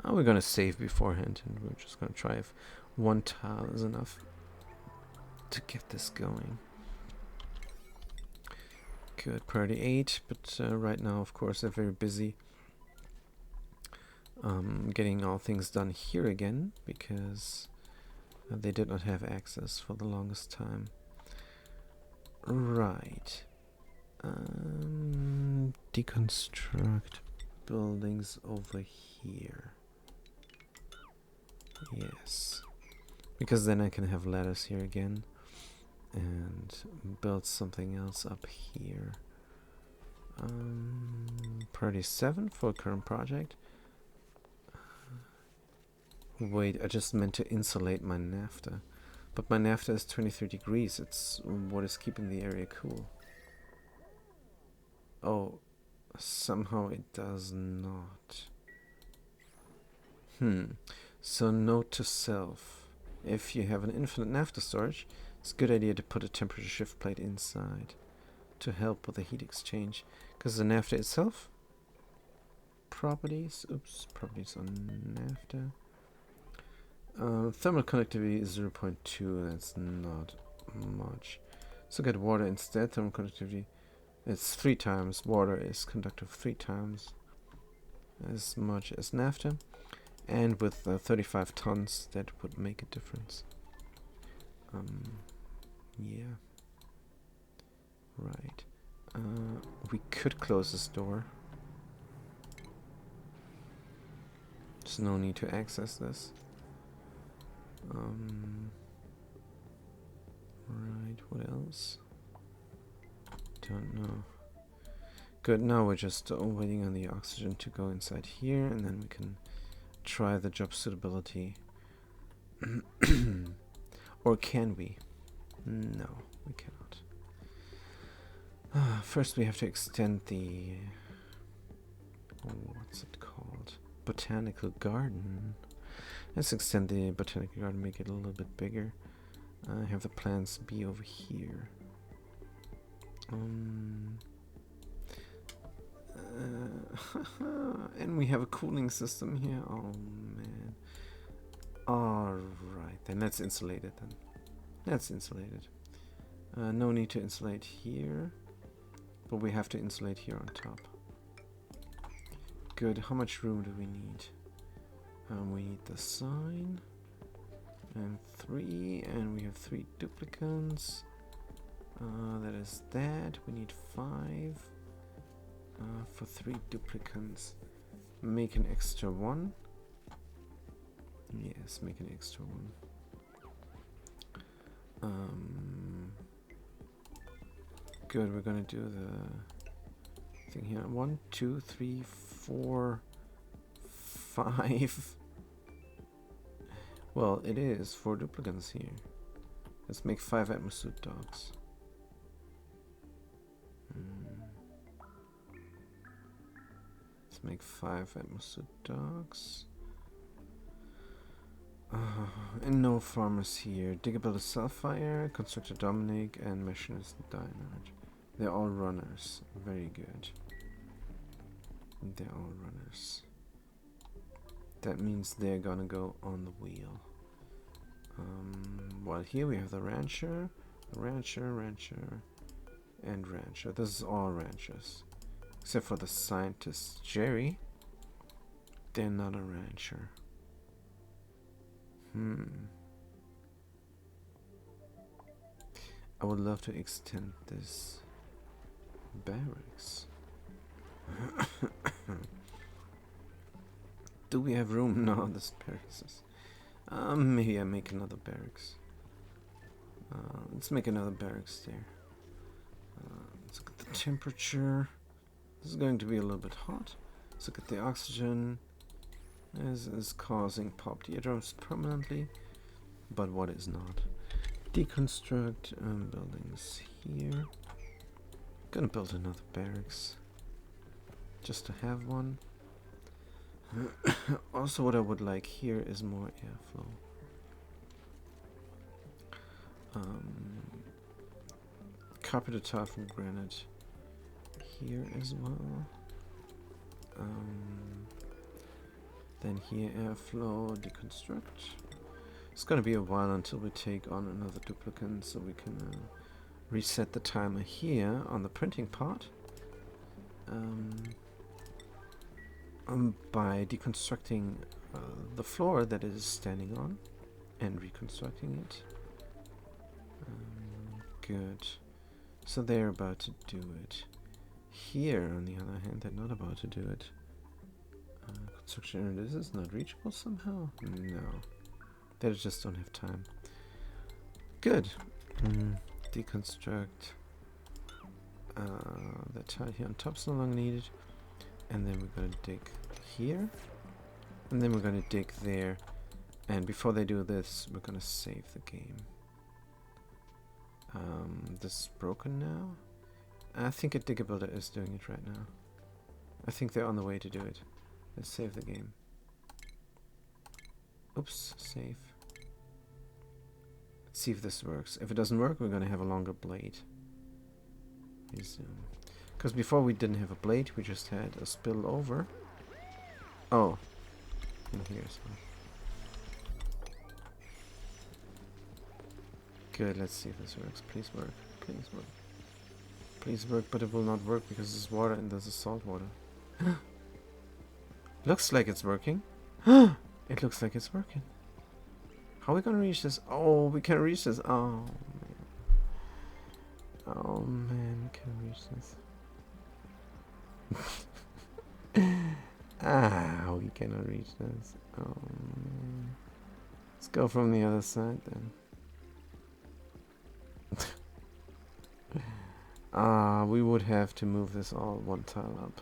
Oh, we're going to save beforehand. And we're just going to try if one tile is enough to get this going. Good, priority 8. But right now, of course, they're very busy. Getting all things done here again, because they did not have access for the longest time. Right. Deconstruct buildings over here. Yes. Because then I can have ladders here again and build something else up here. Priority 7 for current project. Wait, I just meant to insulate my naphtha. But my naphtha is 23 degrees. It's what is keeping the area cool. Oh, somehow it does not. So note to self. If you have an infinite naphtha storage, it's a good idea to put a temperature shift plate inside to help with the heat exchange. Because the naphtha itself... Properties on naphtha. Thermal conductivity is 0.2, that's not much. So get water instead. Thermal conductivity, it's 3 times. Water is conductive 3 times as much as naphtha. And with 35 tons, that would make a difference. Yeah. Right. We could close this door. There's no need to access this. Right, what else? Don't know. Good, now we're just waiting on the oxygen to go inside here, and then we can try the job suitability. Or can we? No, we cannot. First we have to extend the... what's it called? Botanical garden. Let's extend the botanical garden, make it a little bit bigger. Have the plants be over here. And we have a cooling system here. Oh man. Alright, then let's insulate it then. Let's insulate it. No need to insulate here, but we have to insulate here on top. Good, how much room do we need? We need the sign. And 3, and we have 3 duplicants. That is that. We need 5 for 3 duplicants. Make an extra 1. Yes, make an extra 1. Good, we're gonna do the thing here. 1, 2, 3, 4, 5. Well, it is 4 duplicants here. Let's make 5 atmosphere dogs. Let's make 5 atmosphere dogs. And no farmers here. Digable Sapphire, Constructor Dominic, and Machinist Dynard. They're all runners. Very good. They're all runners. That means they're gonna go on the wheel. While here we have the rancher, and rancher. This is all ranchers. Except for the scientist, Jerry. They're not a rancher. I would love to extend this barracks. Do we have room? No, this barracks is... maybe I make another barracks. Let's make another barracks there. Let's look at the temperature. This is going to be a little bit hot. Let's look at the oxygen. This is causing popped eardrums permanently, but what is not? Deconstruct buildings here. Gonna build another barracks just to have one. Also, what I would like here is more airflow. Carpeted tile from granite here as well. Then here airflow, deconstruct. It's gonna be a while until we take on another duplicant, so we can reset the timer here on the printing part by deconstructing the floor that it is standing on and reconstructing it. Good. So they're about to do it. Here, on the other hand, they're not about to do it. Construction, this is not reachable somehow? No. They just don't have time. Good. Deconstruct. The tile here on top is no longer needed. And then we're going to dig here. And then we're going to dig there. And before they do this, we're going to save the game. This is broken now. I think a digger builder is doing it right now. I think they're on the way to do it. Let's save the game. Oops, save. Let's see if this works. If it doesn't work, we're going to have a longer blade. Resume. Because before we didn't have a blade, we just had a spill over. Oh. And here's one. Good, let's see if this works. Please work. Please work. Please work, but it will not work because there's water and there's a salt water. Looks like it's working. It looks like it's working. How are we gonna reach this? Oh, we can reach this. Oh, man. Oh, man, we can reach this. Ah, we cannot reach this. Oh, man. Let's go from the other side then. We would have to move this all one tile up.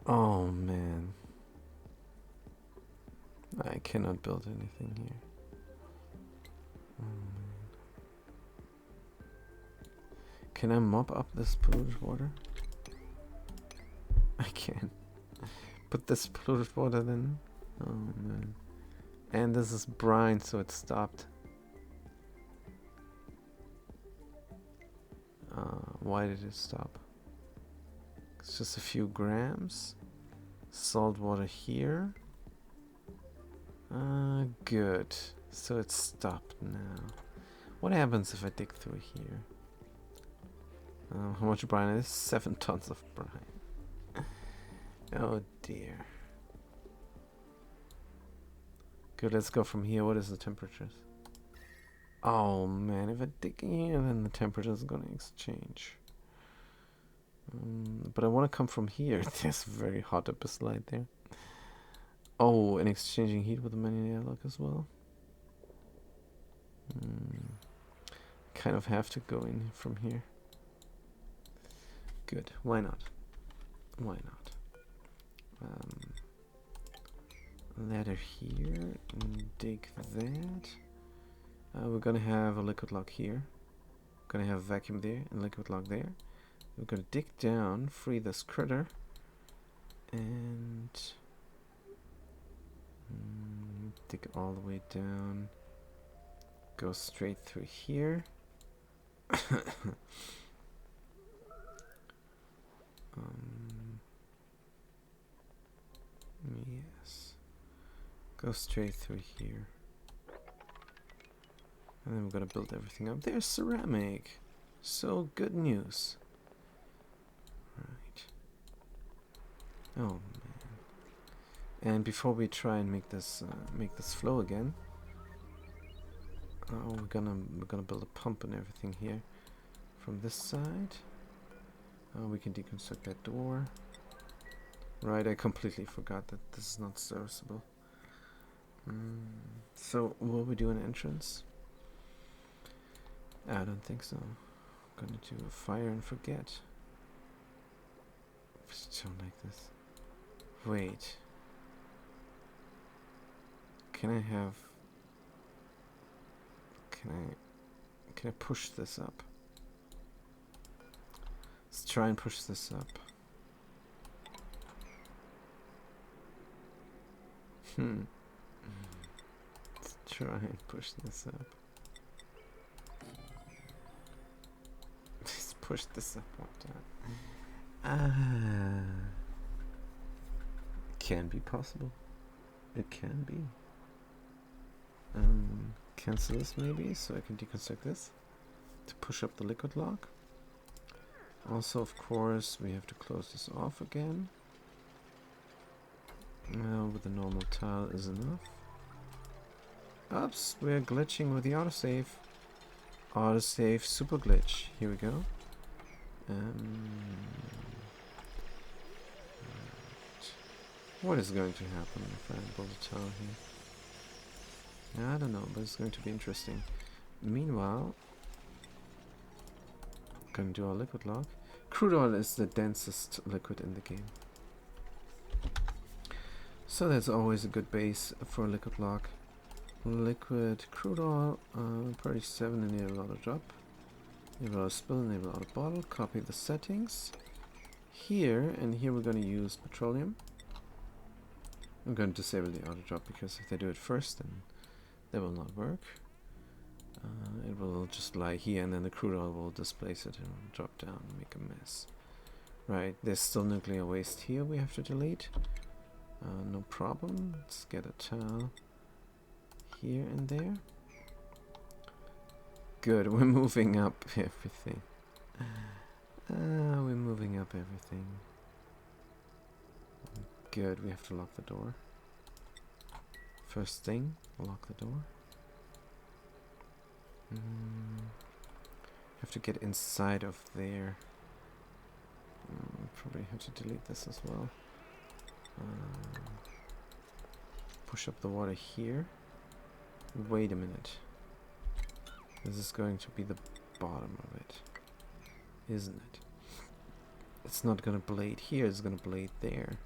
Oh man. I cannot build anything here. Oh, man. Can I mop up this polluted water? I can. Put this polluted water then. Oh man. And this is brine, so it stopped. Why did it stop? It's just a few grams. Salt water here. Good. So it's stopped now. What happens if I dig through here? How much brine is? 7 tons of brine. Oh dear. Good, let's go from here. What is the temperatures? Oh man, if I dig in here, then the temperature is going to exchange. But I want to come from here. There's very hot abyss light there. Oh, and exchanging heat with the manual airlock as well. Kind of have to go in from here. Good. Why not? Why not? Ladder here. And dig that. We're gonna have a liquid lock here. Gonna have a vacuum there and liquid lock there. We're gonna dig down, free this critter, and dig all the way down. Go straight through here. Yes. Go straight through here. And then we're gonna build everything up. There's ceramic. So good news. Right. Oh man. And before we try and make this flow again, we're gonna build a pump and everything here. from this side. We can deconstruct that door. Right, I completely forgot that this is not serviceable. So, will we do an entrance? I don't think so. I'm gonna do a fire and forget. I just don't like this. Wait. Can I have... Can I push this up? Let's try and push this up. Let's try and push this up. Just push this up one time. Can be possible. It can be. Cancel this maybe, so I can deconstruct this to push up the liquid lock. Also, of course, we have to close this off again. Well, with the normal tile is enough. Oops, we're glitching with the autosave. Autosave super glitch. Here we go. What is going to happen if I build a tile here? I don't know, but it's going to be interesting. Meanwhile, I'm going to do our liquid lock. Crude oil is the densest liquid in the game. So that's always a good base for a liquid lock. Liquid crude oil, priority 7, enable auto drop. Enable auto spill, enable auto bottle. Copy the settings. Here, and here we're going to use petroleum. I'm going to disable the auto drop because if they do it first, then that will not work. It will just lie here and then the crude oil will displace it and drop down and make a mess. Right, there's still nuclear waste here we have to delete. No problem. Let's get a tile here and there. Good, we're moving up everything. We're moving up everything. Good, we have to lock the door. First thing, lock the door. Have to get inside of there. Probably have to delete this as well. Push up the water here. Wait a minute. This is going to be the bottom of it, isn't it? It's not gonna blade here, it's gonna blade there.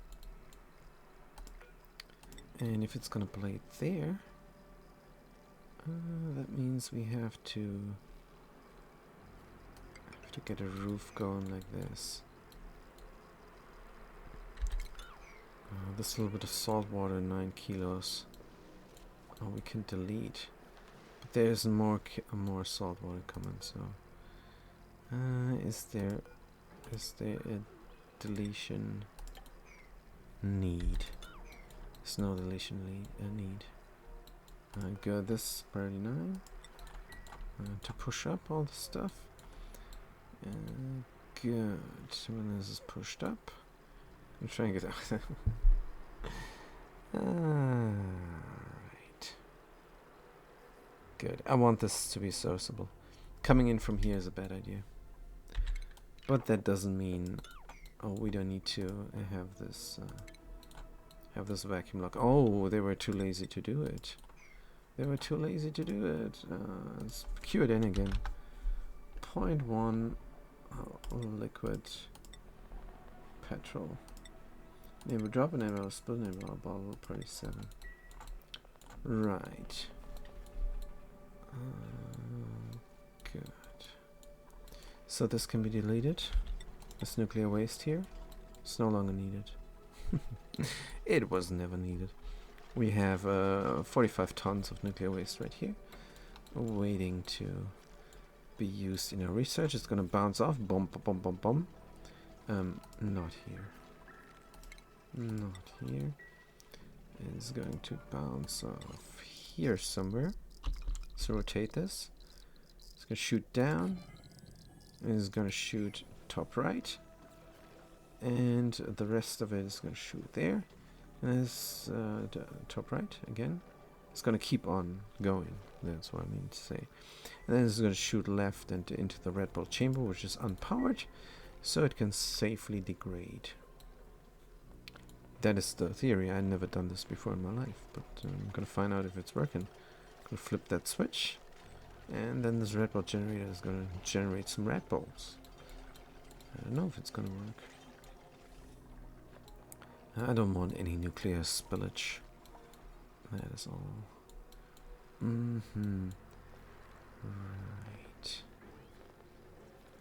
And if it's gonna blade there, that means we have to get a roof going like this. This little bit of salt water, 9 kilos. Oh, we can delete, but there's more salt water coming. So, is there a deletion need? There's no deletion need. Good. This priority 9 to push up all the stuff. Good. When this is pushed up, I'm trying to get out. Right. Good. I want this to be serviceable. Coming in from here is a bad idea. But that doesn't mean, oh, we don't need to have this vacuum lock. Oh, they were too lazy to do it. Let's cue it in again. 0.1 liquid petrol. Neighbor drop and neighbor spill, neighbor bottle, priority 7. Right. Good. So this can be deleted. This nuclear waste here. It's no longer needed. It was never needed. We have 45 tons of nuclear waste right here, waiting to be used in our research. It's gonna bounce off. Boom, boom, boom, boom, boom. Not here. Not here. It's going to bounce off here somewhere. So rotate this. It's gonna shoot down. It's gonna shoot top right. And the rest of it is gonna shoot there. And this top right again. It's gonna keep on going. That's what I mean to say. And then it's gonna shoot left and into the red ball chamber, which is unpowered, so it can safely degrade. That is the theory. I've never done this before in my life, but I'm gonna find out if it's working. Gonna flip that switch, and then this red ball generator is gonna generate some red balls. I don't know if it's gonna work. I don't want any nuclear spillage. That is all. Right.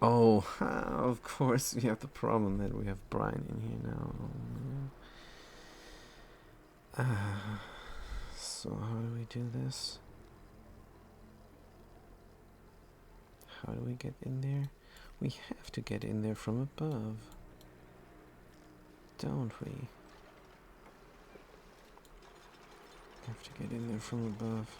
Oh, of course we have the problem that we have brine in here now. So how do we do this? How do we get in there? We have to get in there from above, don't we? Have to get in there from above.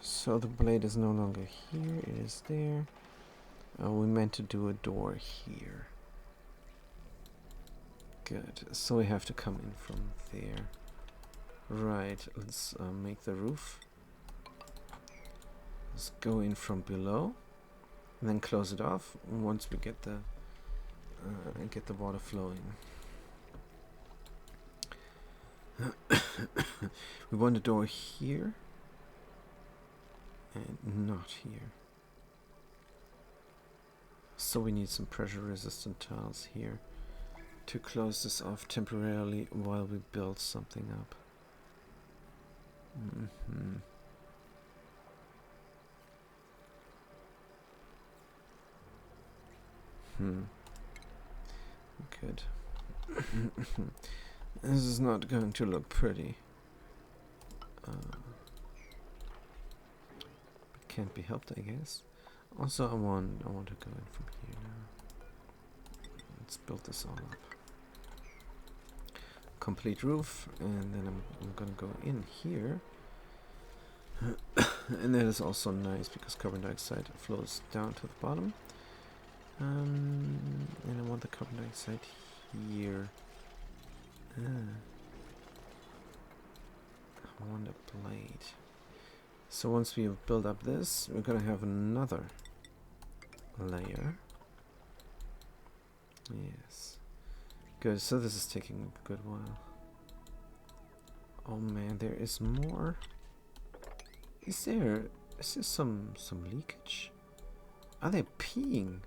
So the blade is no longer here, it is there. We meant to do a door here. Good, so we have to come in from there. Right, let's make the roof. Let's go in from below, and then close it off once we get the water flowing. We want a door here and not here. So we need some pressure resistant tiles here to close this off temporarily while we build something up. Good. This is not going to look pretty. But can't be helped, I guess. Also, I want to go in from here now. Let's build this all up. Complete roof, and then I'm gonna go in here. And that is also nice because carbon dioxide flows down to the bottom. And I want the carbon dioxide here. I want a blade. So once we build up this, we're gonna have another layer. Yes. Good, so this is taking a good while. Oh man, there is more. Is there some leakage? Are they peeing?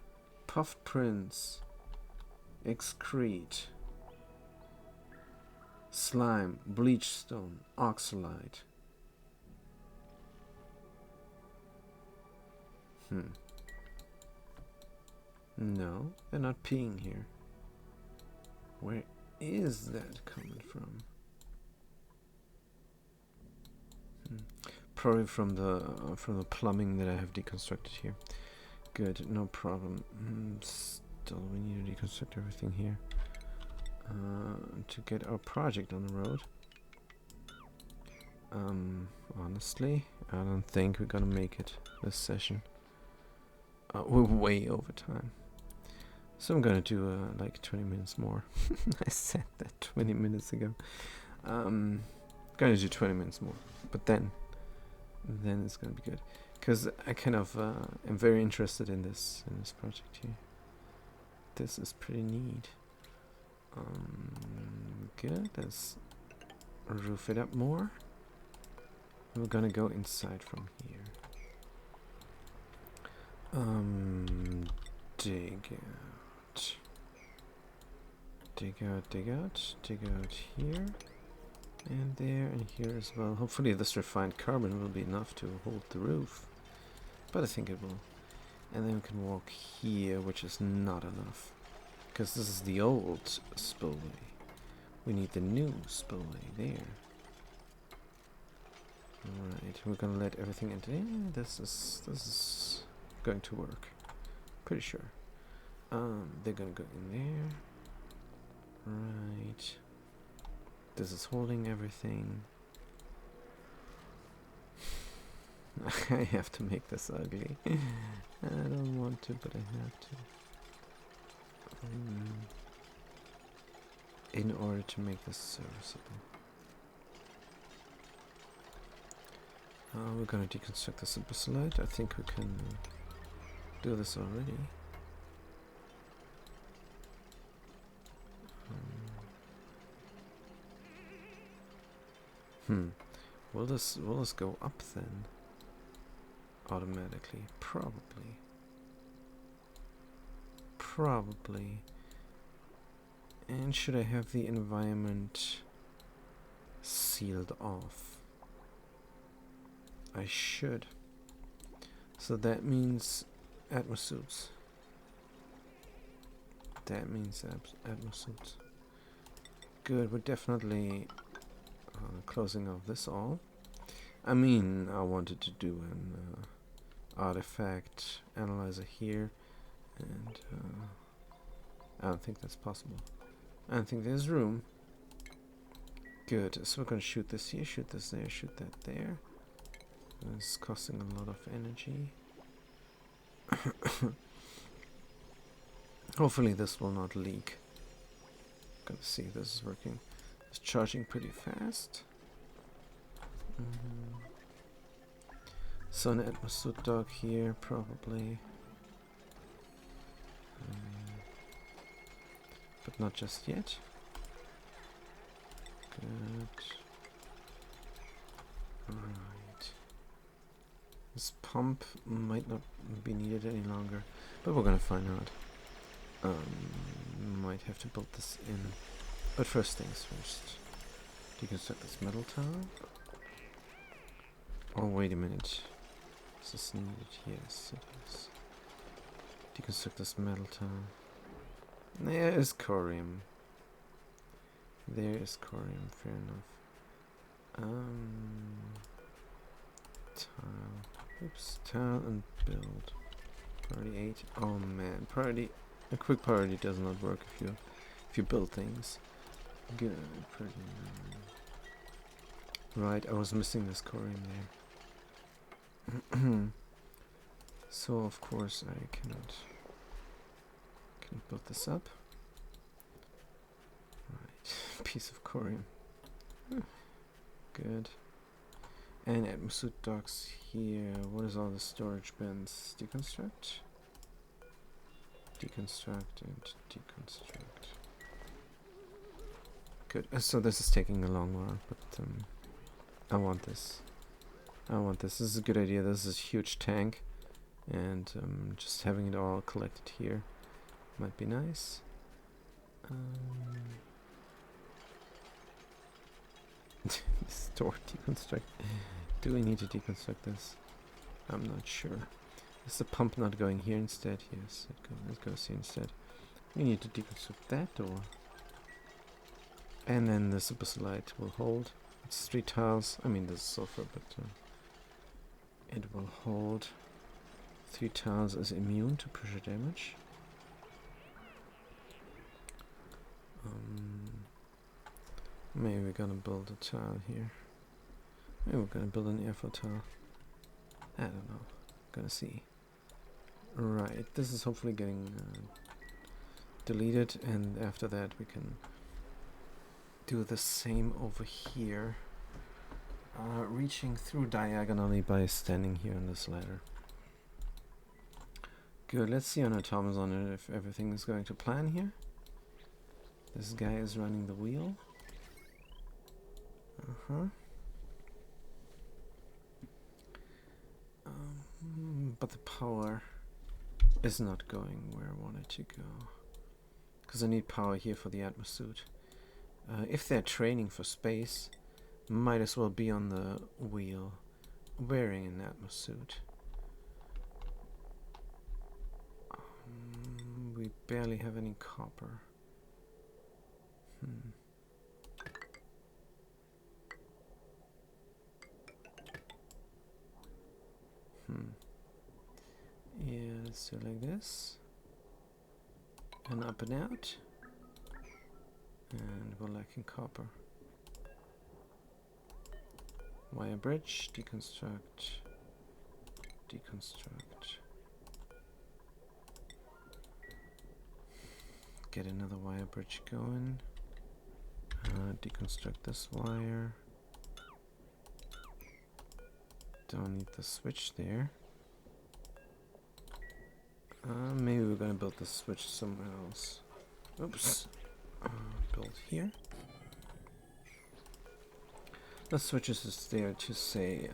Puffed prints. Excrete. Slime, bleach stone, oxalite. No, they're not peeing here. Where is that coming from? Probably from the plumbing that I have deconstructed here. Good, no problem. Still, we need to deconstruct everything here to get our project on the road. Honestly, I don't think we're gonna make it this session. We're way over time. So I'm gonna do like 20 minutes more. I said that 20 minutes ago. Gonna do 20 minutes more, but then it's gonna be good, because I kind of am very interested in this project here. This is pretty neat. Good. Let's roof it up more. We're gonna go inside from here. Dig out here and there and here as well. Hopefully this refined carbon will be enough to hold the roof, but I think it will. And then we can walk here, which is not enough, because this is the old spillway. We need the new spillway there. Alright, we're gonna let everything into. Yeah, this is going to work. Pretty sure. They're gonna go in there. Right. This is holding everything. I have to make this ugly. I don't want to, but I have to. in order to make this serviceable. We're gonna deconstruct the super slide. I think we can do this already. Will this go up then? Automatically? Probably. Probably. And should I have the environment sealed off? I should. So that means atmosuits. That means atmosuits. Good, we're definitely closing off this all. I mean, I wanted to do an artifact analyzer here, and I don't think that's possible. I don't think there's room. Good, so we're gonna shoot this here, shoot this there, shoot that there. It's costing a lot of energy. Hopefully this will not leak. Gonna see if this is working. It's charging pretty fast. So an atmosuit dog here, probably. But not just yet. Good. Right. This pump might not be needed any longer, but we're gonna find out. Might have to build this in. But first things first. Deconstruct this metal tower. Oh, wait a minute. Is this needed? Yes, it is. Deconstruct this metal tower. There is corium. There is corium, fair enough. Tile. Oops, tile and build. Priority 8. Oh man, priority. A quick priority does not work if you build things. Good. Right, I was missing this corium there. So of course I cannot build this up. Right, piece of corium. Good. And atmosuit docks here. What is all the storage bins? Deconstruct. Deconstruct and deconstruct. Good. So this is taking a long while, but I want this. I want this. This is a good idea. This is a huge tank, and just having it all collected here might be nice. Store deconstruct. Do we need to deconstruct this? I'm not sure. Is the pump not going here instead? Yes, it goes here instead. We need to deconstruct that door. And then the super slide will hold. It's 3 tiles. I mean, there's sulfur, but it will hold. 3 tiles is immune to pressure damage. Maybe we're gonna build a tile here. Maybe we're gonna build an airflow tile. I don't know. Gonna see. Right, this is hopefully getting deleted, and after that we can do the same over here, reaching through diagonally by standing here on this ladder. Good, let's see on Automazon if everything is going to plan here. This guy is running the wheel. But the power is not going where I want it to go. Because I need power here for the atmosuit. If they're training for space, might as well be on the wheel wearing an atmosuit. We barely have any copper. Yeah, let's do it like this. And up and out. And we're lacking copper. Wire bridge, deconstruct, deconstruct. Get another wire bridge going. Deconstruct this wire. Don't need the switch there. Maybe we're gonna build the switch somewhere else. Oops. Build here. The switch is just there to say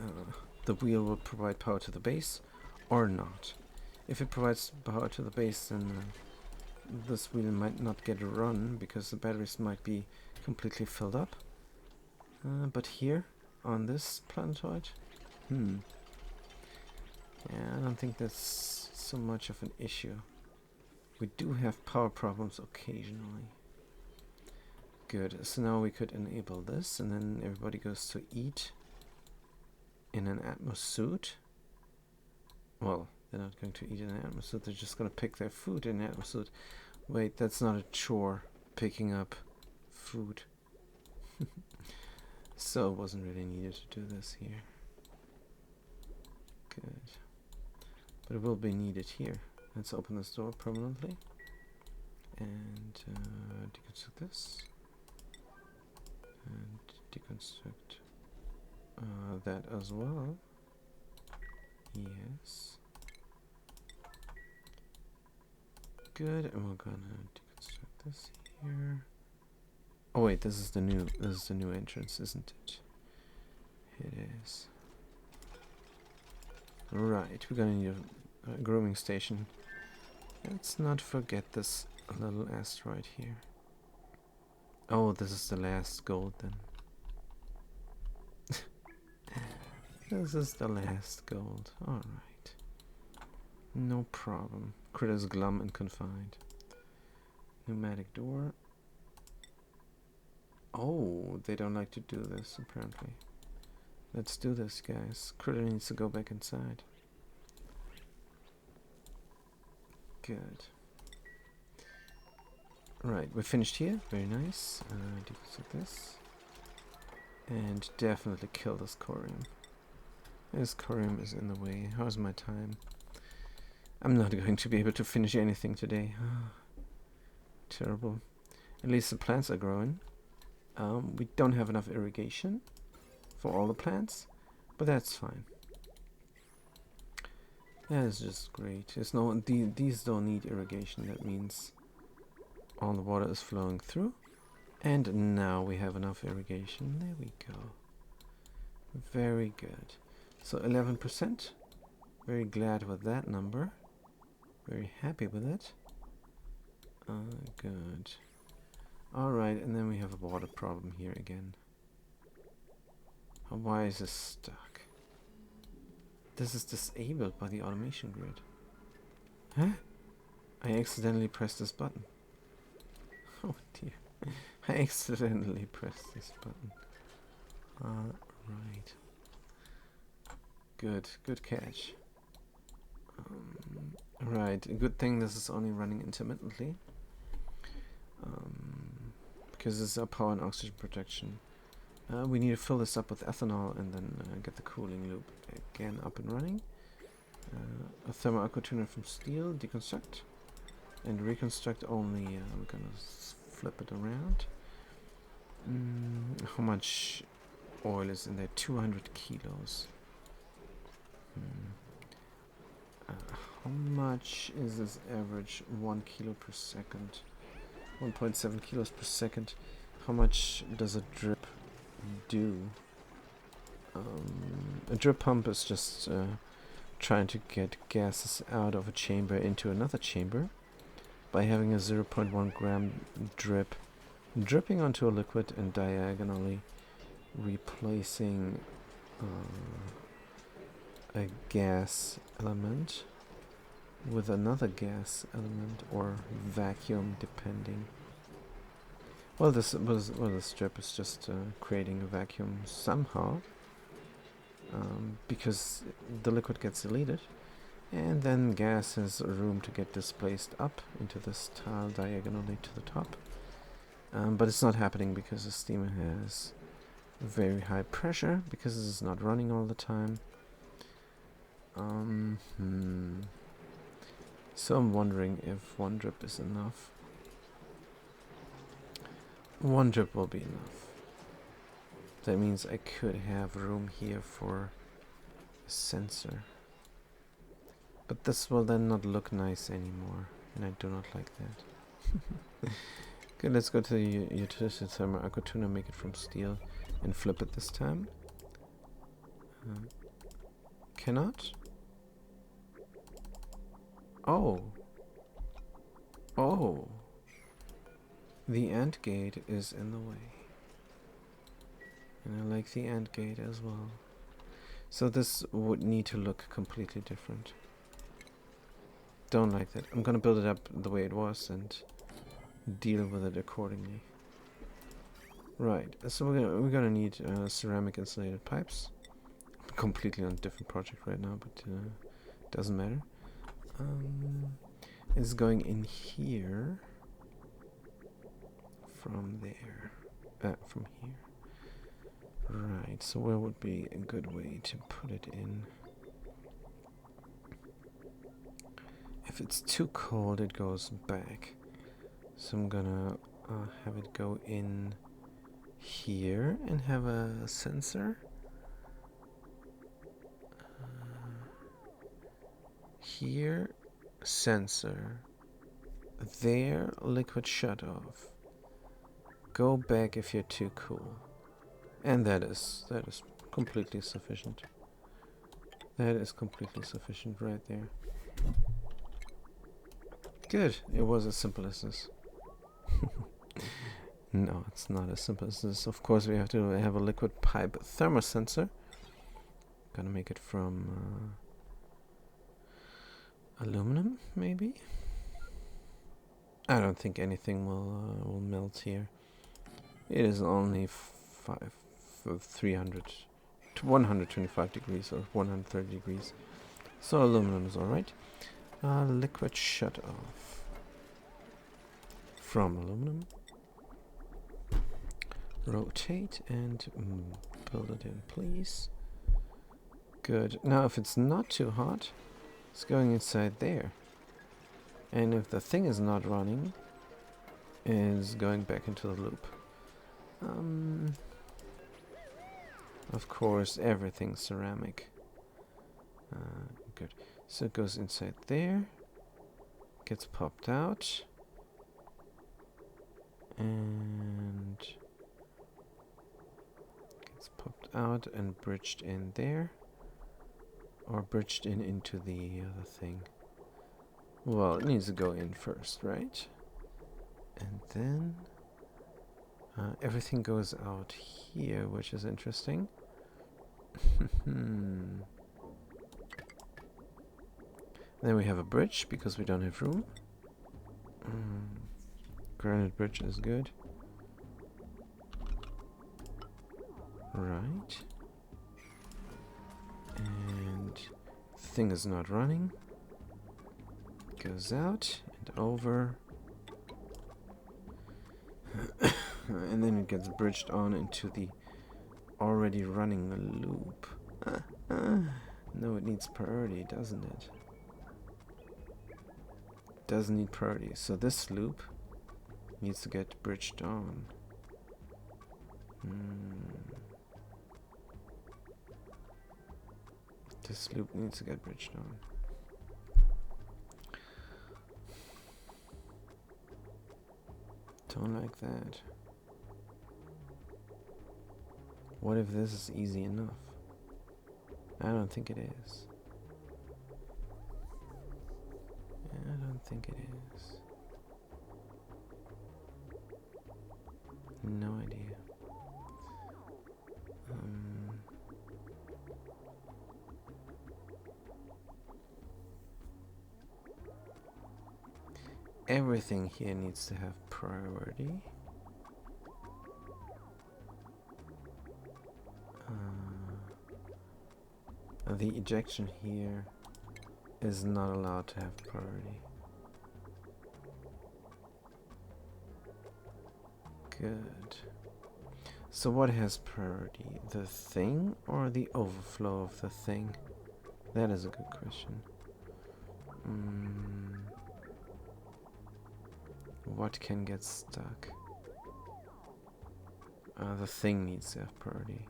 the wheel will provide power to the base or not. If it provides power to the base, then this wheel might not get run because the batteries might be completely filled up. But here, on this planetoid, yeah, I don't think that's so much of an issue. We do have power problems occasionally. Good, so now we could enable this, and then everybody goes to eat in an atmosuit. Well, they're not going to eat in an atmosuit, they're just going to pick their food in an atmosuit. Wait, that's not a chore, picking up food. So it wasn't really needed to do this here. Good. But it will be needed here. Let's open this door permanently. And deconstruct this. And deconstruct that as well. Yes. Good, and we're gonna deconstruct this here. Oh wait, this is the new entrance, isn't it? It is. Right, we're gonna need a grooming station. Let's not forget this little asteroid here. Oh, this is the last gold then. This is the last gold. Alright. No problem. Critters glum and confined. Pneumatic door. Oh, they don't like to do this, apparently. Let's do this, guys. Critter needs to go back inside. Good. Right, we're finished here. Very nice. Deconstruct this. And definitely kill this corium. This corium is in the way. How's my time? I'm not going to be able to finish anything today. Terrible. At least the plants are growing. We don't have enough irrigation for all the plants, but that's fine. That is just great. There's no these don't need irrigation. That means all the water is flowing through, and now we have enough irrigation. There we go. Very good. So 11%. Very glad with that number. Very happy with it. Good. Alright, and then we have a water problem here again. Why is this stuck? This is disabled by the automation grid. Huh? I accidentally pressed this button. Oh dear. I accidentally pressed this button. Alright. Good catch. Right, a good thing this is only running intermittently. Because this is our power and oxygen protection. We need to fill this up with ethanol and then get the cooling loop again up and running. A thermal aqua tuner from steel, deconstruct. And reconstruct only, we're gonna flip it around. How much oil is in there? 200 kilos. How much is this average? 1 kilo per second. 1.7 kilos per second. How much does a drip do? A drip pump is just trying to get gases out of a chamber into another chamber by having a 0.1 gram drip dripping onto a liquid and diagonally replacing a gas element with another gas element or vacuum, depending. Well, this strip is just creating a vacuum somehow, because the liquid gets deleted, and then gas has room to get displaced up into this tile diagonally to the top. But it's not happening because the steamer has very high pressure, because this is not running all the time. So I'm wondering if one drip is enough. One drip will be enough. That means I could have room here for a sensor. But this will then not look nice anymore, and I do not like that. Okay, let's go to the utility thermal aqua tuner, make it from steel, and flip it this time. Cannot? Oh. Oh. The AND gate is in the way. And I like the AND gate as well. So this would need to look completely different. Don't like that. I'm gonna build it up the way it was and deal with it accordingly. Right, so we're gonna need ceramic insulated pipes. Completely on a different project right now, but doesn't matter. It's going in here from there, from here. Right, so where would be a good way to put it in? If it's too cold, it goes back. So I'm gonna have it go in here and have a sensor. Here, sensor. There, liquid shut off. Go back if you're too cool. And that is completely sufficient. That is completely sufficient right there. Good. It was as simple as this. No, it's not as simple as this. Of course, we have to have a liquid pipe thermosensor. Gonna make it from aluminum, maybe? I don't think anything will melt here. It is only 300 to 125 degrees or 130 degrees. So aluminum is alright. Liquid shut off from aluminum. Rotate and build it in, please. Good. Now if it's not too hot, it's going inside there. And if the thing is not running, it's going back into the loop. Of course, everything's ceramic. Good. So it goes inside there, gets popped out, and gets popped out and bridged in there, or bridged in into the other thing. Well, it needs to go in first, right? And then everything goes out here, which is interesting. Then we have a bridge, because we don't have room. Granite bridge is good. Right. And the thing is not running. Goes out and over. And then it gets bridged on into the already running loop. No, it needs priority, doesn't it? Doesn't need priority, so this loop needs to get bridged on. This loop needs to get bridged on. Don't like that. What if this is easy enough? I don't think it is. I don't think it is. No idea. Everything here needs to have priority. The ejection here is not allowed to have priority. Good. So what has priority? The thing or the overflow of the thing? That is a good question. What can get stuck? The thing needs to have priority.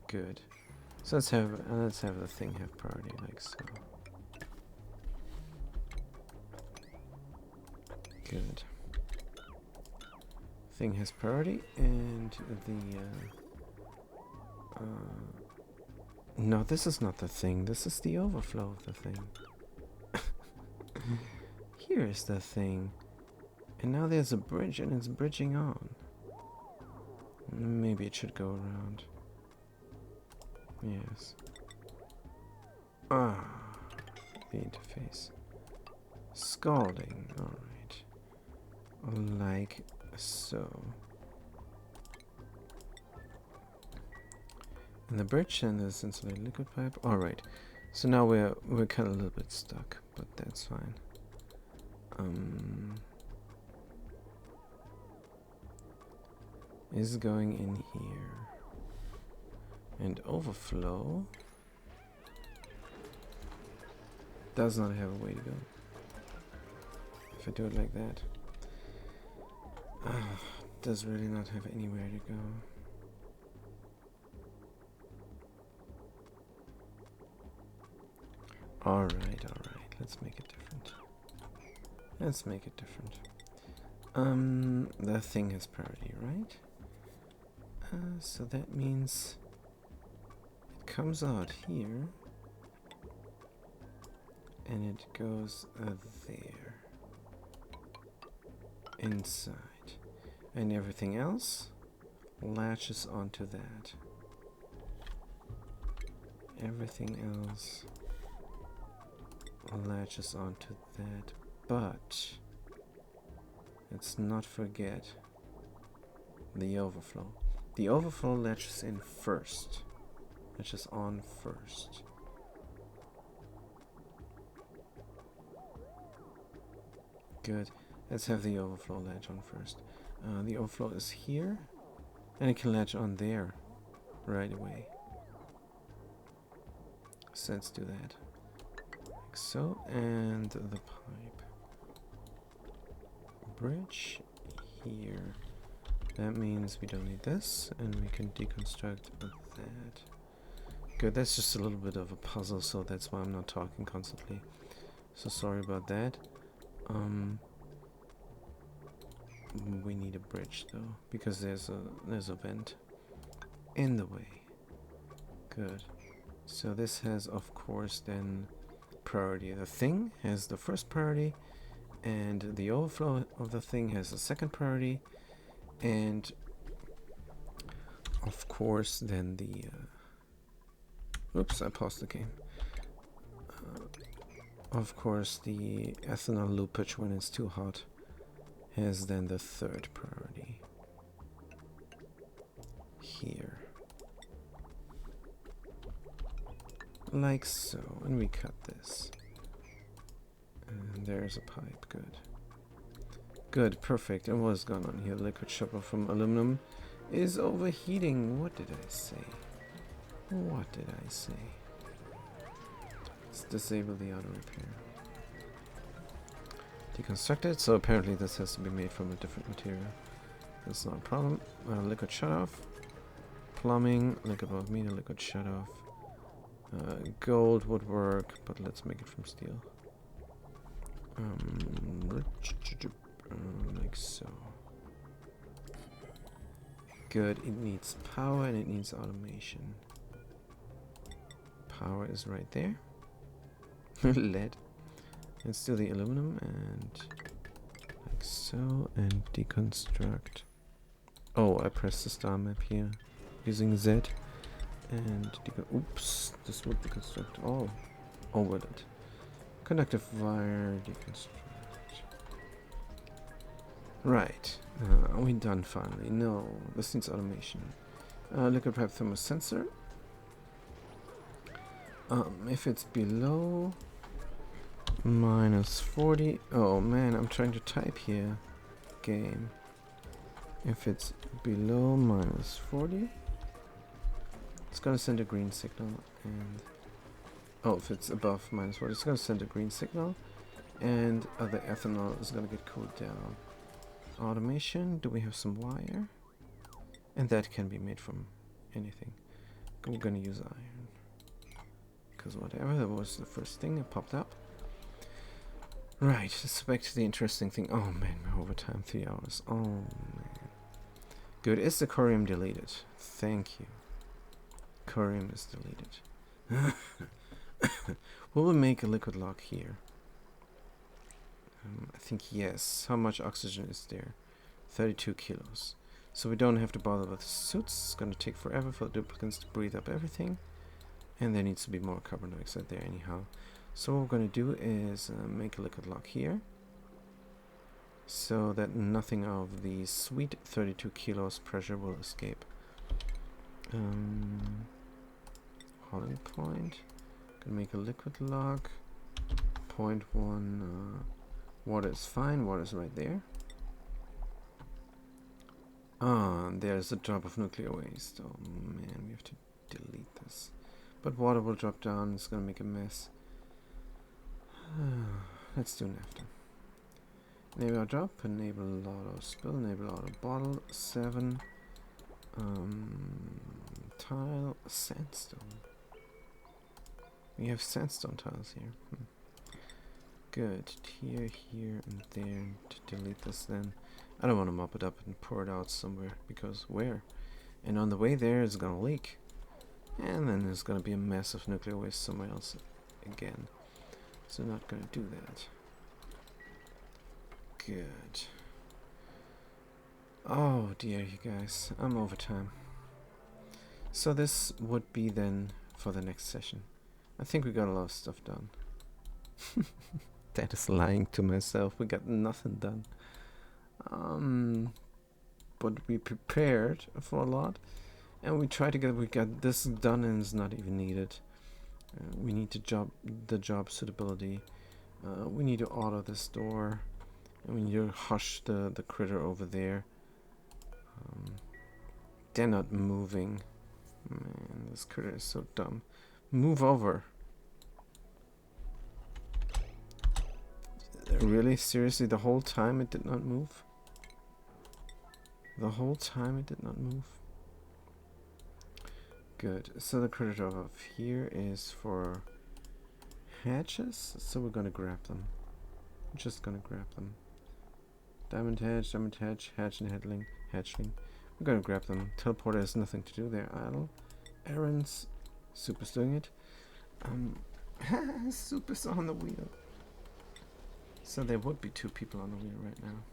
Good. So let's have the thing have priority like so. Good. Thing has priority, and the no, this is not the thing. This is the overflow of the thing. Here is the thing, and now there's a bridge, and it's bridging on. Maybe it should go around. Yes. Ah, the interface. Scalding. All right. Like so. And the bridge and this insulated liquid pipe. All right. So now we're kind of a little bit stuck, but that's fine. Is going in here. And overflow does not have a way to go. If I do it like that, does really not have anywhere to go. Alright, let's make it different. Let's make it different. The thing has priority, right? So that means it comes out here and it goes there inside, and everything else latches onto that. Everything else latches onto that, but let's not forget the overflow. The overflow latches in first. Latches on first. Good. Let's have the overflow latch on first. The overflow is here, and it can latch on there right away. So let's do that. Like so, and the pipe. Bridge here. That means we don't need this, and we can deconstruct that. Good, that's just a little bit of a puzzle, so that's why I'm not talking constantly. So sorry about that. We need a bridge though, because there's a vent in the way. Good. So this has, of course, then priority. The thing has the first priority, and the overflow of the thing has the second priority. And of course then the oops, I paused the game. Of course the ethanol loopage, when it's too hot, has then the third priority here, like so, and we cut this, and there's a pipe. Good, perfect. And what is going on here? The liquid chopper from aluminum is overheating. What did I say? What did I say? Let's disable the auto repair. Deconstruct it. So apparently this has to be made from a different material. That's not a problem. Liquid shut off. Plumbing. Liquid above meter. Liquid shut off. Gold would work, but let's make it from steel. Like so. Good. It needs power and it needs automation. Power is right there. Lead. Let's do the aluminum and like so, and deconstruct. Oh, I pressed the star map here using Z, and oops, this would deconstruct all over it. Conductive wire, deconstruct. Right, are we done finally? No, this needs automation. Liquid pipe thermosensor. If it's below -40, oh man, I'm trying to type here, game. If it's below -40, it's gonna send a green signal, and oh, if it's above -40, it's gonna send a green signal, and the ethanol is gonna get cooled down. Automation, do we have some wire? And that can be made from anything. We're gonna use iron. Because whatever, that was the first thing that popped up. Right, so back to the interesting thing. Oh man, we're overtime, 3 hours. Oh man. Good, is the corium deleted? Thank you. Corium is deleted. Will we make a liquid lock here? I think yes. How much oxygen is there? 32 kilos. So we don't have to bother with suits. It's gonna take forever for the duplicants to breathe up everything. And there needs to be more carbon dioxide there anyhow. So what we're gonna do is make a liquid lock here. So that nothing of the sweet 32 kilos pressure will escape. Holding point. Gonna make a liquid lock. 0.1 water is fine, water is right there. Ah, there's a drop of nuclear waste. Oh man, we have to delete this. But water will drop down, it's gonna make a mess. Let's do NAFTA. Enable auto drop, enable auto spill, enable auto bottle, 7. Tile, sandstone. We have sandstone tiles here. Good. Here, here, and there. To delete this then. I don't want to mop it up and pour it out somewhere, because where? And on the way there it's gonna leak. And then there's gonna be a massive nuclear waste somewhere else again. So not gonna do that. Good. Oh dear, you guys. I'm over time. So this would be then for the next session. I think we got a lot of stuff done. That is lying to myself. We got nothing done. But we prepared for a lot. And we tried to get, we got this done and it's not even needed. We need to the job suitability. We need to auto this door. And we need to hush the critter over there. They're not moving. Man, this critter is so dumb. Move over. Really? Seriously? The whole time it did not move? The whole time it did not move? Good. So the critter of here is for hatches. So we're gonna grab them. We're just gonna grab them. Diamond hatch, hatch and hatchling. We're gonna grab them. Teleporter has nothing to do there. Idle. Errands. Super's doing it. Super's on the wheel. So there would be 2 people on the wheel right now.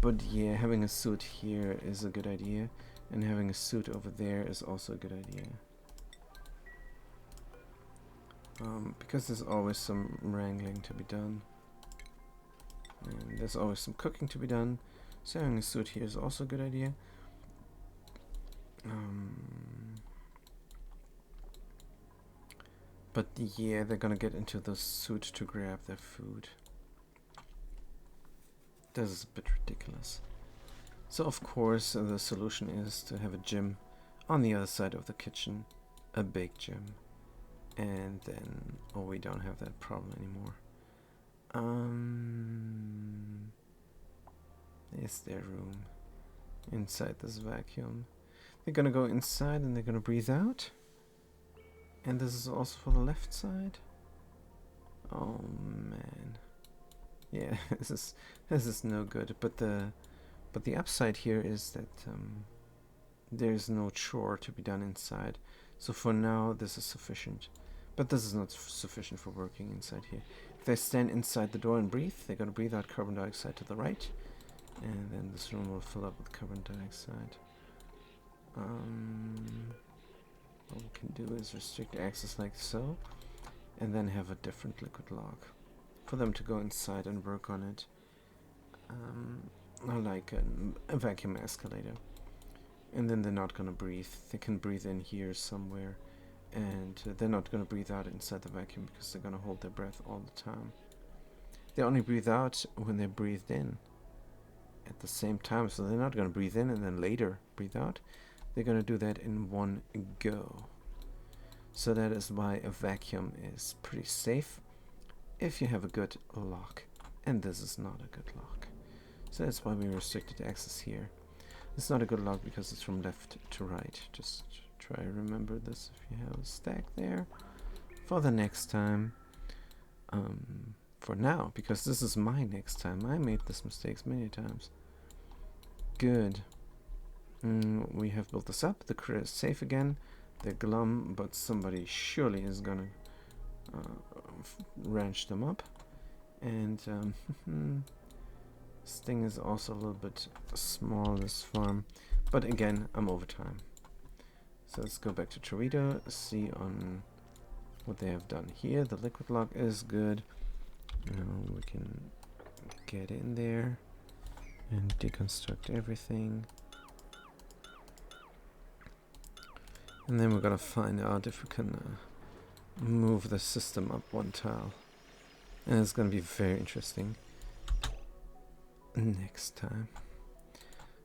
But yeah, having a suit here is a good idea. And having a suit over there is also a good idea. Because there's always some wrangling to be done. And there's always some cooking to be done. So having a suit here is also a good idea. But yeah, they're gonna get into the suit to grab their food. This is a bit ridiculous. So of course the solution is to have a gym on the other side of the kitchen. A big gym. And then, oh, we don't have that problem anymore. Is there room inside this vacuum? They're gonna go inside and they're gonna breathe out. And this is also for the left side. Oh man, yeah, this is no good. But the upside here is that there's no chore to be done inside. So for now, this is sufficient. But this is not sufficient for working inside here. If they stand inside the door and breathe, they're gonna breathe out carbon dioxide to the right, and then this room will fill up with carbon dioxide. What we can do is restrict access like so, and then have a different liquid lock for them to go inside and work on it. Like a vacuum escalator. And then they're not gonna breathe. They can breathe in here somewhere, and they're not gonna breathe out inside the vacuum because they're gonna hold their breath all the time. They only breathe out when they're breathed in at the same time, so they're not gonna breathe in and then later breathe out. They're gonna do that in one go. So that is why a vacuum is pretty safe if you have a good lock, and this is not a good lock. So that's why we restricted access here. It's not a good log because it's from left to right. Just try to remember this if you have a stack there for the next time. For now, because this is my next time. I made this mistakes many times. Good. We have built this up. The crew is safe again. They're glum, but somebody surely is gonna ranch them up. And this thing is also a little bit small, this farm. But again, I'm over time. So let's go back to Torito, see on what they have done here. The liquid log is good. Now we can get in there and deconstruct everything. And then we're gonna find out if we can move the system up one tile. And it's gonna be very interesting next time.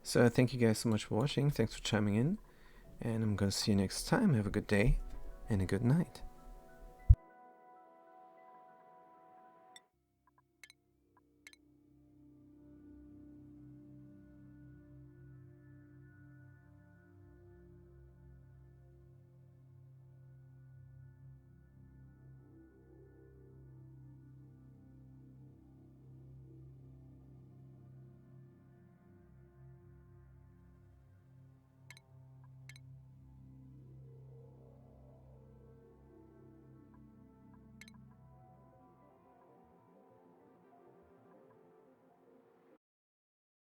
So thank you guys so much for watching. Thanks for chiming in. And I'm gonna see you next time. Have a good day and a good night.